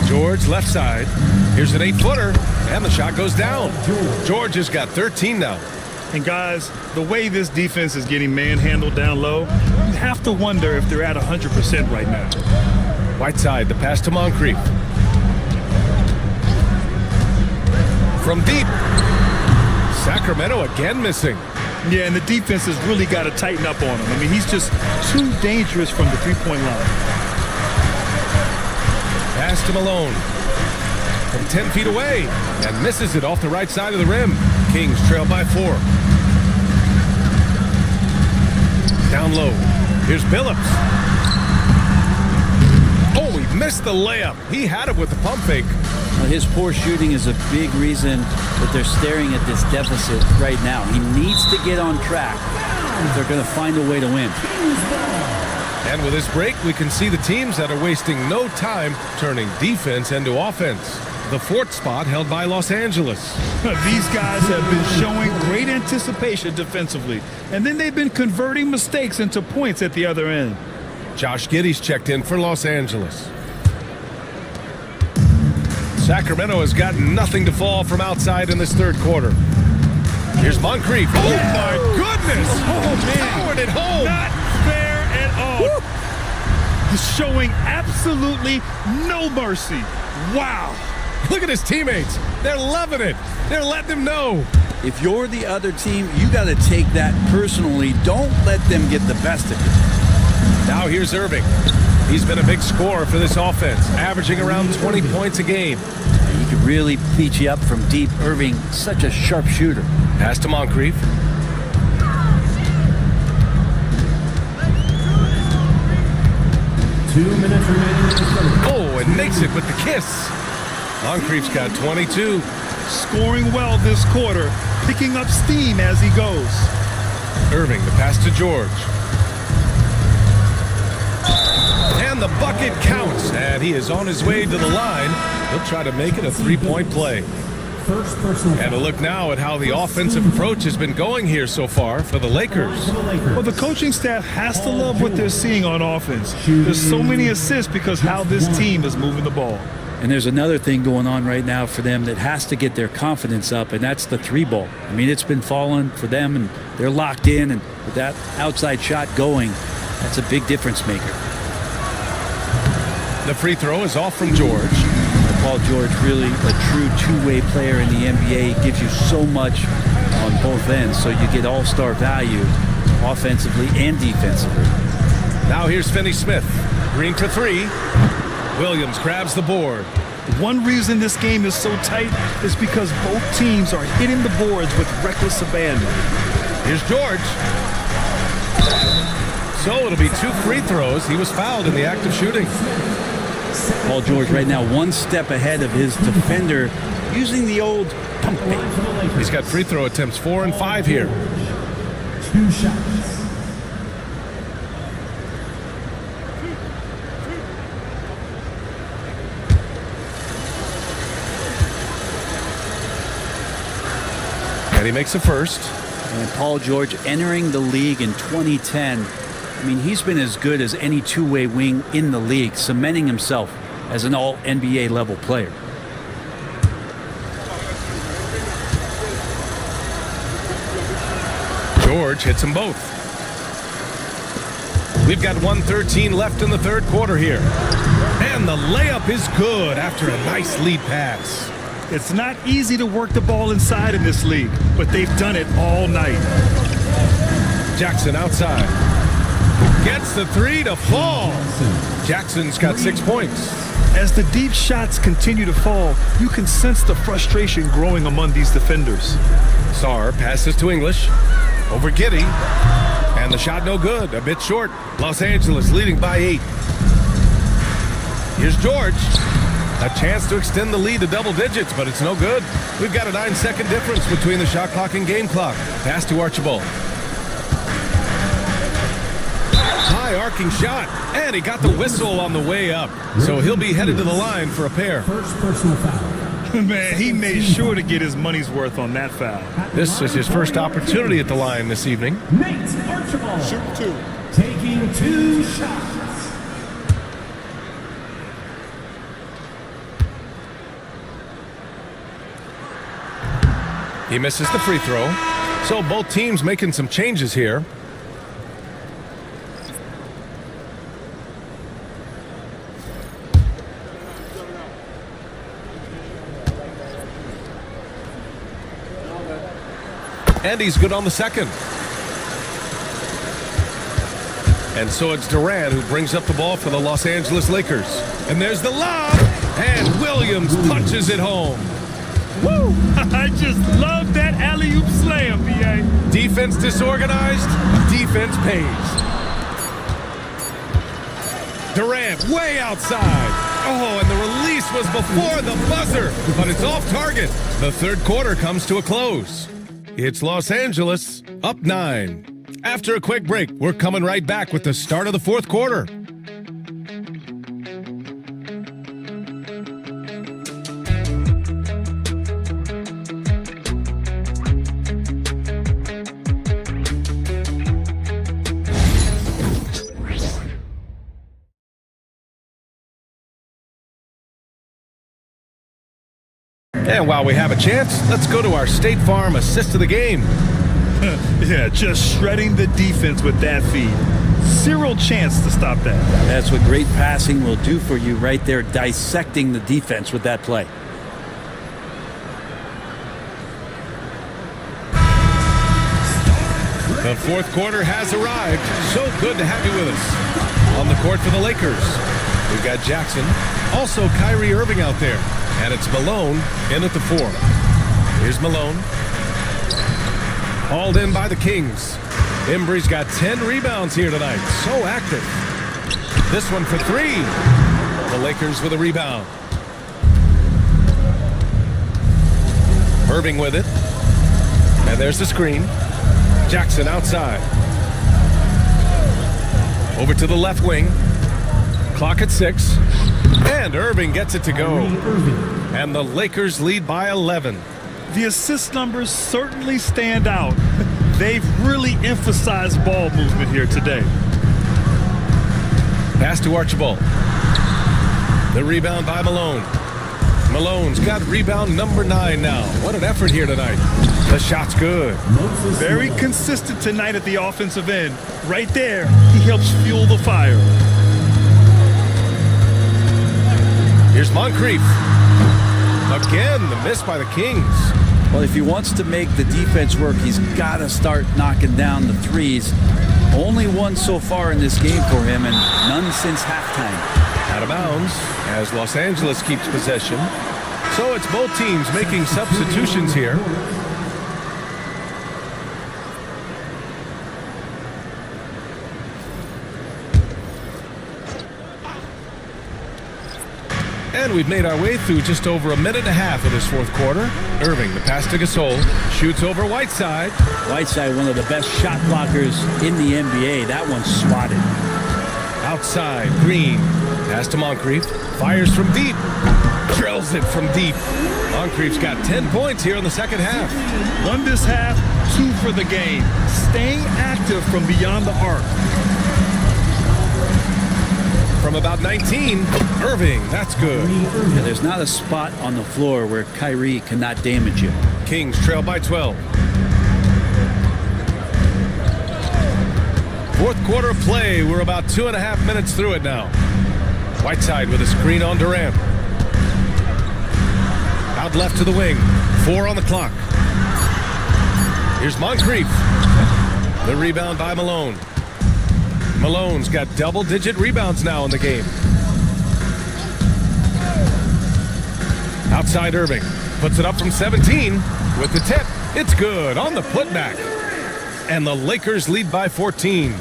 George, left side. Here's an 8-footer, and the shot goes down. George has got 13 now. And guys, the way this defense is getting manhandled down low, you have to wonder if they're at 100% right now. Whiteside, the pass to Moncrief. From deep. Sacramento again missing. Yeah, and the defense has really got to tighten up on him. I mean, he's just too dangerous from the three-point line. Pass to Malone. From 10 feet away. And misses it off the right side of the rim. Kings trail by 4. Down low. Here's Billups. Oh, he missed the layup. He had it with the pump fake. Well, his poor shooting is a big reason that they're staring at this deficit right now. He needs to get on track if they're going to find a way to win. And with this break, we can see the teams that are wasting no time turning defense into offense. The 4th spot held by Los Angeles. These guys have been showing great anticipation defensively, and then they've been converting mistakes into points at the other end. Josh Giddey's checked in for Los Angeles. Sacramento has got nothing to fall from outside in this third quarter. Here's Moncrief. Oh, my goodness! Oh, man. Powered it home. Not fair at all. He's showing absolutely no mercy. Wow. Look at his teammates. They're loving it. They're letting him know. If you're the other team, you got to take that personally. Don't let them get the best of you. Now here's Irving. He's been a big scorer for this offense, averaging around 20 points a game. He could really beat you up from deep. Irving, such a sharp shooter. Pass to Moncrief. Oh, and makes it with the kiss. Moncrief's got 22. Scoring well this quarter, picking up steam as he goes. Irving, the pass to George. And the bucket counts, and he is on his way to the line. He'll try to make it a 3-point play. And a look now at how the offensive approach has been going here so far for the Lakers. Well, the coaching staff has to love what they're seeing on offense. There's so many assists because how this team is moving the ball. And there's another thing going on right now for them that has to get their confidence up, and that's the 3-ball. I mean, it's been falling for them, and they're locked in, and with that outside shot going, that's a big difference maker. The free throw is off from George. Paul George, really a true two-way player in the NBA. He gives you so much on both ends, so you get all-star value offensively and defensively. Now here's Finney Smith. Green for three. Williams grabs the board. One reason this game is so tight is because both teams are hitting the boards with reckless abandon. Here's George. So it'll be 2 free throws. He was fouled in the act of shooting. Paul George right now 1 step ahead of his defender using the old pump fake. He's got free throw attempts 4 and 5 here. 2 shots. And he makes a first. And Paul George entering the league in 2010. I mean, he's been as good as any two-way wing in the league, cementing himself as an all-NBA level player. George hits them both. We've got 1:13 left in the third quarter here. And the layup is good after a nice lead pass. It's not easy to work the ball inside in this league, but they've done it all night. Jackson outside. Gets the three to fall. Jackson's got 6 points. As the deep shots continue to fall, you can sense the frustration growing among these defenders. Sarr passes to English. Over Giddey. And the shot no good. A bit short. Los Angeles leading by 8. Here's George. A chance to extend the lead to double digits, but it's no good. We've got a 9-second difference between the shot clock and game clock. Pass to Archibald. High arcing shot, and he got the whistle on the way up. So he'll be headed to the line for a pair. First personal foul. Man, he made sure to get his money's worth on that foul. This is his first opportunity at the line this evening. Nate Archibald. Shoot 2. Taking 2 shots. He misses the free throw. So both teams making some changes here. And he's good on the second. And so it's Durant who brings up the ball for the Los Angeles Lakers. And there's the lob. And Williams punches it home. Woo! I just love that alley-oop slam, B.A. Defense disorganized, defense pays. Durant way outside. Oh, and the release was before the buzzer, but it's off target. The third quarter comes to a close. It's Los Angeles up 9. After a quick break, we're coming right back with the start of the fourth quarter. And while we have a chance, let's go to our State Farm assist of the game. Yeah, just shredding the defense with that feed. Zero chance to stop that. That's what great passing will do for you right there, dissecting the defense with that play. The fourth quarter has arrived. So good to have you with us. On the court for the Lakers, we've got Jackson, also Kyrie Irving out there. And it's Malone in at the 4. Here's Malone. Hauled in by the Kings. Embry's got 10 rebounds here tonight. So active. This one for 3. The Lakers with a rebound. Irving with it. And there's the screen. Jackson outside. Over to the left wing. Clock at 6. And Irving gets it to go. And the Lakers lead by 11. The assist numbers certainly stand out. They've really emphasized ball movement here today. Pass to Archibald. The rebound by Malone. Malone's got rebound number 9 now. What an effort here tonight. The shot's good. Very consistent tonight at the offensive end. Right there, he helps fuel the fire. Here's Moncrief. Again, the miss by the Kings. Well, if he wants to make the defense work, he's got to start knocking down the threes. Only one so far in this game for him, and none since halftime. Out of bounds as Los Angeles keeps possession. So it's both teams making substitutions here. And we've made our way through just over a minute and a half of this fourth quarter. Irving, the pass to Gasol, shoots over Whiteside. Whiteside, one of the best shot blockers in the NBA. That one's swatted. Outside, Green, pass to Moncrief, fires from deep, drills it from deep. Moncrief's got 10 points here in the second half. Won this half, 2 for the game. Staying active from beyond the arc. From about 19, Irving, that's good. Yeah, there's not a spot on the floor where Kyrie cannot damage you. Kings trail by 12. Fourth quarter of play. We're about 2.5 minutes through it now. Whiteside with a screen on Durant. Out left to the wing. 4 on the clock. Here's Moncrief. The rebound by Malone. Malone's got double-digit rebounds now in the game. Outside Irving. Puts it up from 17 with the tip. It's good on the putback. And the Lakers lead by 14.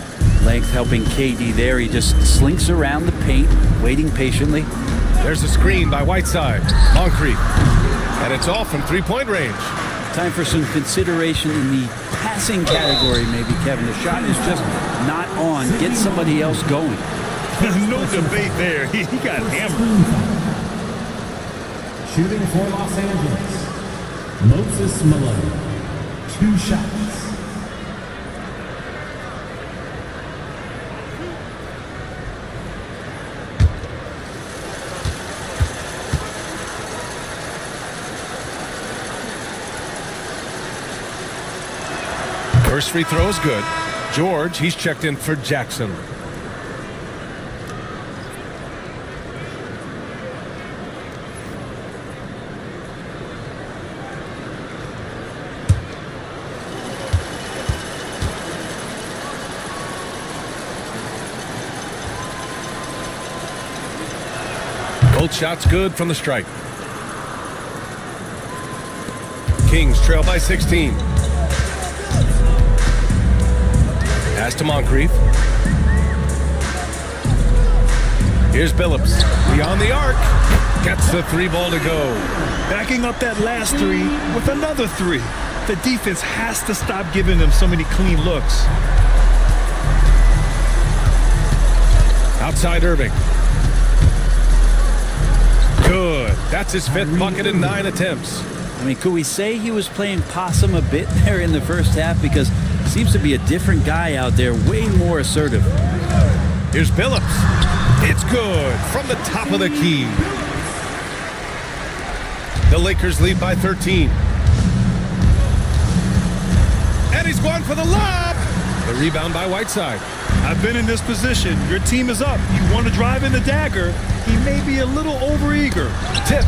Length helping KD there. He just slinks around the paint, waiting patiently. There's a screen by Whiteside. Moncrief. And it's all from three-point range. Time for some consideration in the passing category, maybe, Kevin. The shot is just not on. Get somebody else going. No debate there. He got hammered. Shooting for Los Angeles, Moses Malone. 2 shots. First free throw is good. George, he's checked in for Jackson. Both shots good from the stripe. Kings trail by 16. Pass to Moncrief. Here's Billups. Beyond the arc. Gets the 3 ball to go. Backing up that last 3 with another 3. The defense has to stop giving them so many clean looks. Outside Irving. Good. That's his 5th bucket in 9 attempts. I mean, could we say he was playing possum a bit there in the first half? Because seems to be a different guy out there, way more assertive. Here's Billups. It's good from the top of the key. The Lakers lead by 13. And he's going for the lob. The rebound by Whiteside. I've been in this position. Your team is up. You want to drive in the dagger. He may be a little overeager. Tipped.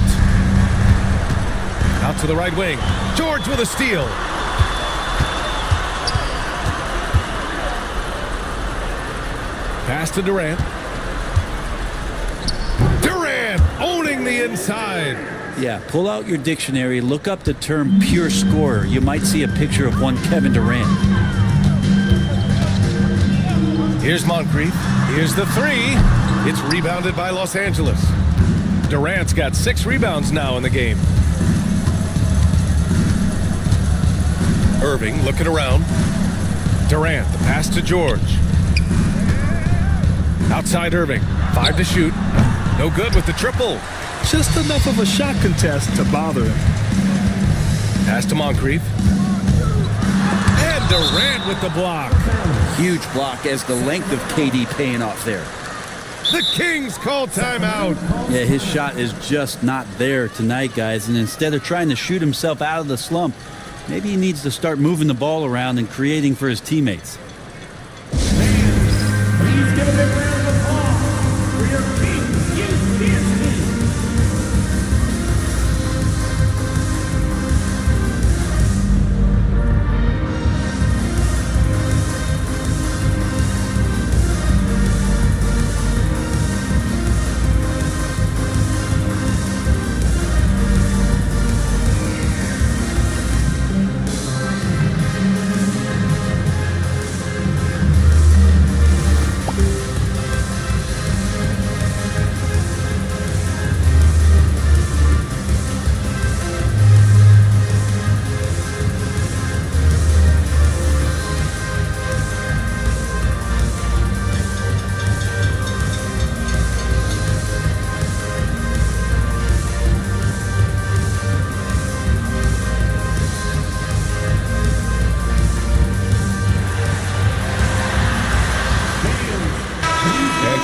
Out to the right wing. George with a steal. Pass to Durant. Durant owning the inside. Yeah, pull out your dictionary, look up the term pure scorer. You might see a picture of one Kevin Durant. Here's Moncrief. Here's the 3. It's rebounded by Los Angeles. Durant's got 6 rebounds now in the game. Irving looking around. Durant, the pass to George. Outside Irving. 5 to shoot. No good with the triple. Just enough of a shot contest to bother him. Pass to Moncrief. And Durant with the block. Huge block as the length of KD paying off there. The Kings call timeout. Yeah, his shot is just not there tonight, guys. And instead of trying to shoot himself out of the slump, maybe he needs to start moving the ball around and creating for his teammates. Please give a big round of applause for your Kings Youth Dienasty.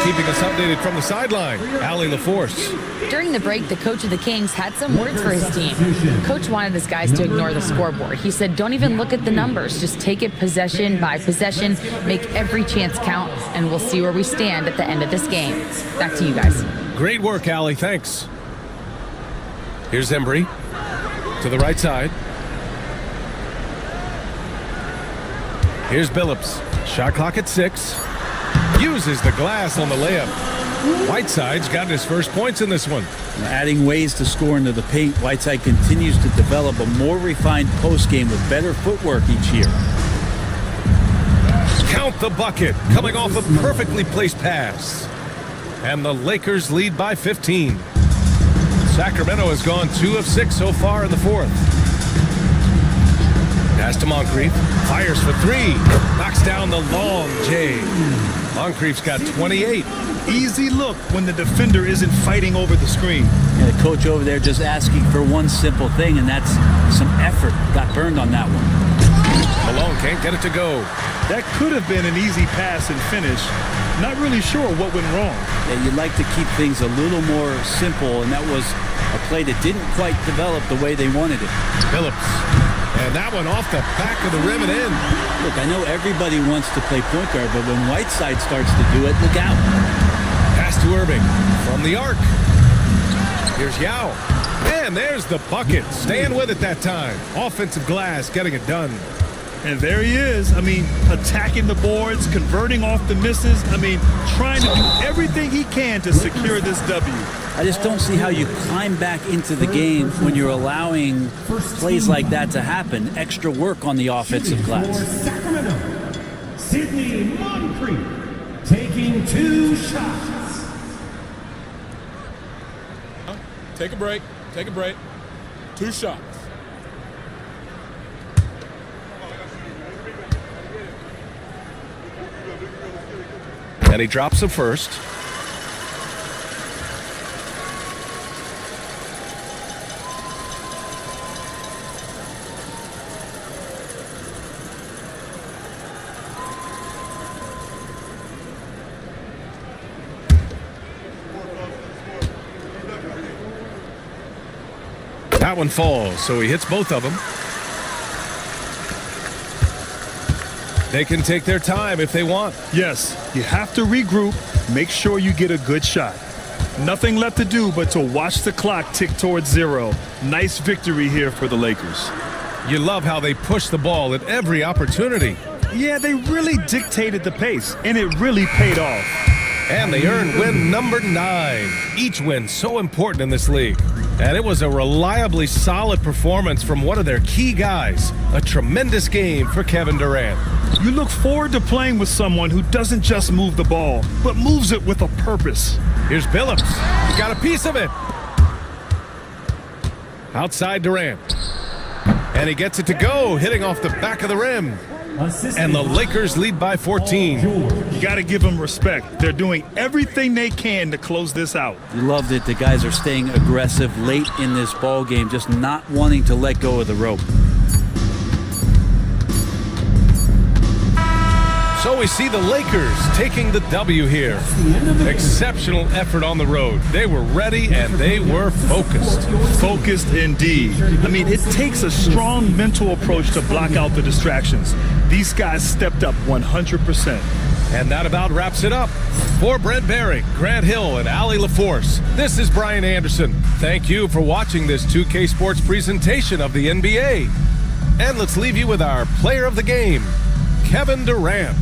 keeping us updated from the sideline, Allie LaForce. During the break, the coach of the Kings had some words for his team. Coach wanted his guys to ignore the scoreboard. He said, don't even look at the numbers. Just take it possession by possession, make every chance count, and we'll see where we stand at the end of this game. Back to you guys. Great work, Allie. Thanks. Here's Embry to the right side. Here's Billups. Shot clock at 6. Uses the glass on the layup. Whiteside's got his first points in this one. Adding ways to score into the paint, Whiteside continues to develop a more refined post game with better footwork each year. Count the bucket, coming off a perfectly placed pass. And the Lakers lead by 15. Sacramento has gone 2 of 6 so far in the fourth. Pass to Moncrief, fires for 3, knocks down the long J. Moncrief's got 28. Easy look when the defender isn't fighting over the screen. And the coach over there just asking for one simple thing, and that's some effort. Got burned on that one. Malone can't get it to go. That could have been an easy pass and finish. Not really sure what went wrong. Yeah, you'd like to keep things a little more simple, and that was a play that didn't quite develop the way they wanted it. Phillips. And that one off the back of the rim and in. Look, I know everybody wants to play point guard, but when Whiteside starts to do it, look out. Pass to Irving from the arc. Here's Yao. And there's the bucket. Staying with it that time. Offensive glass, getting it done. And there he is. I mean, attacking the boards, converting off the misses. I mean, trying to do everything he can to secure this W. I just don't see how you climb back into the game when you're allowing plays like that to happen. Extra work on the offensive glass. Sacramento, Sidney Moncrief taking 2 shots. Take a break. Take a break. 2 shots. And he drops the first. That one falls, so he hits both of them. They can take their time if they want. Yes, you have to regroup, make sure you get a good shot. Nothing left to do but to watch the clock tick towards 0. Nice victory here for the Lakers. You love how they push the ball at every opportunity. Yeah, they really dictated the pace, and it really paid off. And they earned win number 9. Each win so important in this league. And it was a reliably solid performance from one of their key guys. A tremendous game for Kevin Durant. You look forward to playing with someone who doesn't just move the ball, but moves it with a purpose. Here's Billups. He got a piece of it. Outside Durant. And he gets it to go, hitting off the back of the rim. And the Lakers lead by 14. You got to give them respect. They're doing everything they can to close this out. You love that the guys are staying aggressive late in this ball game, just not wanting to let go of the rope. So we see the Lakers taking the W here. Exceptional effort on the road. They were ready and they were focused. Focused indeed. I mean, it takes a strong mental approach to block out the distractions. These guys stepped up 100%. And that about wraps it up. For Brent Barry, Grant Hill, and Allie LaForce, this is Brian Anderson. Thank you for watching this 2K Sports presentation of the NBA. And let's leave you with our player of the game, Kevin Durant.